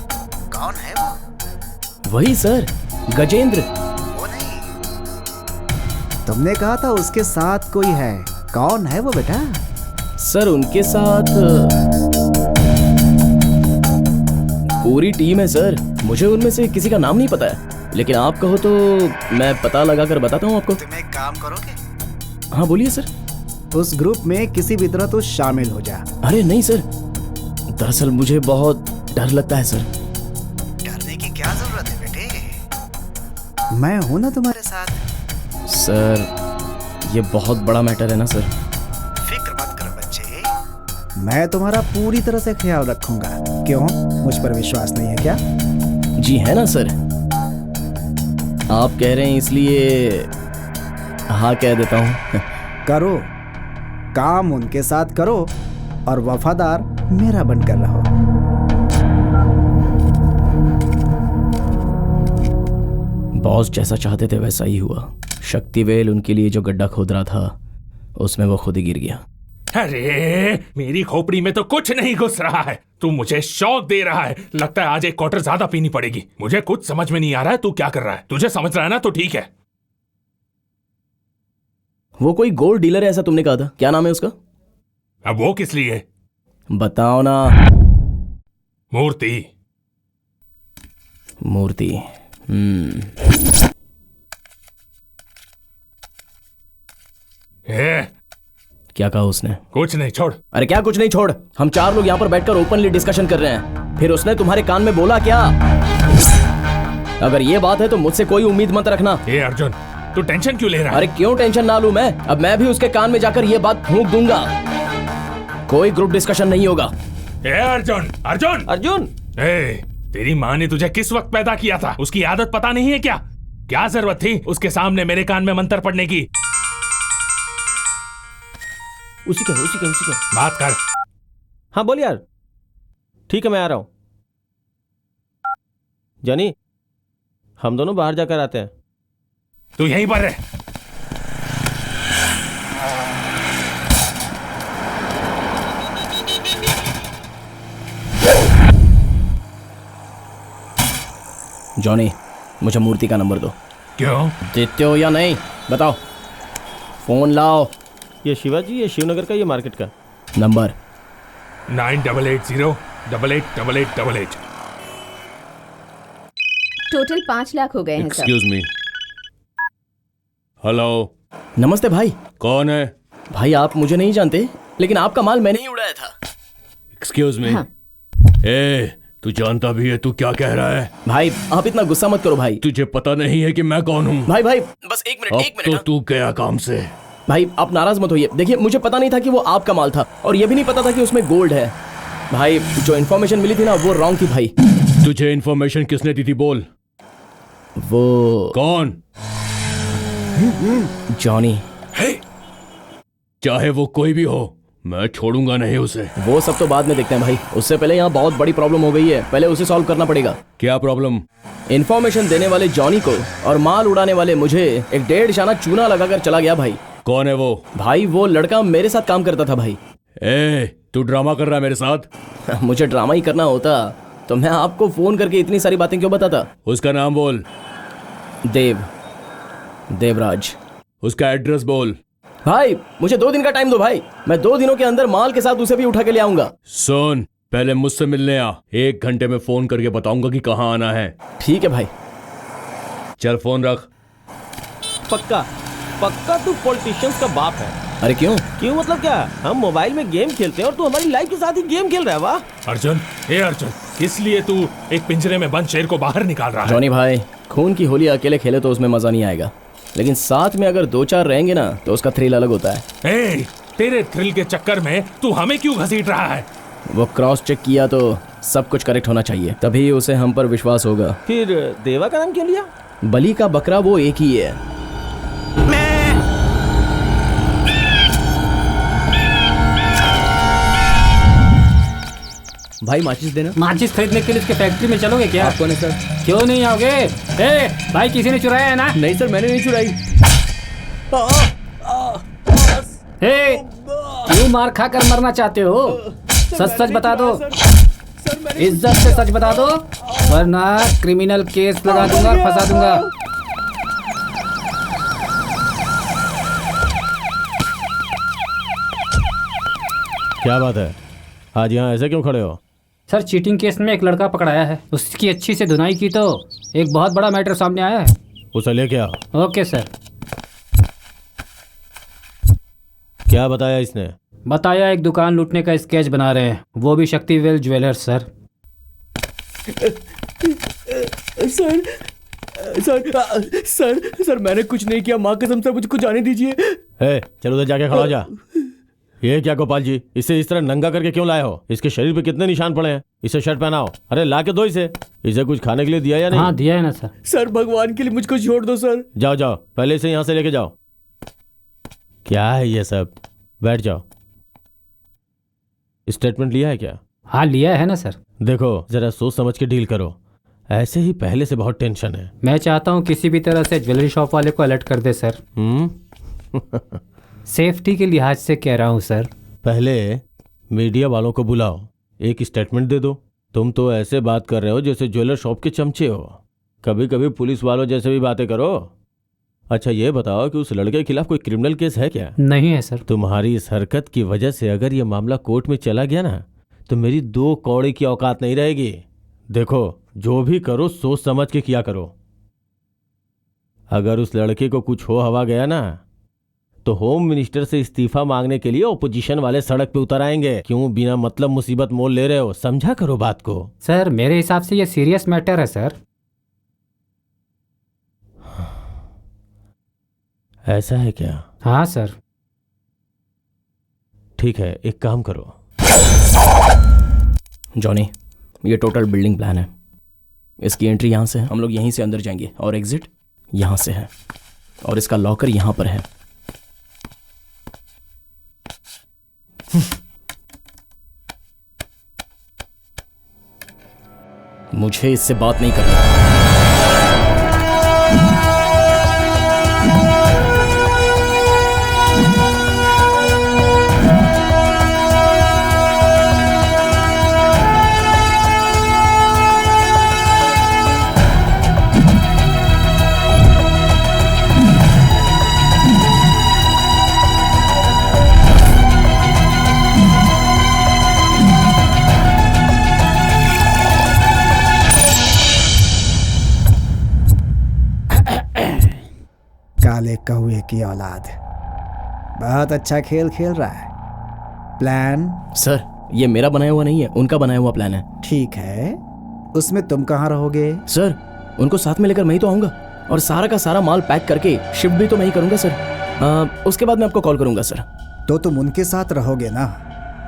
कौन है वो? वही सर, गजेंद्र। वो नहीं, तुमने कहा था उसके साथ कोई है, कौन है वो बेटा? सर उनके साथ पूरी टीम है सर। मुझे उनमें से किसी का नाम नहीं पता है, लेकिन आप कहो तो मैं पता लगा कर बताता हूँ आपको। तुम एक काम करोगे? हाँ बोलिए सर। उस ग्रुप में किसी भी तरह तो शामिल हो जा। अरे नहीं सर, दरअसल मुझे बहुत डर लगता है सर। डरने की क्या जरूरत है बेटे, मैं हूं ना तुम्हारे साथ। सर ये बहुत बड़ा मैटर है ना सर। फिक्र मत करो बच्चे, मैं तुम्हारा पूरी तरह से ख्याल रखूंगा। क्यों, मुझ पर विश्वास नहीं है क्या? जी है ना सर, आप कह रहे हैं इसलिए हाँ कह देता हूँ। करो काम, उनके साथ करो और वफादार मेरा बनकर रहो। बॉस जैसा चाहते थे वैसा ही हुआ। शक्तिवेल उनके लिए जो गड्ढा खोद रहा था उसमें वो खुद ही गिर गया। अरे मेरी खोपड़ी में तो कुछ नहीं घुस रहा है, तू मुझे शौक दे रहा है। लगता है आज एक क्वार्टर ज्यादा पीनी पड़ेगी। मुझे कुछ समझ में नहीं आ रहा है तू क्या कर रहा है। तुझे समझ रहा है ना तो ठीक है। वो कोई गोल्ड डीलर है ऐसा तुमने कहा था, क्या नाम है उसका? अब वो किस लिए? बताओ ना। मूर्ति। मूर्ति। क्या कहा उसने? कुछ नहीं, छोड़। अरे क्या कुछ नहीं छोड़? हम चार लोग यहाँ पर बैठकर ओपनली डिस्कशन कर रहे हैं, फिर उसने तुम्हारे कान में बोला क्या? अगर ये बात है तो मुझसे कोई उम्मीद मत रखना। ए अर्जुन, तू टेंशन क्यों ले रहा है? अरे क्यों टेंशन ना लूं मैं? अब मैं भी उसके कान में जाकर ये बात फूंक दूंगा। कोई ग्रुप डिस्कशन नहीं होगा। ए अर्जुन, अर्जुन, अर्जुन! ए, तेरी माँ ने तुझे किस वक्त पैदा किया था? उसकी आदत पता नहीं है क्या? क्या जरूरत थी उसके सामने मेरे कान में मंत्र पढ़ने की? उसी का बात कर। हाँ बोल यार। ठीक है मैं आ रहा हूं। जानी, हम दोनों बाहर जाकर आते हैं। तू यहीं पर रह। जॉनी, मुझे मूर्ति का नंबर दो। क्यों? देते हो या नहीं बताओ। फोन लाओ। ये शिवाजी, ये शिवनगर का, ये मार्केट का नंबर 9880888888। टोटल 5 लाख हो गए हैं सर। Excuse me. हेलो। नमस्ते भाई। कौन है? भाई आप मुझे नहीं जानते, लेकिन आपका माल मैंने ही उड़ाया था। Excuse me. हाँ। ए, तू जानता भी है तू क्या कह रहा है? भाई आप इतना गुस्सा मत करो भाई। तुझे पता नहीं है कि मैं कौन हूँ? भाई भाई बस एक मिनट, एक मिनट। तो तू गया काम से। भाई आप नाराज मत होइए। देखिए मुझे पता नहीं था कि वो आपका माल था, और ये भी नहीं पता था कि उसमें गोल्ड है। भाई जो इन्फॉर्मेशन मिली थी ना वो रॉन्ग थी भाई। तुझे इन्फॉर्मेशन किसने दी थी बोल? वो कौन? जॉनी। चाहे वो कोई भी हो, मैं छोड़ूंगा नहीं उसे। वो सब तो बाद में देखते हैं भाई, उससे पहले यहाँ बहुत बड़ी प्रॉब्लम हो गई है, पहले उसे सॉल्व करना पड़ेगा। क्या प्रॉब्लम? इन्फॉर्मेशन देने वाले जॉनी को और माल उड़ाने वाले मुझे एक 1.5 शाना चूना लगाकर चला गया भाई। कौन है वो? भाई वो लड़का मेरे साथ काम करता था भाई। ए, तू ड्रामा कर रहा है मेरे साथ? मुझे ड्रामा ही करना होता तो मैं आपको फोन करके इतनी सारी बातें क्यों बताता। उसका नाम बोल। देवराज। उसका एड्रेस बोल। भाई मुझे 2 दिन का टाइम दो भाई, मैं 2 दिनों के अंदर माल के साथ उसे भी उठा के ले आऊंगा। सुन, पहले मुझसे मिलने आ, 1 घंटे में फोन करके बताऊंगा कि कहाँ आना है। ठीक है भाई। चल फोन रख। पक्का पक्का तू पॉलिटिशियंस का बाप है। अरे क्यों? क्यों मतलब क्या? हम मोबाइल में गेम खेलते हैं और तू हमारी लाइफ के साथ ही गेम खेल रहा है। वाह अर्जुन, ए अर्जुन, इसलिए तू एक पिंजरे में बंद शेर को बाहर निकाल रहा है। जॉनी भाई, खून की होली अकेले खेले तो उसमें मजा नहीं आएगा। लेकिन साथ में अगर 2-4 रहेंगे ना तो उसका थ्रिल अलग होता है। ए, तेरे थ्रिल के चक्कर में तू हमें क्यों घसीट रहा है? वो क्रॉस चेक किया तो सब कुछ करेक्ट होना चाहिए, तभी उसे हम पर विश्वास होगा। फिर देवा का नाम क्यों लिया? बलि का बकरा वो एक ही है। भाई माचिस देना। माचिस खरीदने के लिए इसके फैक्ट्री में चलोगे क्या? आप कौन है सर? क्यों नहीं आओगे? ए, भाई किसी ने चुराया है ना? नहीं सर, मैंने नहीं चुराई। ए, क्यों मार खा कर मरना चाहते हो? सच सच बता दो, इज्जत से सच बता दो, वरना क्रिमिनल केस लगा दूंगा, फंसा दूंगा। क्या बात है, आज यहाँ ऐसे क्यों खड़े हो? सर, चीटिंग केस में एक लड़का पकड़ाया है, उसकी अच्छी से धुनाई की तो एक बहुत बड़ा मैटर सामने आया है। उसे लेके आओ। Okay sir. क्या बताया इसने? बताया एक दुकान लूटने का स्केच बना रहे हैं, वो भी Shaktivel jewellers sir. Sir sir sir sir मैंने कुछ नहीं किया, माँ कसम, सर मुझको जाने दीजिए। चलो उधर जाके खड़ा हो जा। ये क्या गोपाल जी, इसे इस तरह नंगा करके क्यों लाए हो? इसके शरीर पे कितने निशान पड़े हैं? इसे शर्ट पहनाओ। अरे ला के दो इसे। इसे कुछ खाने के लिए दिया या नहीं? हाँ दिया है ना सर। सर भगवान के लिए मुझको छोड़ दो सर। जाओ जाओ, पहले इसे यहाँ से लेके जाओ। क्या है ये सब? बैठ जाओ। स्टेटमेंट लिया है क्या? हाँ लिया है ना सर। देखो जरा सोच समझ के डील करो, ऐसे ही पहले से बहुत टेंशन है। मैं चाहता हूँ किसी भी तरह से ज्वेलरी शॉप वाले को अलर्ट कर दे सर। सेफ्टी के लिहाज से कह रहा हूँ सर। पहले मीडिया वालों को बुलाओ, एक स्टेटमेंट दे दो। तुम तो ऐसे बात कर रहे हो जैसे ज्वेलर शॉप के चमचे हो। कभी कभी पुलिस वालों जैसे भी बातें करो। अच्छा ये बताओ कि उस लड़के के खिलाफ कोई क्रिमिनल केस है क्या? नहीं है सर। तुम्हारी इस हरकत की वजह से अगर ये मामला कोर्ट में चला गया ना तो मेरी 2 कौड़ी की औकात नहीं रहेगी। देखो जो भी करो सोच समझ के किया करो। अगर उस लड़के को कुछ हो हवा गया ना तो होम मिनिस्टर से इस्तीफा मांगने के लिए ओपोजिशन वाले सड़क पे उतर आएंगे। क्यों बिना मतलब मुसीबत मोल ले रहे हो? समझा करो बात को। सर मेरे हिसाब से ये सीरियस मैटर है सर। ऐसा है क्या? हाँ सर। ठीक है, एक काम करो। जॉनी, ये टोटल बिल्डिंग प्लान है। इसकी एंट्री यहाँ से है, हम लोग यहीं से अंदर जाएंगे, और एग्जिट यहाँ से है, और इसका लॉकर यहाँ पर है। मुझे इससे बात नहीं करनी। काले कौए की औलाद, बहुत अच्छा खेल खेल रहा है। प्लान? सर ये मेरा बनाया हुआ नहीं है, उनका बनाया हुआ प्लान है। ठीक है, उसमें तुम कहाँ रहोगे? सर उनको साथ में लेकर मैं ही तो आऊंगा, और सारा का सारा माल पैक करके शिफ्ट भी तो मैं ही करूंगा सर। उसके बाद मैं आपको कॉल करूंगा सर। तो तुम उनके साथ रहोगे ना?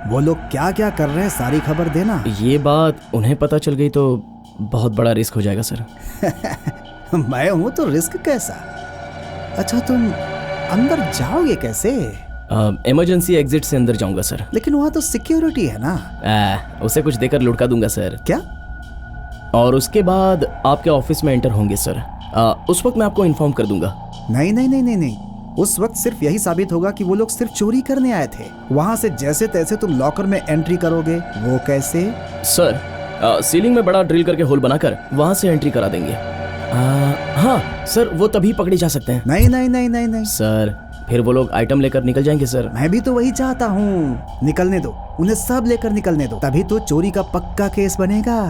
वो लोग क्या क्या कर रहे हैं सारी खबर देना। ये बात उन्हें पता चल गई तो बहुत बड़ा रिस्क हो जाएगा सर। मैं हूं तो रिस्क कैसा? अच्छा तुम अंदर जाओगे कैसे? इमरजेंसी एग्जिट से अंदर जाऊंगा सर। लेकिन वहाँ तो सिक्योरिटी है ना। उसे कुछ देकर लुढ़का दूंगा सर। क्या? और उसके बाद आपके ऑफिस में एंटर होंगे सर। उस वक्त मैं आपको इन्फॉर्म कर दूंगा। नहीं नहीं नहीं नहीं नहीं, उस वक्त सिर्फ यही साबित होगा कि वो लोग सिर्फ चोरी करने आए थे। वहाँ से जैसे तैसे तुम लॉकर में एंट्री करोगे। वो कैसे? सर सीलिंग में बड़ा ड्रिल करके होल बनाकर वहाँ से एंट्री करा देंगे। हाँ सर, वो तभी पकड़े जा सकते हैं। नहीं नहीं नहीं नहीं नहीं सर, फिर वो लोग आइटम लेकर निकल जाएंगे सर। मैं भी तो वही चाहता हूँ, निकलने दो उन्हें, सब लेकर निकलने दो, तभी तो चोरी का पक्का केस बनेगा।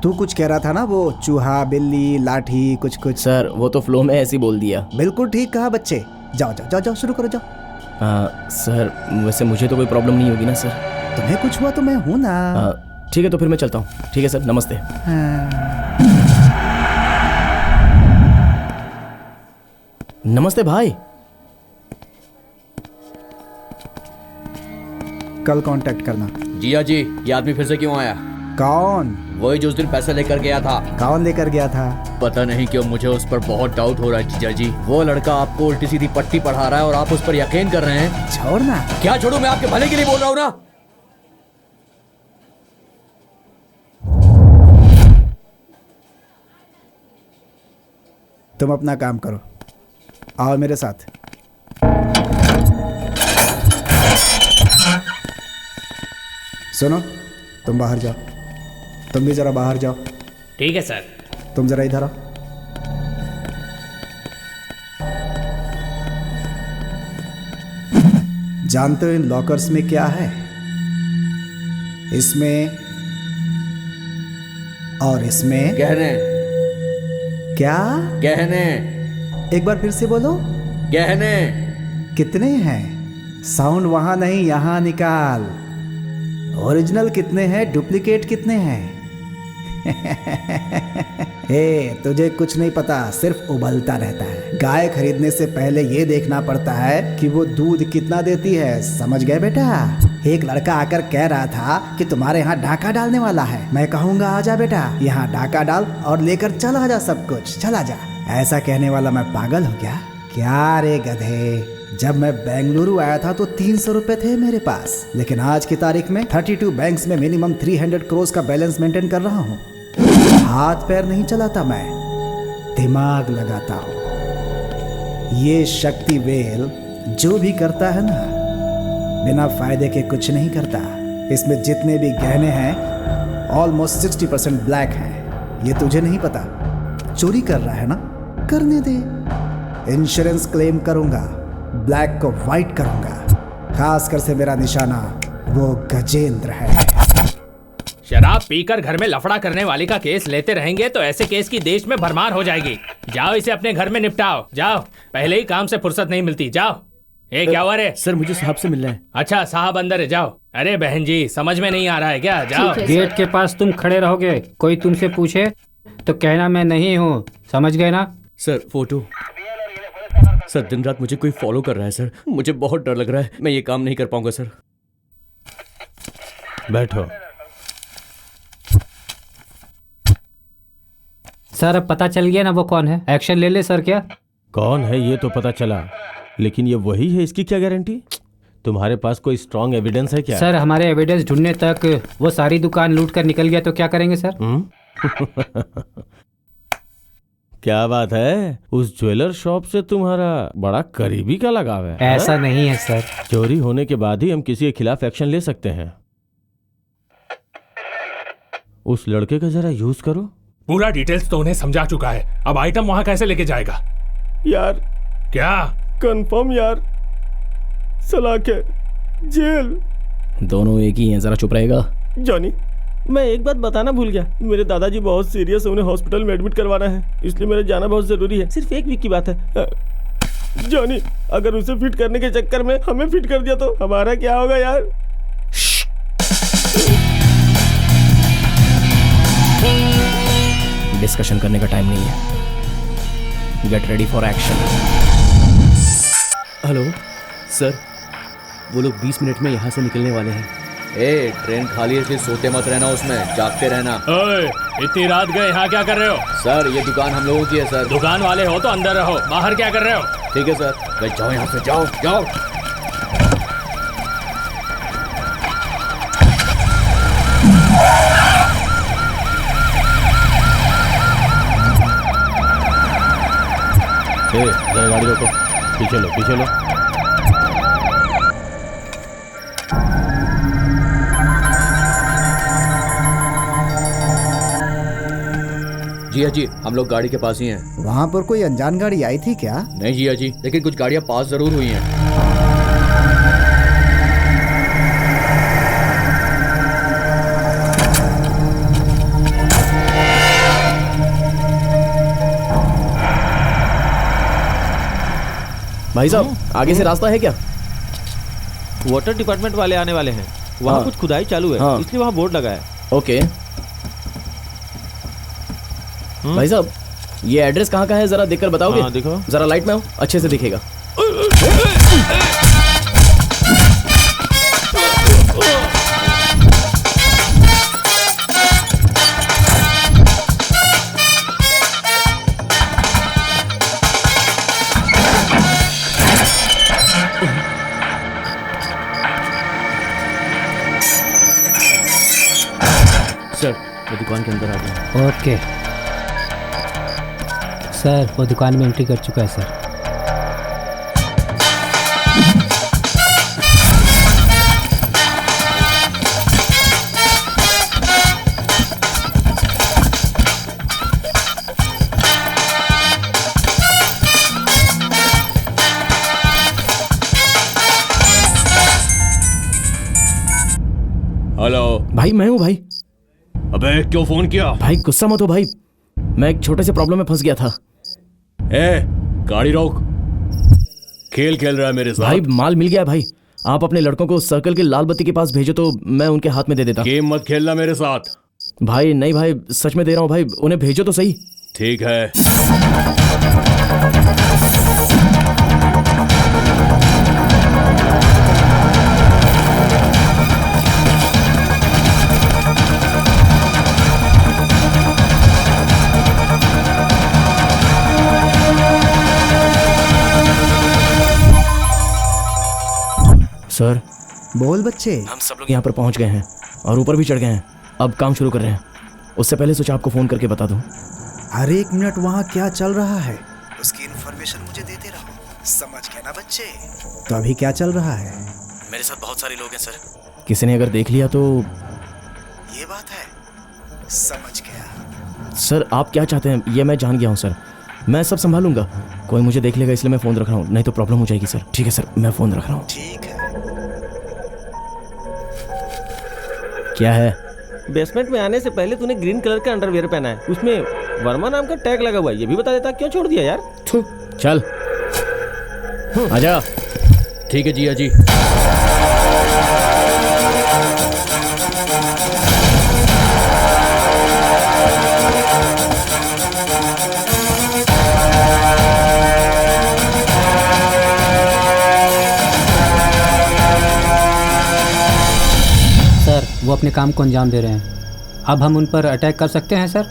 तू कुछ कह रहा था ना, वो चूहा बिल्ली लाठी कुछ कुछ। सर वो तो फ्लो में ऐसे ही बोल दिया। बिल्कुल ठीक कहा बच्चे। जाओ जाओ जाओ जाओ, शुरू करो जाओ। सर वैसे मुझे तो कोई प्रॉब्लम नहीं होगी ना सर? तुम्हें कुछ हुआ तो मैं हूँ ना। ठीक है तो फिर मैं चलता हूँ। ठीक है सर, नमस्ते। नमस्ते भाई। कल कांटेक्ट करना। जिया जी, ये आदमी फिर से क्यों आया? कौन? वही जो उस दिन पैसे लेकर गया था। कौन लेकर गया था? पता नहीं क्यों मुझे उस पर बहुत डाउट हो रहा है जीजा जी। वो लड़का आपको उल्टी सीधी पट्टी पढ़ा रहा है और आप उस पर यकीन कर रहे हैं। छोड़ना। क्या छोड़ू? मैं आपके भले के लिए बोल रहा हूँ ना। तुम अपना काम करो, आओ मेरे साथ। सुनो, तुम बाहर जाओ। तुम भी जरा बाहर जाओ। ठीक है सर। तुम जरा इधर आओ। जानते हो इन लॉकर्स में क्या है? इसमें और इसमें गहने। क्या? गहने। एक बार फिर से बोलो। गहने। कितने हैं? साउंड वहां नहीं, यहां निकाल। ओरिजिनल कितने हैं, डुप्लीकेट कितने हैं? हे, तुझे कुछ नहीं पता, सिर्फ उबलता रहता है। गाय खरीदने से पहले ये देखना पड़ता है कि वो दूध कितना देती है। समझ गए बेटा? एक लड़का आकर कह रहा था कि तुम्हारे यहाँ डाका डालने वाला है। मैं कहूँगा आजा बेटा, यहाँ डाका डाल और लेकर चला जा सब कुछ, चला जा। ऐसा कहने वाला मैं पागल हो गया क्या? रे गधे, जब मैं बेंगलुरु आया था तो 300 रुपए थे मेरे पास, लेकिन आज की तारीख में 32 बैंक्स में मिनिमम 300 करोड़ का बैलेंस मेंटेन कर रहा हूँ। हाथ पैर नहीं चलाता मैं, दिमाग लगाता हूँ। ये शक्ति वेल जो भी करता है ना, बिना फायदे के कुछ नहीं करता। इसमें जितने भी गहने हैं ऑलमोस्ट 60% ब्लैक हैं। ये तुझे नहीं पता। चोरी कर रहा है ना, करने दे। इंश्योरेंस क्लेम करूंगा, ब्लैक को व्हाइट करूंगा। खासकर से मेरा निशाना वो गजेंद्र है। शराब पीकर घर में लफड़ा करने वाले का केस लेते रहेंगे तो ऐसे केस की देश में भरमार हो जाएगी। जाओ इसे अपने घर में निपटाओ, जाओ। पहले ही काम से फुर्सत नहीं मिलती, जाओ। क्या हुआ रे? सर मुझे साहब से मिलना है। अच्छा साहब अंदर है, जाओ। अरे बहन जी, समझ में नहीं आ रहा है क्या? जाओ। गेट के पास तुम खड़े रहोगे, कोई तुमसे पूछे तो कहना मैं नहीं हूँ, समझ गए ना? Sir photo. सर दिन रात मुझे कोई फॉलो कर रहा है सर, मुझे बहुत डर लग रहा है। मैं ये काम नहीं कर पाऊंगा सर। बैठो। सर अब पता चल गया ना वो कौन है? एक्शन ले ले सर। क्या कौन है ये तो पता चला, लेकिन ये वही है इसकी क्या गारंटी? तुम्हारे पास कोई स्ट्रॉन्ग एविडेंस है क्या? सर हमारे एविडेंस ढूंढने तक वो सारी दुकान लूट कर निकल गया तो क्या करेंगे सर? क्या बात है, उस ज्वेलर शॉप से तुम्हारा बड़ा करीबी का लगाव है? ऐसा नहीं है सर। चोरी होने के बाद ही हम किसी के खिलाफ एक्शन ले सकते हैं। उस लड़के का जरा यूज करो। पूरा डिटेल्स तो उन्हें समझा चुका है, अब आइटम वहां कैसे लेके जाएगा? यार क्या कंफर्म यार, सलाखे जेल। दोनों एक ही हैं, जरा चुप रहेगा। जॉनी, मैं एक बात बताना भूल गया, मेरे दादाजी बहुत सीरियस है, उन्हें हॉस्पिटल में एडमिट करवाना है, इसलिए मेरा जाना बहुत जरूरी है। सिर्फ एक वीक की बात है। जॉनी, अगर उसे फिट करने के चक्कर में हमें फिट कर दिया तो हमारा क्या होगा यार? डिस्कशन करने का टाइम नहीं है। Get ready for action. Hello sir, वो लोग 20 मिनट में यहाँ से निकलने वाले हैं। ए, ट्रेन खाली है इसलिए सोते मत रहना, उसमें जागते रहना। ओए, इतनी रात गए यहाँ क्या कर रहे हो? सर ये दुकान हम लोगों की है सर। दुकान वाले हो तो अंदर रहो, बाहर क्या कर रहे हो? ठीक है सर, भाई जाओ यहाँ से, जाओ जाओ। जरा गाड़ी रोको, पीछे लो पीछे लो। जिया जी, हम लोग गाड़ी के पास ही हैं। वहाँ पर कोई अनजान गाड़ी आई थी क्या? नहीं जिया जी, लेकिन कुछ गाड़ियाँ पास जरूर हुई हैं। भाई साहब आगे से रास्ता है क्या? वाटर डिपार्टमेंट वाले आने वाले हैं, वहाँ कुछ खुदाई चालू है, इसलिए वहाँ बोर्ड लगा है। ओके भाई साहब, ये एड्रेस कहाँ का है जरा देखकर बताओगे? हाँ, देखो। जरा लाइट में आओ, अच्छे से दिखेगा। सर वो दुकान के अंदर आ गया। ओके सर, वो दुकान में एंट्री कर चुका है सर। हेलो भाई मैं हूँ भाई। अबे क्यों फोन किया? भाई गुस्सा मत हो भाई, मैं एक छोटे से प्रॉब्लम में फंस गया था। ए गाड़ी रोक, खेल खेल रहा है मेरे साथ? भाई माल मिल गया भाई, आप अपने लड़कों को सर्कल के लाल बत्ती के पास भेजो तो मैं उनके हाथ में दे देता। गेम मत खेलना मेरे साथ। भाई नहीं भाई, सच में दे रहा हूँ भाई, उन्हें भेजो तो सही। ठीक है। सर बोल बच्चे। हम सब लोग यहाँ पर पहुँच गए हैं और ऊपर भी चढ़ गए हैं, अब काम शुरू कर रहे हैं। उससे पहले सोचा आपको फ़ोन करके बता दूँ। हर एक मिनट वहाँ क्या चल रहा है उसकी इन्फॉर्मेशन मुझे देते रहो, समझ गए ना बच्चे? तो अभी क्या चल रहा है? मेरे साथ बहुत सारे लोग हैं सर, किसी ने अगर देख लिया तो। ये बात है, समझ गया। सर आप क्या चाहते हैं ये मैं जान गया हूँ सर, मैं सब संभालूंगा। कोई मुझे देख लेगा इसलिए मैं फ़ोन रख रहा हूँ, नहीं तो प्रॉब्लम हो जाएगी सर। ठीक है सर, मैं फ़ोन रख रहा हूँ। ठीक है। क्या है? बेसमेंट में आने से पहले तूने ग्रीन कलर का अंडरवियर पहना है, उसमें वर्मा नाम का टैग लगा हुआ है, ये भी बता देता। क्यों छोड़ दिया यार? चल आजा। ठीक है जिया जी। सर वो अपने काम को अंजाम दे रहे हैं, अब हम उन पर अटैक कर सकते हैं सर?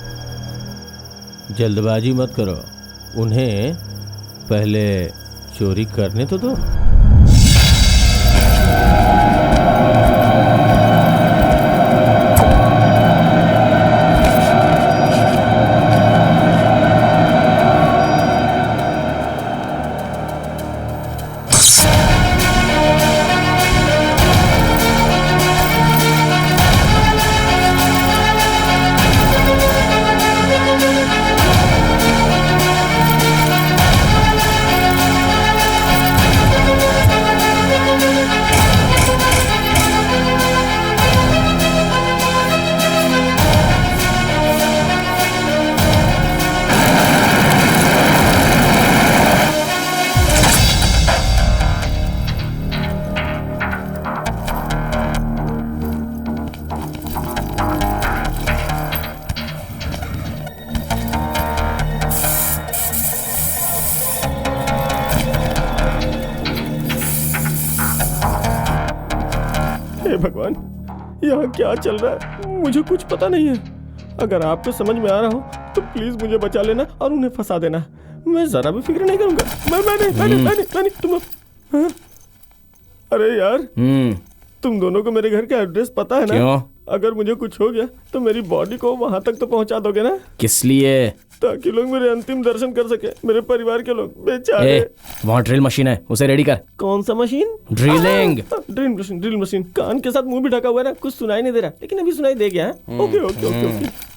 जल्दबाजी मत करो, उन्हें पहले चोरी करने तो दो। भगवान, यहाँ क्या चल रहा है मुझे कुछ पता नहीं है। अगर आपको समझ में आ रहा हो तो प्लीज मुझे बचा लेना और उन्हें फंसा देना, मैं जरा भी फिक्र नहीं करूंगा। मैं तुम हाँ? अरे यार तुम दोनों को मेरे घर का एड्रेस पता है ना? क्यों? अगर मुझे कुछ हो गया तो मेरी बॉडी को वहां तक तो पहुंचा दोगे ना? किस लिए? ताकि लोग मेरे अंतिम दर्शन कर सके, मेरे परिवार के लोग बेचारे। वहाँ ड्रिल मशीन है, उसे रेडी कर। कौन सा मशीन? ड्रिलिंग। ड्रिल मशीन कान के साथ मुंह भी ढका हुआ है ना, कुछ सुनाई नहीं दे रहा, लेकिन अभी सुनाई दे गया है। Okay okay okay okay.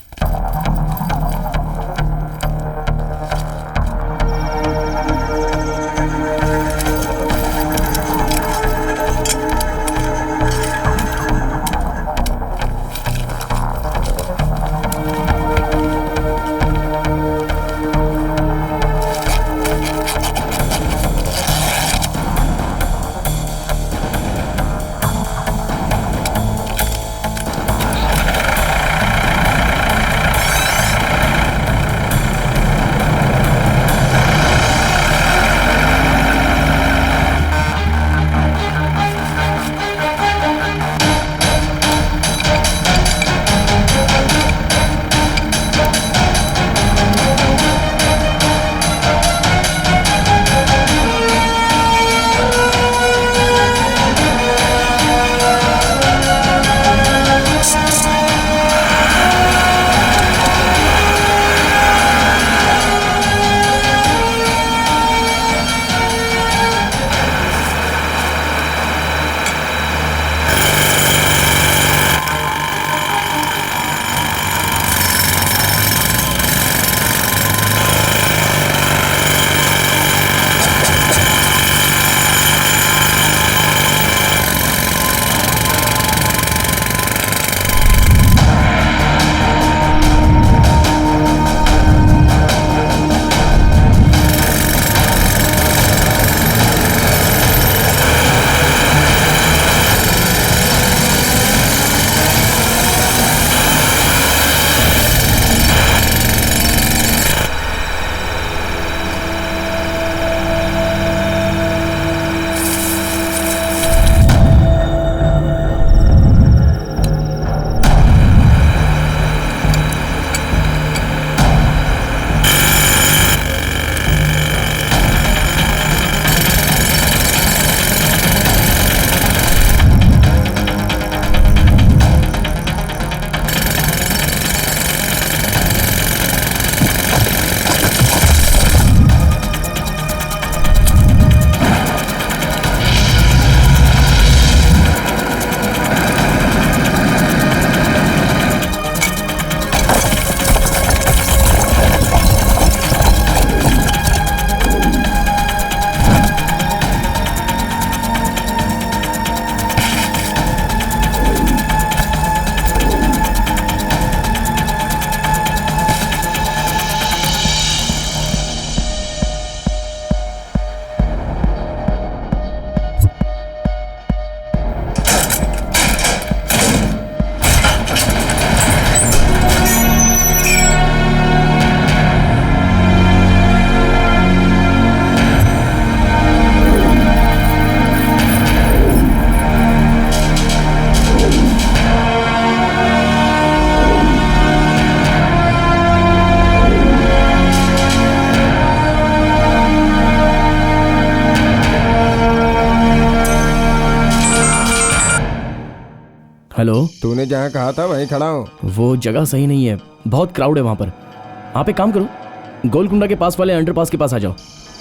Hello, तूने जहाँ कहा था वहीं खड़ा हूँ। वो जगह सही नहीं है, बहुत क्राउड है वहाँ पर। आप एक काम करो, गोलकुंडा के पास वाले अंडरपास के पास आ जाओ।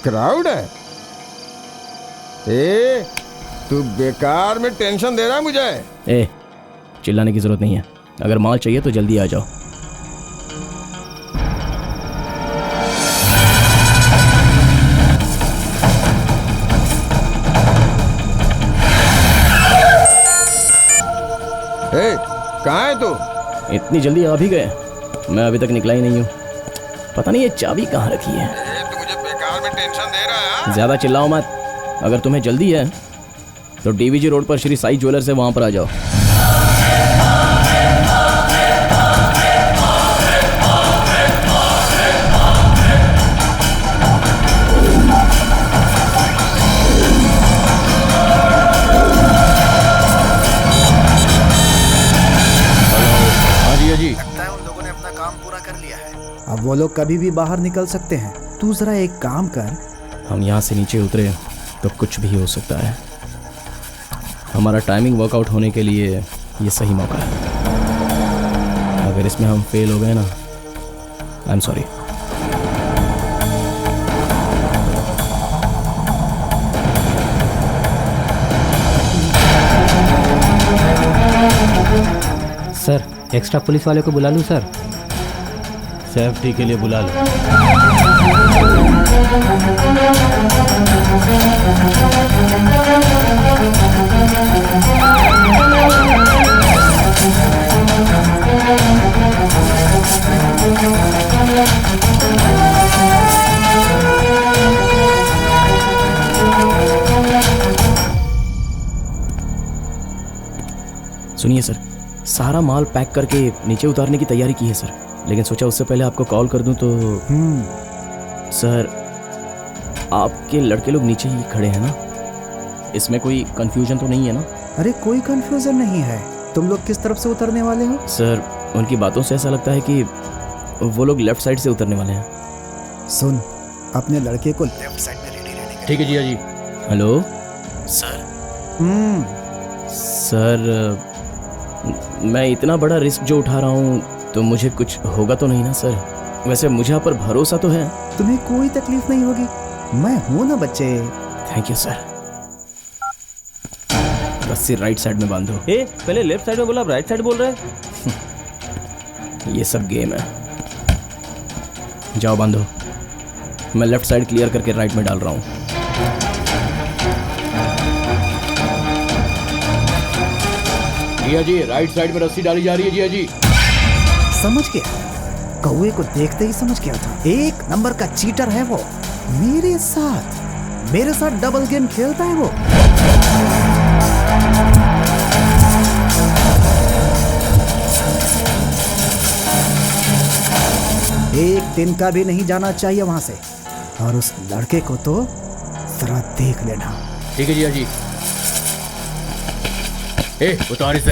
क्राउड है? ए, तू बेकार में टेंशन दे रहा है मुझे। ए, चिल्लाने की जरूरत नहीं है। अगर माल चाहिए तो जल्दी आ जाओ। ए, कहाँ है तू? इतनी जल्दी आ भी गए? मैं अभी तक निकला ही नहीं हूँ। पता नहीं ये चाबी कहाँ रखी है। तू मुझे बेकार में टेंशन दे रहा है। ज्यादा चिल्लाओ मत। अगर तुम्हें जल्दी है तो डीवीजी रोड पर श्री साई ज्वेलर्स है, वहां पर आ जाओ। अब वो लोग कभी भी बाहर निकल सकते हैं। तू जरा एक काम कर। हम यहाँ से नीचे उतरे तो कुछ भी हो सकता है। हमारा टाइमिंग वर्कआउट होने के लिए ये सही मौका है। अगर इसमें हम फेल हो गए ना, I am sorry. Sir, extra police वाले को बुला लूँ सर? सेफ्टी के लिए बुला लो। सुनिए सर, सारा माल पैक करके नीचे उतारने की तैयारी की है सर, लेकिन सोचा उससे पहले आपको कॉल कर दूं तो। सर, आपके लड़के लोग नीचे ही खड़े हैं ना? इसमें कोई कंफ्यूजन तो नहीं है ना? अरे कोई कंफ्यूजन नहीं है। तुम लोग किस तरफ से उतरने वाले हो? सर, उनकी बातों से ऐसा लगता है कि वो लोग लेफ्ट साइड से उतरने वाले हैं। सुन, अपने लड़के को लेफ्ट साइड में रेडी रहने का। ठीक है Jiya ji. Hello sir. Sir, मैं इतना बड़ा रिस्क जो उठा रहा हूँ तो मुझे कुछ होगा तो नहीं ना सर? वैसे मुझे आप पर भरोसा तो है। तुम्हें कोई तकलीफ नहीं होगी, मैं हूं ना बच्चे। Thank you sir. रस्सी राइट साइड में बांधो। ए, पहले लेफ्ट साइड में बोला, अब राइट साइड बोल रहा है। ये सब गेम है। जाओ बांधो। मैं लेफ्ट साइड क्लियर करके राइट में डाल रहा हूँ। जिया जी, राइट साइड में रस्सी डाली जा रही है। जिया जी समझ गया, कौवे को देखते ही समझ गया था। एक नंबर का चीटर है वो। मेरे साथ डबल गेम खेलता है वो। एक दिन का भी नहीं जाना चाहिए वहां से। और उस लड़के को तो जरा देख लेना। ठीक है जिया जी। ए, उतार इसे।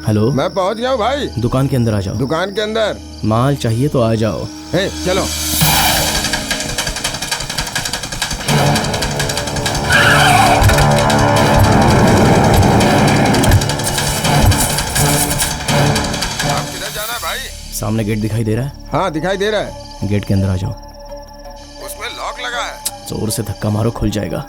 हेलो, मैं पहुंच गया हूँ भाई। दुकान के अंदर आ जाओ। दुकान के अंदर? माल चाहिए तो आ जाओ। हे, चलो। सामने गेट दिखाई दे रहा है? हाँ, दिखाई दे रहा है। गेट के अंदर आ जाओ। उसमें लॉक लगा है। जोर से धक्का मारो, खुल जाएगा।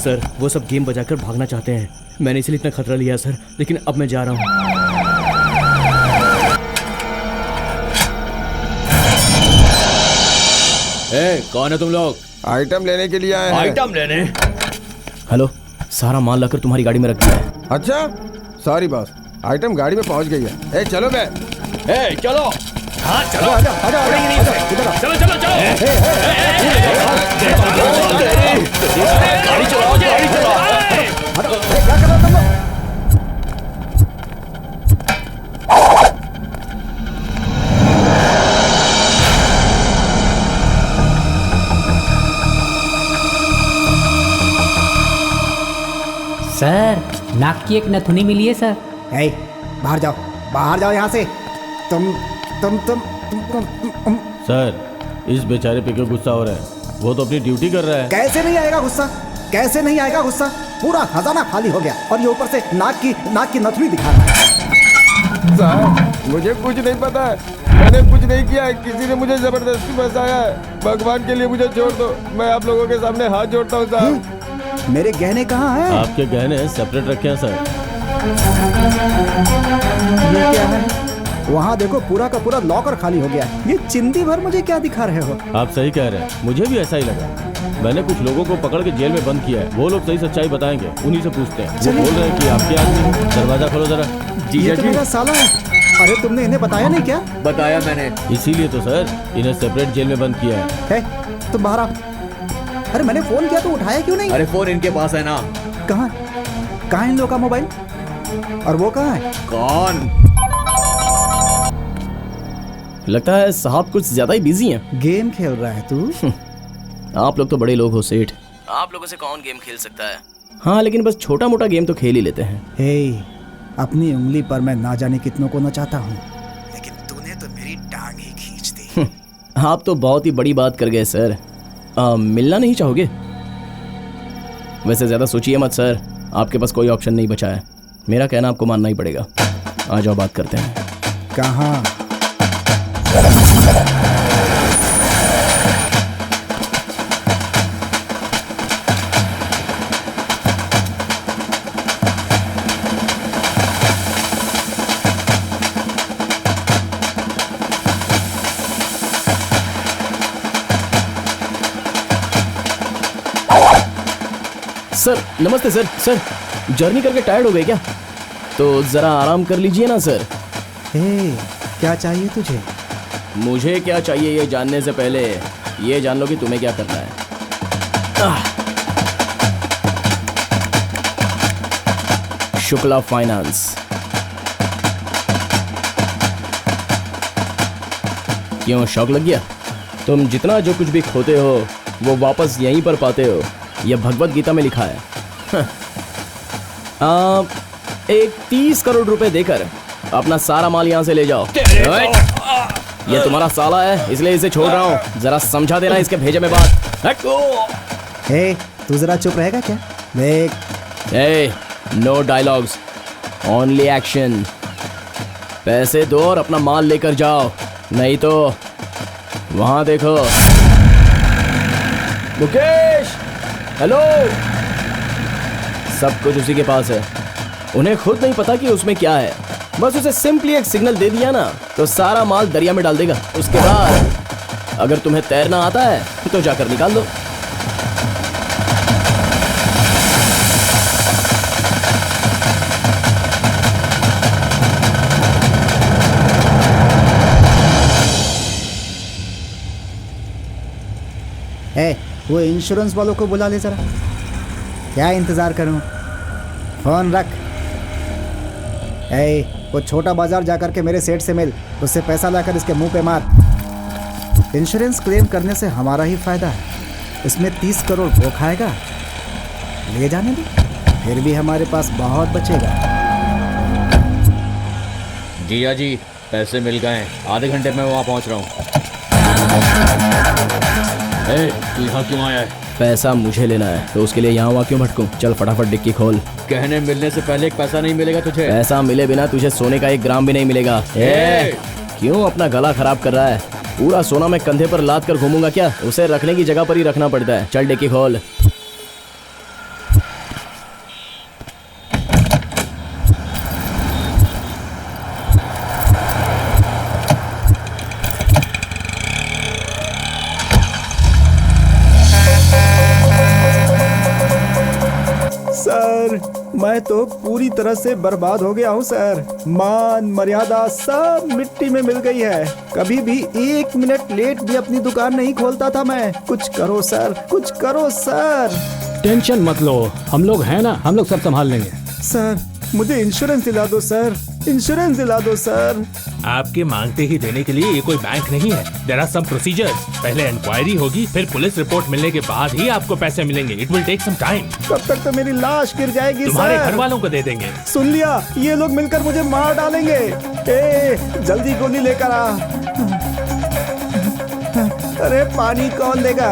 सर, वो सब गेम बजाकर भागना चाहते हैं। मैंने इसलिए इतना खतरा लिया सर, लेकिन अब मैं जा रहा हूँ। कौन है तुम लोग? आइटम लेने के लिए आए हैं। आइटम लेने? हेलो, सारा माल लाकर तुम्हारी गाड़ी में रख दिया है। अच्छा, सॉरी बॉस, आइटम गाड़ी में पहुंच गई है। ए, चलो बे। ए, चलो। हाँ चलो आजा, आजा, आजा, उड़ेंगे नहीं आजा, इसे। इधर आ। चलो चलो चलो गाड़ी चलाओ गाड़ी चलाओ। क्या कर रहे हो तुम लोग? सर नाक की एक नथुनी मिली है सर। ए, बाहर जाओ यहाँ से। तुम सर, इस बेचारे पे क्यों गुस्सा हो रहा है? वो तो अपनी ड्यूटी कर रहा है। कैसे नहीं आएगा गुस्सा? पूरा खजाना खाली हो गया और ये ऊपर से नाक की नथुनी दिखा रहा है। साहब मुझे कुछ नहीं पता है, मैंने कुछ नहीं किया है, किसी ने मुझे जबरदस्ती फंसाया है। भगवान के लिए मुझे छोड़ दो, मैं आप लोगों के सामने हाथ जोड़ता हूँ साहब। मेरे गहने कहाँ हैं? आपके गहने सेपरेट रखे हैं सर। ये क्या है? वहाँ देखो पूरा का पूरा लॉकर खाली हो गया है। ये चिंदी भर मुझे क्या दिखा रहे हो? आप सही कह रहे हैं, मुझे भी ऐसा ही लगा। मैंने कुछ लोगों को पकड़ के जेल में बंद किया है, वो लोग सही सच्चाई बताएंगे, उन्हीं से पूछते हैं। वो बोल रहे हैं कि आपके आदमी। दरवाजा खोलो जरा। ये तो मेरा साला है। अरे तुमने इन्हें बताया नहीं क्या? बताया मैंने, इसीलिए तो सर इन्हें सेपरेट जेल में बंद किया है। तुम बाहर आओ। अरे मैंने फोन किया तो उठाया क्यों नहीं? अरे फोन इनके पास है ना। कहाँ इन लोगों का मोबाइल? और वो कहाँ है? कौन? लगता है साहब कुछ ज्यादा ही बिजी हैं। गेम खेल रहा है तू? आप लोग तो बड़े लोग हो सेठ, आप लोगों से कौन गेम खेल सकता है? हाँ लेकिन बस छोटा मोटा गेम तो खेल ही लेते हैं। अपनी उंगली पर मैं ना जाने कितनों को नचाता हूँ, लेकिन तूने तो मेरी टांग ही खींच दी। आप तो बहुत ही बड़ी बात कर गए सर। मिलना नहीं चाहोगे? वैसे ज्यादा सोचिए मत सर, आपके पास कोई ऑप्शन नहीं बचा है। मेरा कहना आपको मानना ही पड़ेगा। आ जाओ बात करते हैं। कहाँ? सर नमस्ते सर। सर जर्नी करके टायर्ड हो गए क्या? तो जरा आराम कर लीजिए ना सर। क्या चाहिए तुझे? मुझे क्या चाहिए ये जानने से पहले ये जान लो कि तुम्हें क्या करना है। शुक्ला फाइनेंस। क्यों शौक लग गया? तुम जितना जो कुछ भी खोते हो वो वापस यहीं पर पाते हो, यह भगवत गीता में लिखा है। एक 30 करोड़ रुपए देकर अपना सारा माल यहाँ से ले जाओ। ये तुम्हारा साला है इसलिए इसे छोड़ रहा हूँ, जरा समझा देना इसके भेजे में बात। तू जरा चुप रहेगा क्या? देख, नो डायलॉग्स, ओनली एक्शन। पैसे दो और अपना माल लेकर जाओ, नहीं तो वहां देखो। मुकेश, हेलो। सब कुछ उसी के पास है, उन्हें खुद नहीं पता कि उसमें क्या है। बस उसे सिंपली एक सिग्नल दे दिया ना तो सारा माल दरिया में डाल देगा। उसके बाद अगर तुम्हें तैरना आता है तो जाकर निकाल दो। वो इंश्योरेंस वालों को बुला ले जरा। क्या इंतजार करूं? फोन रख। वो छोटा बाजार जाकर के मेरे सेठ से मिल, उससे पैसा लाकर इसके मुंह पे मार। इंश्योरेंस क्लेम करने से हमारा ही फायदा है, इसमें 30 करोड़ वो खाएगा। ले जाने दो, फिर भी हमारे पास बहुत बचेगा। जिया जी पैसे मिल गए, आधे घंटे में वहाँ पहुँच रहा हूँ। तू यहाँ क्यों आया है? पैसा मुझे लेना है तो उसके लिए यहाँ वहाँ क्यों भटकूं? चल फटाफट डिक्की खोल। कहने मिलने से पहले एक पैसा नहीं मिलेगा तुझे। पैसा मिले बिना तुझे सोने का 1 ग्राम भी नहीं मिलेगा। क्यों अपना गला खराब कर रहा है? पूरा सोना मैं कंधे पर लाद कर घूमूंगा क्या? उसे रखने की जगह पर ही रखना पड़ता है। चल डिक्की खोल। मैं तो पूरी तरह से बर्बाद हो गया हूँ सर। मान मर्यादा सब मिट्टी में मिल गई है। कभी भी 1 मिनट लेट भी अपनी दुकान नहीं खोलता था मैं। कुछ करो सर, कुछ करो सर। टेंशन मत लो, हम लोग हैं ना, हम लोग सब संभाल लेंगे। सर मुझे इंश्योरेंस दिला दो सर, इंश्योरेंस दिला दो सर। आपके मांगते ही देने के लिए ये कोई बैंक नहीं है। There are some procedures. पहले इंक्वायरी होगी, फिर पुलिस रिपोर्ट मिलने के बाद ही आपको पैसे मिलेंगे। It will take some time. कब तक तो मेरी लाश गिर जाएगी तुम्हारे सर? घर वालों को दे देंगे। सुन लिया, ये लोग मिलकर मुझे मार डालेंगे। ए, जल्दी गोली लेकर आ। अरे पानी कौन देगा?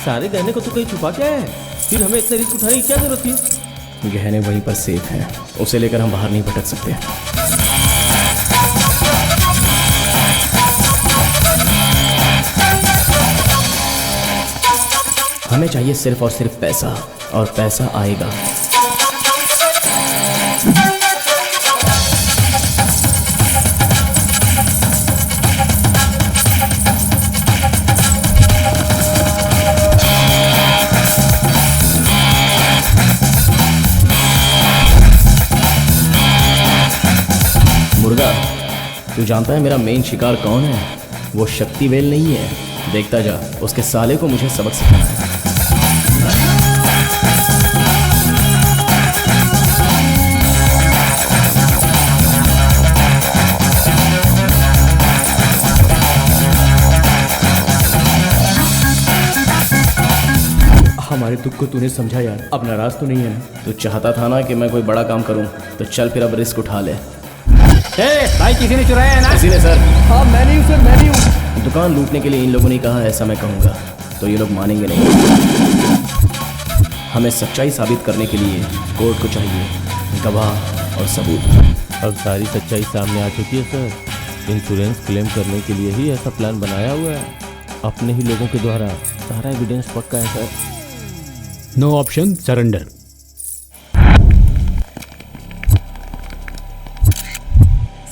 सारे गहने को तो कहीं छुपा क्या है? फिर हमें इतना रिस्क उठाने की क्या जरूरत थी? गहने वहीं पर सेफ हैं, उसे लेकर हम बाहर नहीं भटक सकते। हमें चाहिए सिर्फ और सिर्फ पैसा, और पैसा आएगा। मुर्गा, तू जानता है मेरा मेन शिकार कौन है? वो शक्तिवेल नहीं है। देखता जा, उसके साले को मुझे सबक सिखाना है। हमारे दुख को तूने समझा यार, अब नाराज तो नहीं है ना? तू चाहता था ना कि मैं कोई बड़ा काम करूं, तो चल फिर अब रिस्क उठा ले। भाई किसी ने चुराया है ना? किसी ने सर। हाँ मैंने हूँ सर, मैंने हूँ। दुकान लूटने के लिए इन लोगों ने कहा, ऐसा मैं कहूँगा तो ये लोग मानेंगे नहीं। हमें सच्चाई साबित करने के लिए कोर्ट को चाहिए गवाह और सबूत। अब सारी सच्चाई सामने आ चुकी है सर। इंश्योरेंस क्लेम करने के लिए ही ऐसा प्लान बनाया हुआ है, अपने ही लोगों के द्वारा। सारा एविडेंस पक्का है सर। No option, surrender.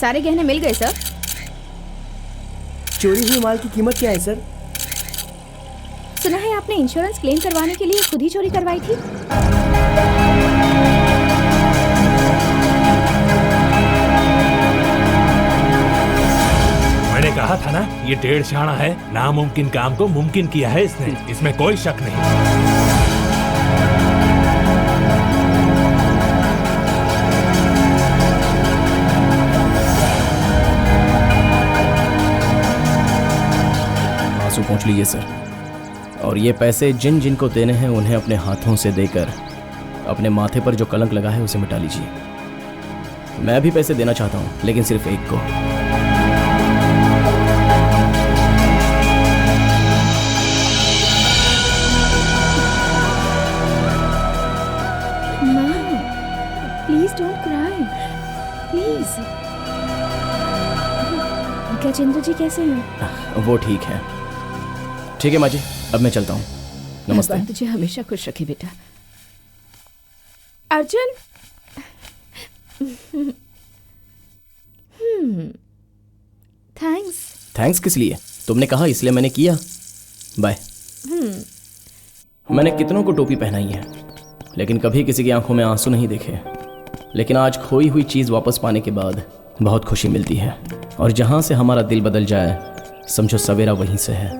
सारे गहने मिल गए सर। चोरी हुए माल की कीमत क्या है सर? सुना है आपने इंश्योरेंस क्लेम करवाने के लिए खुद ही चोरी करवाई थी। मैंने कहा था ना, ये टेढ़ शाणा है। नामुमकिन काम को मुमकिन किया है इसने, इसमें कोई शक नहीं। आंसू पहुंच लीजिए सर, और ये पैसे जिन जिन को देने हैं उन्हें अपने हाथों से देकर अपने माथे पर जो कलंक लगा है उसे मिटा लीजिए। मैं भी पैसे देना चाहता हूं, लेकिन सिर्फ एक को। Please don't cry, please. Gajendra ji कैसे हैं? वो ठीक है। ठीक है माँ जी, अब मैं चलता हूँ। नमस्ते। भगवान तुझे हमेशा खुश रखे बेटा। अर्जुन। थैंक्स। थैंक्स किस लिए? तुमने कहा इसलिए मैंने किया। बाय। मैंने कितनों को टोपी पहनाई है, लेकिन कभी किसी की आंखों में आंसू नहीं देखे। लेकिन आज खोई हुई चीज वापस पाने के बाद बहुत खुशी मिलती है, और जहां से हमारा दिल बदल जाए, समझो सवेरा वहीं से है।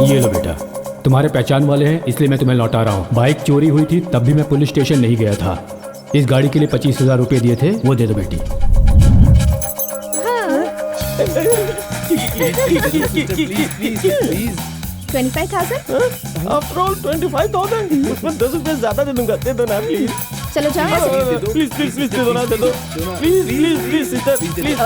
ये लो बेटा, तुम्हारे पहचान वाले हैं, इसलिए मैं तुम्हें लौटा रहा हूँ। बाइक चोरी हुई थी तब भी मैं पुलिस स्टेशन नहीं गया था। इस गाड़ी के लिए 25,000 रुपये दिए थे, वो दे दो बेटी। प्लीज 25,000? आफ्टर ऑल 25,000, उसमें 10 रुपए ज्यादा दे दूंगा। दे दो ना प्लीज। चलो जाओ। प्लीज प्लीज प्लीज दे दो ना, दे दो please please please sister please.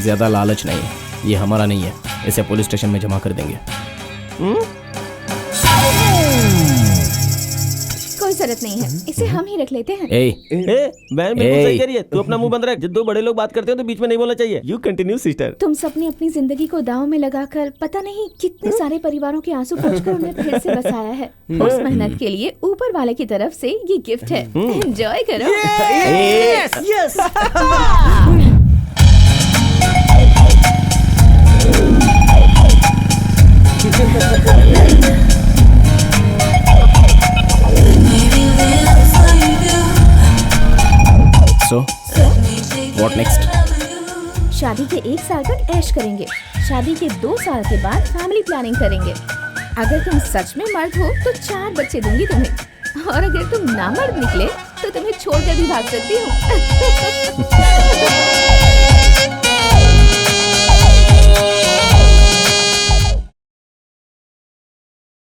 ज्यादा लालच नहीं, ये हमारा नहीं है, इसे पुलिस स्टेशन में जमा कर देंगे। कोई जरूरत नहीं है, इसे हम ही रख लेते हैं। मैं बिल्कुल सही कह रही है, तू अपना मुंह बंद रख। जब दो बड़े लोग बात करते हो तो बीच में नहीं बोलना चाहिए। You continue sister. तुम सबने अपनी जिंदगी को दांव में लगाकर पता नहीं कितने सारे परिवारों के आंसू पोंछकर उन्हें फिर से बसाया है। उस मेहनत के लिए ऊपर वाले की तरफ से ये गिफ्ट है, एंजॉय करो। Yes So, what next? शादी के 1 साल तक ऐश करेंगे, शादी के 2 साल के बाद फैमिली प्लानिंग करेंगे। अगर तुम सच में मर्द हो तो 4 बच्चे दूंगी तुम्हें, और अगर तुम नामर्द निकले तो तुम्हें छोड़कर भी भाग सकती हूँ।